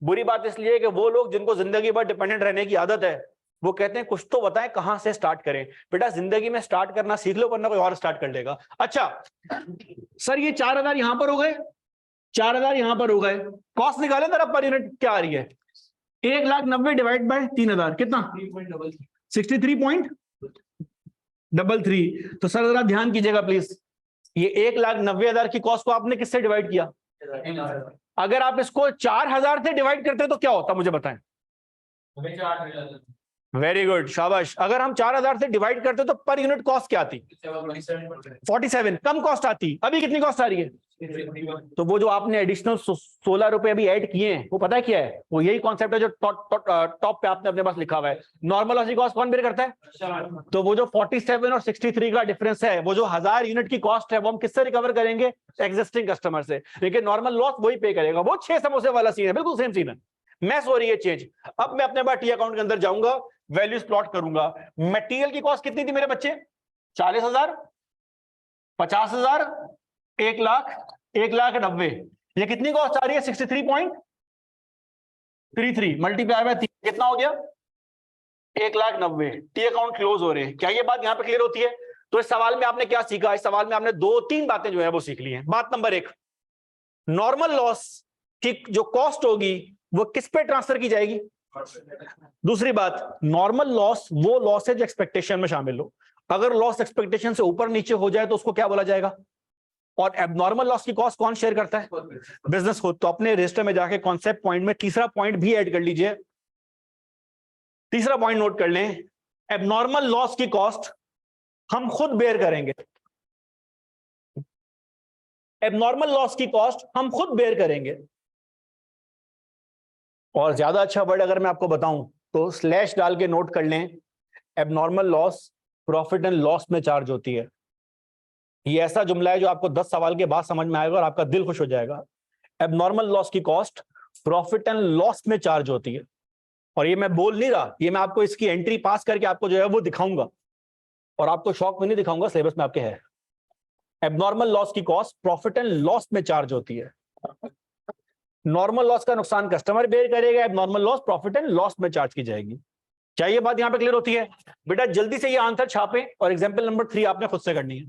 बुरी बात इसलिए है कि वो लोग जिनको जिंदगी भर डिपेंडेंट रहने की आदत है, वो कहते हैं कुछ तो बताएं कहां से स्टार्ट करें। बेटा, जिंदगी में स्टार्ट करना सीख लो, वरना कोई और स्टार्ट कर लेगा। अच्छा सर, ये 4000 यहां पर हो गए, 4000 यहां पर हो गए, कॉस्ट निकाले जरा पर यूनिट क्या आ रही है। 1,90,000 डिवाइड बाय 3000 कितना? 63.33। तो सर जरा ध्यान कीजिएगा प्लीज, ये 1,90,000 की कॉस्ट को आपने किससे डिवाइड किया? अगर आप इसको 4000 से डिवाइड करते तो क्या होता, मुझे बताएं। वेरी गुड, शाबाश। अगर हम 4000 से डिवाइड करते तो पर यूनिट कॉस्ट क्या आती? 47। कम कॉस्ट आती। अभी कितनी कॉस्ट आ रही है? तो वो जो आपने एडिशनल 16 रुपए अभी ऐड किए हैं, वो पता है क्या है? वो यही कॉन्सेप्ट है जो टॉप पे आपने अपने पास लिखा हुआ है। नॉर्मल लॉस की कॉस्ट कौन बेर करता है? तो वो जो 47 और 63 का डिफरेंस है, वो जो 1000 यूनिट की कॉस्ट है, वो हम किससे रिकवर करेंगे? एग्जिस्टिंग कस्टमर से। लेकिन नॉर्मल लॉस वही पे करेगा। वो 6 समोसे वाला सीन है, बिल्कुल सेम सीन है। मैस हो रही है चेंज। अब मैं अपने पास टी अकाउंट के अंदर जाऊंगा, वैल्यूज प्लॉट करूंगा। मटेरियल की कॉस्ट कितनी थी मेरे बच्चे? 40,000, 50,000, 1,00,000, 1,90,000। ये कितनी कॉस्ट आ रही है? 63.33 मल्टीप्लाई बाय 3 कितना हो गया? 1,90,000। टी अकाउंट क्लोज हो रहे हैं। क्या ये बात यहां पे क्लियर होती है? तो इस सवाल में आपने क्या सीखा? इस सवाल में आपने 2-3 बातें जो है वो सीख ली हैं। बात नंबर 1, नॉर्मल लॉस की जो कॉस्ट होगी वो किस पे ट्रांसफर की जाएगी? दूसरी बात, नॉर्मल लॉस वो लॉस है जो एक्सपेक्टेशन में शामिल हो। अगर लॉस एक्सपेक्टेशन से ऊपर नीचे हो जाए तो उसको क्या बोला जाएगा? और एबनॉर्मल लॉस की कॉस्ट कौन शेयर करता है? बिजनेस खुद। तो अपने रजिस्टर में जाके कॉन्सेप्ट पॉइंट में तीसरा पॉइंट भी ऐड कर लीजिए। तीसरा पॉइंट नोट कर लें, एबनॉर्मल लॉस की कॉस्ट हम खुद बेयर करेंगे। एबनॉर्मल लॉस की कॉस्ट हम खुद बेयर करेंगे। और ज्यादा अच्छा वर्ड अगर मैं आपको बताऊं तो स्लैश डाल के नोट कर लें, abnormal loss profit and loss में चार्ज होती है। ये ऐसा जुमला है जो आपको 10 सवाल के बाद समझ में आएगा और आपका दिल खुश हो जाएगा। एबनॉर्मल लॉस की कॉस्ट प्रॉफिट एंड लॉस में चार्ज होती है। और ये मैं बोल नहीं रहा, ये मैं आपको इसकी एंट्री पास करके आपको जो है वो दिखाऊंगा, और आपको शौक में नहीं दिखाऊंगा, सिलेबस में आपके है। एबनॉर्मल लॉस की कॉस्ट प्रॉफिट एंड लॉस में चार्ज होती है। नॉर्मल लॉस का नुकसान कस्टमर बेयर करेगा, abnormal loss profit and loss में चार्ज की जाएगी। क्या ये बात यहां पे क्लियर होती है? बेटा जल्दी से ये आंसर छापें और एग्जांपल नंबर 3 आपने खुद से करनी है।